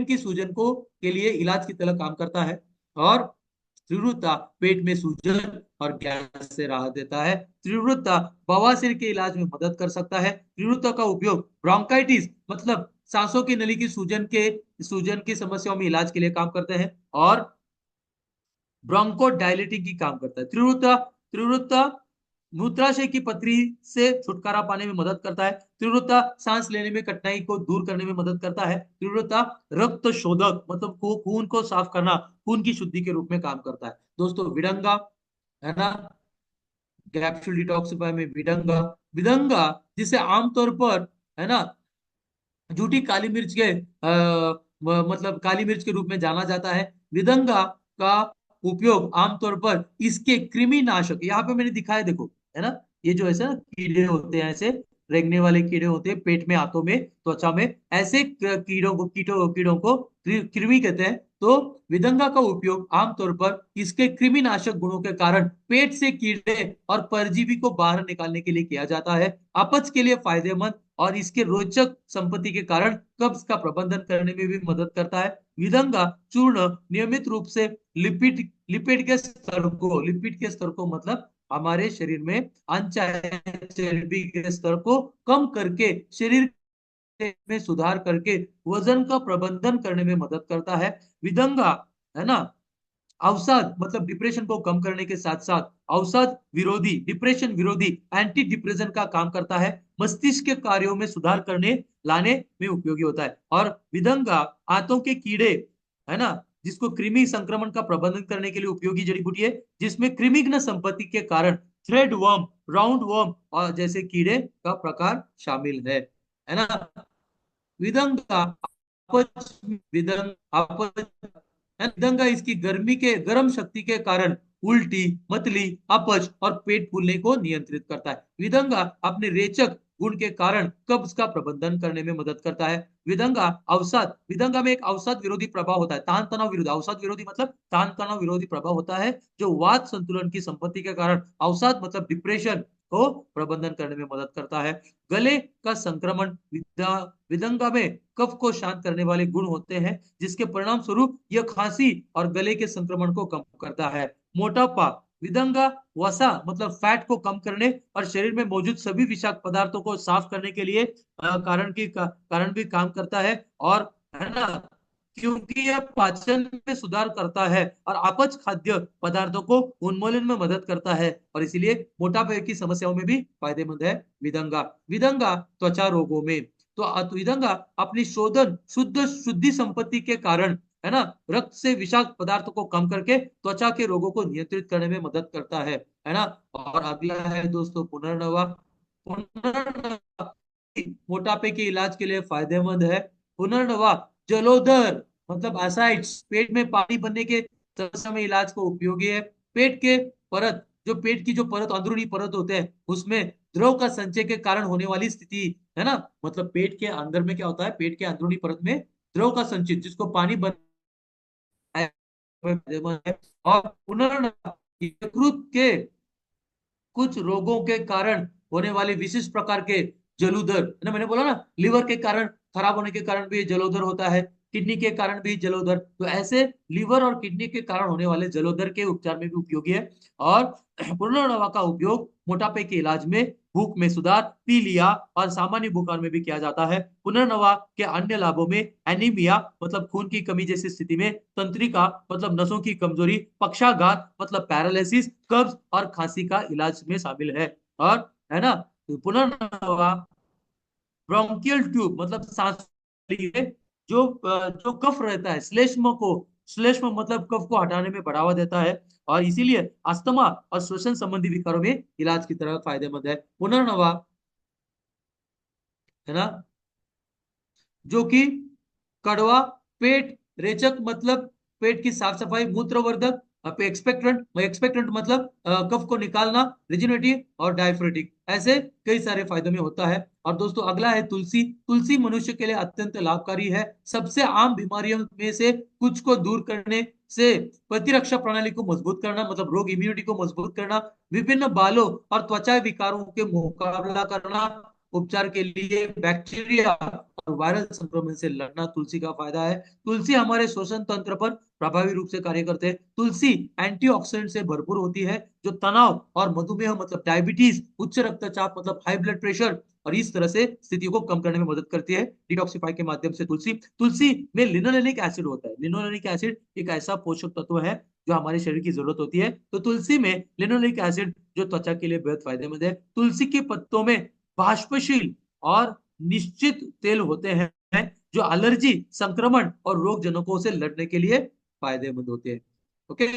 की सूजन को के लिए इलाज की तरह काम करता है। और तीव्रता पेट में सूजन और गैस से राहत देता है। तीव्रता बवासीर के इलाज में मदद कर सकता है। तीव्रता का उपयोग ब्रोंकाइटिस मतलब सांसों की नली की सूजन की समस्याओं में इलाज के लिए काम करते हैं। और ब्रोंको डायलिटिंग की काम करता है। तीव्रता मूत्राशय की पथरी से छुटकारा पाने में मदद करता है। तीव्रता सांस लेने में कठिनाई को दूर करने में मदद करता है। तीव्रता रक्त शोधक मतलब खून को साफ करना, खून की शुद्धि के रूप में काम करता है। दोस्तों विडंगा है ना, कैप्सूल डिटॉक्सिफाई में विडंगा, विडंगा जिसे आमतौर पर है ना झूठी काली मिर्च के मतलब काली मिर्च के रूप में जाना जाता है। विदंगा का उपयोग आमतौर पर इसके कृमि नाशक, यहाँ पे मैंने दिखाया देखो, है ना, ये जो ऐसे ना कीड़े होते हैं, ऐसे रेंगने वाले कीड़े होते हैं पेट में, हाथों में, त्वचा में, ऐसे कीड़ों को कृमि कहते हैं। तो विदंगा का उपयोग आमतौर पर इसके कृमिनाशक गुणों के कारण पेट से कीड़े और परजीवी को बाहर निकालने के लिए किया जाता है। अपच के लिए फायदेमंद और इसके रोचक संपत्ति के कारण कब्ज का प्रबंधन करने में भी मदद करता है। विदंगा चूर्ण नियमित रूप से लिपिड के स्तर को मतलब हमारे शरीर में अनचाहे चर्बी के स्तर को कम करके शरीर में सुधार करके वजन का प्रबंधन करने में मदद करता है। विदंगा है ना अवसाद मतलब डिप्रेशन को कम करने के साथ साथ अवसाद विरोधी, डिप्रेशन विरोधी, एंटी डिप्रेशन का काम करता है। मस्तिष्क के कार्यों में सुधार करने लाने में उपयोगी होता है। और विदंगा आंतों के कीड़े, है ना, जिसको कृमि संक्रमण का प्रबंधन करने के लिए उपयोगी जड़ी बूटी है, जिसमें कृमिघ्न संपत्ति के कारण थ्रेड वर्म, राउंड वर्म और जैसे कीड़े का प्रकार शामिल है ना। विदंगा अपच, विदंग अपच विदंगा इसकी गर्मी के गर्म शक्ति के कारण उल्टी, मतली, अपच और पेट फूलने को नियंत्रित करता है। विदंगा अपने रेचक गुण के कारण कब्ज का प्रबंधन करने में मदद करता है। विदंगा अवसाद, विदंगा में एक अवसाद विरोधी प्रभाव होता है, तान तनाव विरोधी, अवसाद विरोधी मतलब तान तनाव विरोधी प्रभाव होता है, जो वात संतुलन की संपत्ति के कारण अवसाद मतलब डिप्रेशन को प्रबंधन करने में मदद करता है। गले का संक्रमण, विदंगा में कफ को शांत करने वाले गुण होते हैं, जिसके परिणाम स्वरूप यह खांसी और गले के संक्रमण को कम करता है। मोटापा, विदंगा वसा मतलब फैट को कम करने और शरीर में मौजूद सभी विषाक्त पदार्थों को साफ करने के लिए कारण भी काम करता है। और है ना, क्योंकि यह पाचन में सुधार करता है और अपच खाद्य पदार्थों को उन्मूलन में मदद करता है, और इसीलिए मोटापे की समस्याओं में भी फायदेमंद है विदंगा। विदंगा त्वचा रोगों में, तो विदंगा अपनी शोधन शुद्धि संपत्ति के कारण, है ना, रक्त से विषाक्त पदार्थों को कम करके त्वचा के रोगों को नियंत्रित करने में मदद करता है ना। और अगला है दोस्तों पुनर्नवा। पुनर्नवा मोटापे के इलाज के लिए फायदेमंद है। पुनर्नवा जलोदर मतलब एसाइड्स, पेट में पानी बनने के समस्या में इलाज को उपयोगी है। पेट के परत, जो पेट की जो परत, अंदरूनी परत होते हैं, उसमें द्रव का संचय के कारण होने वाली स्थिति, है ना, मतलब पेट के अंदर में क्या होता है, पेट के अंदरूनी परत में द्रव का संचित, जिसको पानी बन है। और पुनर्नवा यकृत के कुछ रोगों के कारण होने वाले विशिष्ट प्रकार के जलोदर, है ना, मैंने बोला ना लिवर के कारण खराब होने के कारण भी जलोदर होता है, किडनी के कारण भी जलोदर, तो ऐसे लिवर और किडनी के कारण होने वाले जलोदर के उपचार में भी उपयोगी है। और पुनर्नवा का उपयोग मोटापे के इलाज में, भूख में सुधार, पीलिया और सामान्य बुखार में भी किया जाता है। पुनर्नवा के अन्य लाभों में एनीमिया मतलब खून की कमी जैसी स्थिति में, तंत्रिका मतलब नसों की कमजोरी, पक्षाघात मतलब पैरालिसिस, कब्ज और खांसी का इलाज में शामिल है। और है ना, पुनर्नवा ब्रोंकियल ट्यूब मतलब सांस लिए जो कफ रहता है, श्लेष्म को, श्लेष्म मतलब कफ को हटाने में बढ़ावा देता है, और इसीलिए अस्थमा और श्वसन संबंधी विकारों में इलाज की तरह फायदेमंद है पुनर्नवा, है ना, जो कि कड़वा, पेट रेचक मतलब पेट की साफ सफाई, मूत्रवर्धक, एक्सपेक्टेंट एक्सपेक्टेंट मतलब कफ को निकालना, रिजिडिटी और डायफ्रेटिक, ऐसे कई सारे फायदों में होता है। और दोस्तों अगला है तुलसी। तुलसी मनुष्य के लिए अत्यंत लाभकारी है। सबसे आम बीमारियों में से कुछ को दूर करने से प्रतिरक्षा प्रणाली को मजबूत करना मतलब रोग इम्यूनिटी को मजबूत करना, विभिन्न बालों और त्वचा विकारों के मुकाबला करना, उपचार के लिए बैक्टीरिया और वायरल संक्रमण से लड़ना तुलसी का फायदा है। तुलसी हमारे श्वसन तंत्र पर प्रभावी रूप से कार्य करते हैं। तुलसी एंटीऑक्सीडेंट से भरपूर होती है, जो तनाव और मधुमेह मतलब डायबिटीज, उच्च रक्तचाप मतलब हाई ब्लड प्रेशर और इस तरह से स्थितियों को कम करने में मदद करती है डिटॉक्सिफाई के माध्यम से। तुलसी तुलसी में लिनोलेनिक एसिड होता है। लिनोलेनिक एसिड एक ऐसा पोषक तत्व है जो हमारे शरीर की जरूरत होती है, तो तुलसी में लिनोलेनिक एसिड जो त्वचा के लिए बेहद फायदेमंद है। तुलसी के पत्तों में बाष्पशील और निश्चित तेल होते हैं, जो एलर्जी, संक्रमण और रोग जनकों से लड़ने के लिए फायदेमंद होते हैं। ओके,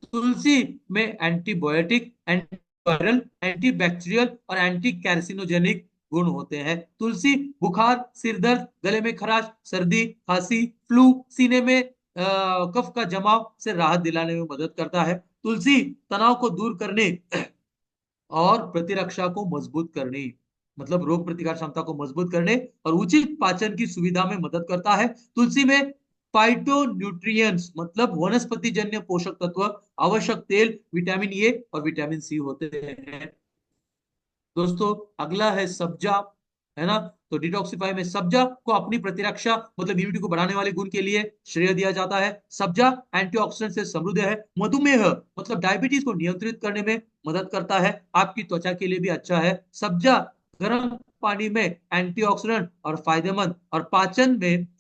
तुलसी में एंटीबायोटिक, एंटीवायरल, एंटीबैक्टीरियल और एंटी कैंसिनोजेनिक गुण होते हैं। तुलसी बुखार, सिर दर्द, गले में खराश, सर्दी, खांसी, फ्लू, सीने में कफ का जमाव से राहत दिलाने में मदद करता है। तुलसी तनाव को दूर करने और प्रतिरक्षा को मजबूत करने मतलब रोग प्रतिकार क्षमता को मजबूत करने और उचित पाचन की सुविधा में मदद करता है। तुलसी में फाइटोन्यूट्रिएंट्स मतलब वनस्पति जन्य पोषक तत्व, आवश्यक तेल, विटामिन ए और विटामिन सी होते हैं। दोस्तों अगला है सब्जा, है ना, तो डिटॉक्सिफाई में सब्जा को अपनी प्रतिरक्षा मतलब इम्यूनिटी को बढ़ाने वाले गुण के लिए श्रेय दिया जाता है। सब्जा एंटीऑक्सीडेंट से समृद्ध है। मधुमेह मतलब डायबिटीज को नियंत्रित करने में मदद करता है, आपकी त्वचा के लिए भी अच्छा है। सब्जा गर्म पानी में एंटीऑक्सीडेंट और फायदेमंद, और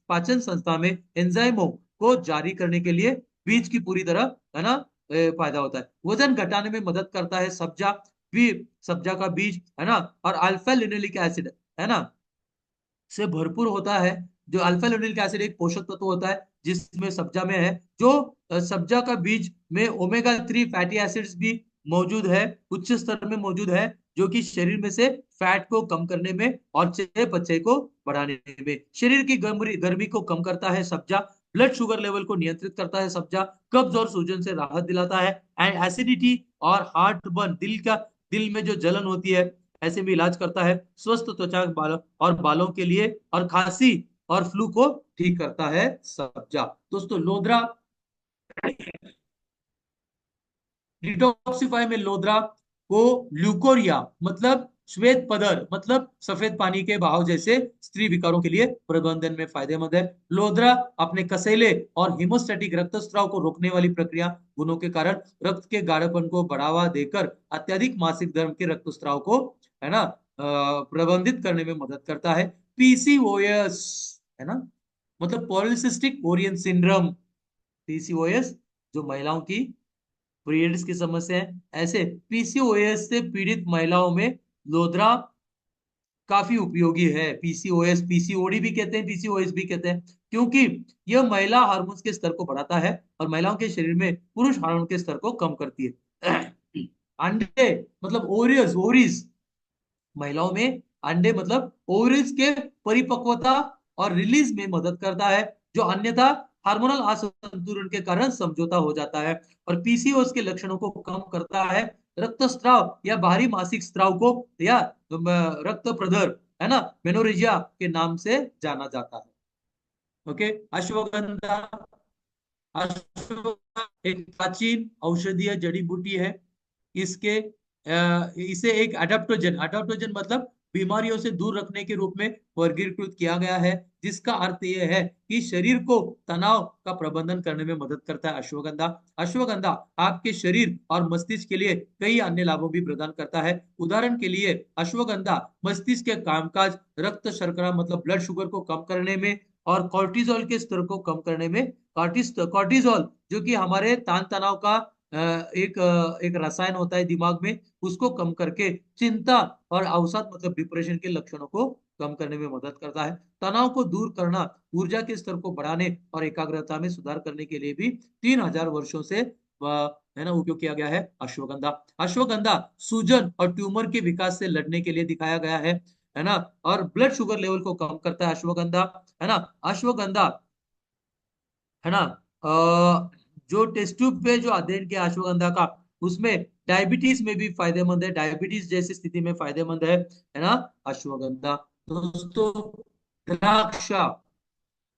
पाचन संस्था में एंजाइमों को जारी करने के लिए बीज की पूरी तरह, है ना, फायदा होता है। वजन घटाने में मदद करता है सब्जा, भी सब्जा का बीज, है ना, और अल्फा लिनोलिक एसिड, है ना, से भरपूर होता है। जो अल्फा लिनोलिक एसिड एक पोषक तत्व होता है जिसमें सब्जा में है। जो सब्जा का बीज में ओमेगा 3 फैटी एसिड्स भी मौजूद है, उच्च स्तर में मौजूद है, जो कि शरीर में से फैट को कम करने में और चयापचय को बढ़ाने में, शरीर की गर्मी गर्मी को कम करता है सब्जा, ब्लड शुगर लेवल को नियंत्रित करता है सब्जा, कब्ज और सूजन से राहत दिलाता है, एंड एसिडिटी और हार्ट बर्न, दिल में जो जलन होती है, ऐसे भी इलाज करता है, स्वस्थ त्वचा और बालों के लिए, और खांसी और फ्लू को ठीक करता है सब्जा। दोस्तों लोदरा, डिटॉक्सिफाई में लोदरा को ल्यूकोरिया मतलब श्वेत पदर मतलब सफेद पानी के बहाव जैसे स्त्री विकारों के लिए प्रबंधन में फायदेमंद है। लोदरा अपने कसैले और हिमोस्टैटिक रक्तस्राव को रोकने वाली प्रक्रिया गुणों के कारण रक्त के गाढ़ेपन को बढ़ावा देकर अत्यधिक मासिक धर्म के रक्तस्राव को, है ना, प्रबंधित करने में मदद करता है। पीसीओएस, है ना, मतलब पॉलिसिस्टिक ओरियन सिंड्रोम, पीसीओएस जो महिलाओं की पीरियड्स की समस्या है, ऐसे पीसीओएस से पीड़ित महिलाओं में लोदरा काफी उपयोगी है। पीसीओएस, पीसीओडी भी कहते हैं, पीसीओएस भी कहते हैं, क्योंकि यह महिला हार्मोन्स के स्तर को बढ़ाता है और महिलाओं के शरीर में पुरुष हार्मोन के स्तर को कम करती है। अंडे मतलब ओरियस, ओरिस, महिलाओं में अंडे मतलब ओवरीज के परिपक्वता और रिलीज में मदद करता है, जो अन्यथा हार्मोनल असंतुलन के कारण समझौता हो जाता है, और पीसीओएस के लक्षणों को कम करता है। रक्तस्राव या बाहरी मासिक स्राव को, या रक्त प्रदर, है ना, मेनोरेजिया के नाम से जाना जाता है। ओके, अश्वगंधा, अश्वगंधा एक प्राचीन औषधीय जड़ी बूटी है। इसके इसे एक अडेप्टोजन, अडेप्टोजन मतलब बीमारियों से दूर रखने के रूप में वर्गीकृत किया गया है, जिसका अर्थ यह है कि शरीर को तनाव का प्रबंधन करने में मदद करता है अश्वगंधा। अश्वगंधा आपके शरीर और मस्तिष्क के लिए कई अन्य लाभों भी प्रदान करता है। उदाहरण के लिए अश्वगंधा मस्तिष्क के कामकाज, रक्त शर्करा मतलब ब्लड शुगर को कम करने में, और कॉर्टिजोल के स्तर को कम करने में, कॉर्टिजोल जो कि हमारे तान तनाव का एक रसायन होता है दिमाग में, उसको कम करके चिंता और अवसाद मतलब डिप्रेशन के लक्षणों को कम करने में मदद करता है। तनाव को दूर करना, ऊर्जा के स्तर को बढ़ाने और एकाग्रता में सुधार करने के लिए भी 3000 वर्षों से है ना उपयोग किया गया है अश्वगंधा। अश्वगंधा सूजन और ट्यूमर के विकास से लड़ने के लिए दिखाया गया है ना, और ब्लड शुगर लेवल को कम करता है अश्वगंधा, है ना। अश्वगंधा, है ना, जो टेस्ट ट्यूब पे जो अध्ययन किया अश्वगंधा का, उसमें डायबिटीज में भी फायदेमंद है, डायबिटीज जैसी स्थिति में फायदेमंद है ना अश्वगंधा। दोस्तों द्राक्षा,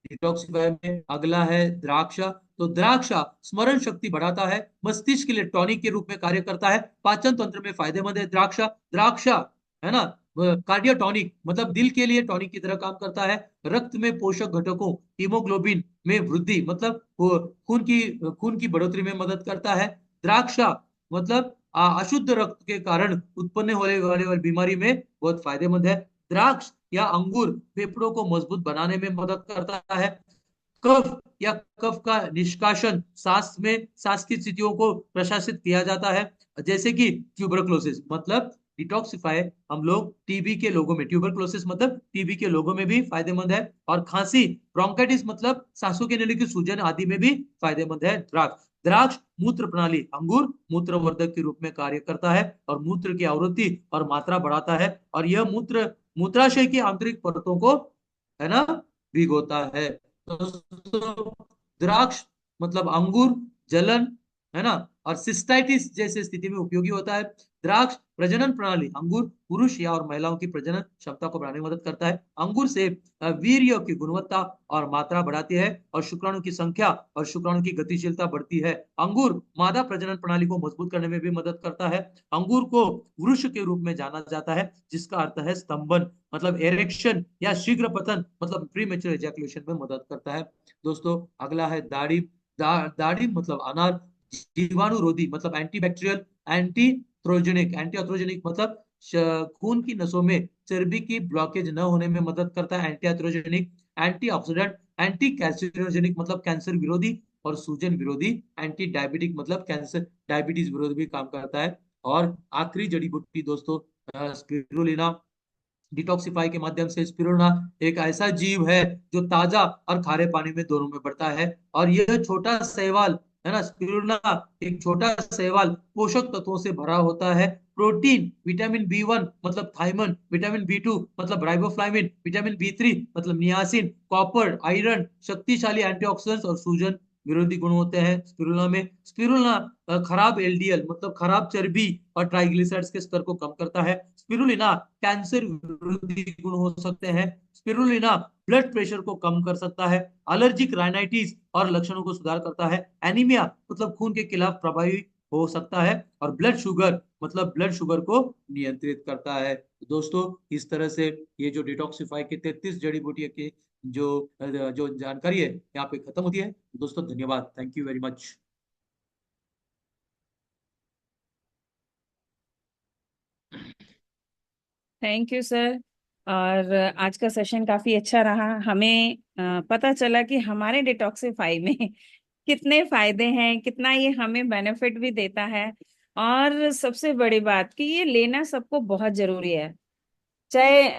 डिटॉक्सिफायर में अगला है द्राक्षा। तो द्राक्षा स्मरण शक्ति बढ़ाता है, मस्तिष्क के लिए टॉनिक के रूप में कार्य करता है, पाचन तंत्र में फायदेमंद है द्राक्षा। द्राक्षा, है ना, कार्डियोटॉनिक मतलब दिल के लिए टॉनिक की तरह काम करता है। रक्त में पोषक घटकों हीमोग्लोबिन में वृद्धि मतलब वो खून की बढ़ोतरी में मदद करता है। द्राक्षा मतलब अशुद्ध रक्त के कारण उत्पन्न होने वाली बीमारी में बहुत फायदेमंद है। द्राक्ष या अंगूर फेफड़ों को मजबूत बनाने में मदद करता है। कफ या कफ का निष्कासन, सांस की स्थितियों को प्रशासित किया जाता है, जैसे कि ट्यूबरक्लोसिस मतलब डिटॉक्सिफाई हम लोग टीबी के लोगों में, ट्यूबरक्लोसिस मतलब टीबी के लोगों में भी फायदेमंद है, और खांसी ब्रोंकाइटिस मतलब सांसों के नली की सूजन आदि में भी फायदेमंद है द्राक्ष। द्राक्ष मूत्र प्रणाली, अंगूर मूत्रवर्धक के रूप में कार्य करता है और मूत्र की आवृत्ति और मात्रा बढ़ाता है, और यह मूत्राशय की आंतरिक परतों को, है ना, भिगोता है। दोस्तों द्राक्ष मतलब अंगूर जलन, है ना, और सिस्टाइटिस जैसे स्थिति में उपयोगी होता है। द्राक्ष प्रजनन प्रणाली, अंगूर पुरुष या और महिलाओं की प्रजनन क्षमता को बढ़ाने में मदद करता है। अंगूर से वीर्य की गुणवत्ता और मात्रा बढ़ाती है, और शुक्राणु की संख्या और शुक्राणु की गतिशीलता बढ़ती है। अंगूर मादा प्रजनन प्रणाली को मजबूत करने में भी मदद करता है। अंगूर को वृक्ष के रूप में जाना जाता है, जिसका अर्थ है स्तंभन मतलब एरेक्शन या शीघ्र पतन मतलब प्रीमेच्योर एजैकुलेशन में मदद करता है। दोस्तों अगला है दाढ़ी। दाढ़ी मतलब अनार, जीवाणुरोधी मतलब एंटीबैक्टीरियल, एंटीथ्रोजेनिक मतलब खून की नसों में चर्बी की ब्लॉकेज न होने में मदद करता है, एंटीथ्रोजेनिक, एंटीऑक्सीडेंट, एंटी कैंसरोजेनिक मतलब कैंसर विरोधी, और सूजन विरोधी, एंटी डायबिटिक मतलब कैंसर डायबिटीज विरोधी भी काम करता है। और आखिरी जड़ी बूटी दोस्तों स्पिरुलिना, डिटॉक्सिफाई के माध्यम से। स्पिरुलिना एक ऐसा जीव है जो ताजा और खारे पानी में दोनों में बढ़ता है, और यह छोटा शैवाल है ना, स्पिरुलिना एक छोटा शैवाल पोषक तत्वों से भरा होता है। प्रोटीन, विटामिन बी 1 मतलब थाइमन, विटामिन बी 2 मतलब राइबोफ्लाविन, विटामिन बी 3 मतलब नियासिन, कॉपर, आयरन, शक्तिशाली एंटीऑक्सीडेंट्स और सूजन विरोधी गुण होते हैं स्पिरुलिना में। स्पिरुलिना खराब एलडीएल मतलब खराब चर्बी और ट्राइग्लिसराइड्स के स्तर को कम करता है। स्पिरुलिना कैंसर विरोधी गुण हो सकते हैं। स्पिरुलिना ब्लड प्रेशर को कम कर सकता है, एलर्जिक राइनाइटिस और लक्षणों को सुधार करता है, एनीमिया मतलब खून के खिलाफ प्रभावी हो सकता है, और ब्लड शुगर मतलब ब्लड शुगर को नियंत्रित करता है। तो दोस्तों इस तरह से ये जो डिटॉक्सिफाई के 33 जड़ी बूटियों की जो जो जानकारी है यहाँ पे खत्म होती है। दोस्तों धन्यवाद, thank you very much. Thank you sir. और आज का सेशन काफी अच्छा रहा। हमें पता चला कि हमारे डिटॉक्सिफाई में कितने फायदे हैं, कितना ये हमें बेनिफिट भी देता है। और सबसे बड़ी बात कि ये लेना सबको बहुत जरूरी है। चाहे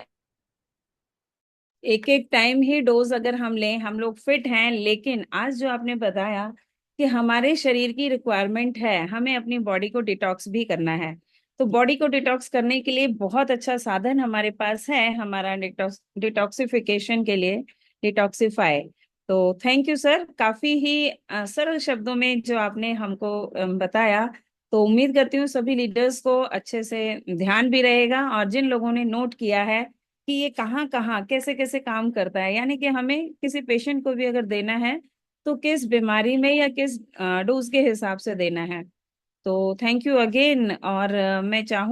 एक एक टाइम ही डोज अगर हम लें, हम लोग फिट हैं, लेकिन आज जो आपने बताया कि हमारे शरीर की रिक्वायरमेंट है, हमें अपनी बॉडी को डिटॉक्स भी करना है। तो बॉडी को डिटॉक्स करने के लिए बहुत अच्छा साधन हमारे पास है, हमारा डिटॉक्सिफिकेशन के लिए डिटॉक्सिफाई। तो थैंक यू सर, काफी ही सरल शब्दों में जो आपने हमको बताया। तो उम्मीद करती हूँ सभी लीडर्स को अच्छे से ध्यान भी रहेगा, और जिन लोगों ने नोट किया है कि ये कहाँ कहाँ कैसे कैसे काम करता है, यानी कि हमें किसी पेशेंट को भी अगर देना है तो किस बीमारी में या किस डोज के हिसाब से देना है। तो थैंक यू अगेन। और मैं चाहूँ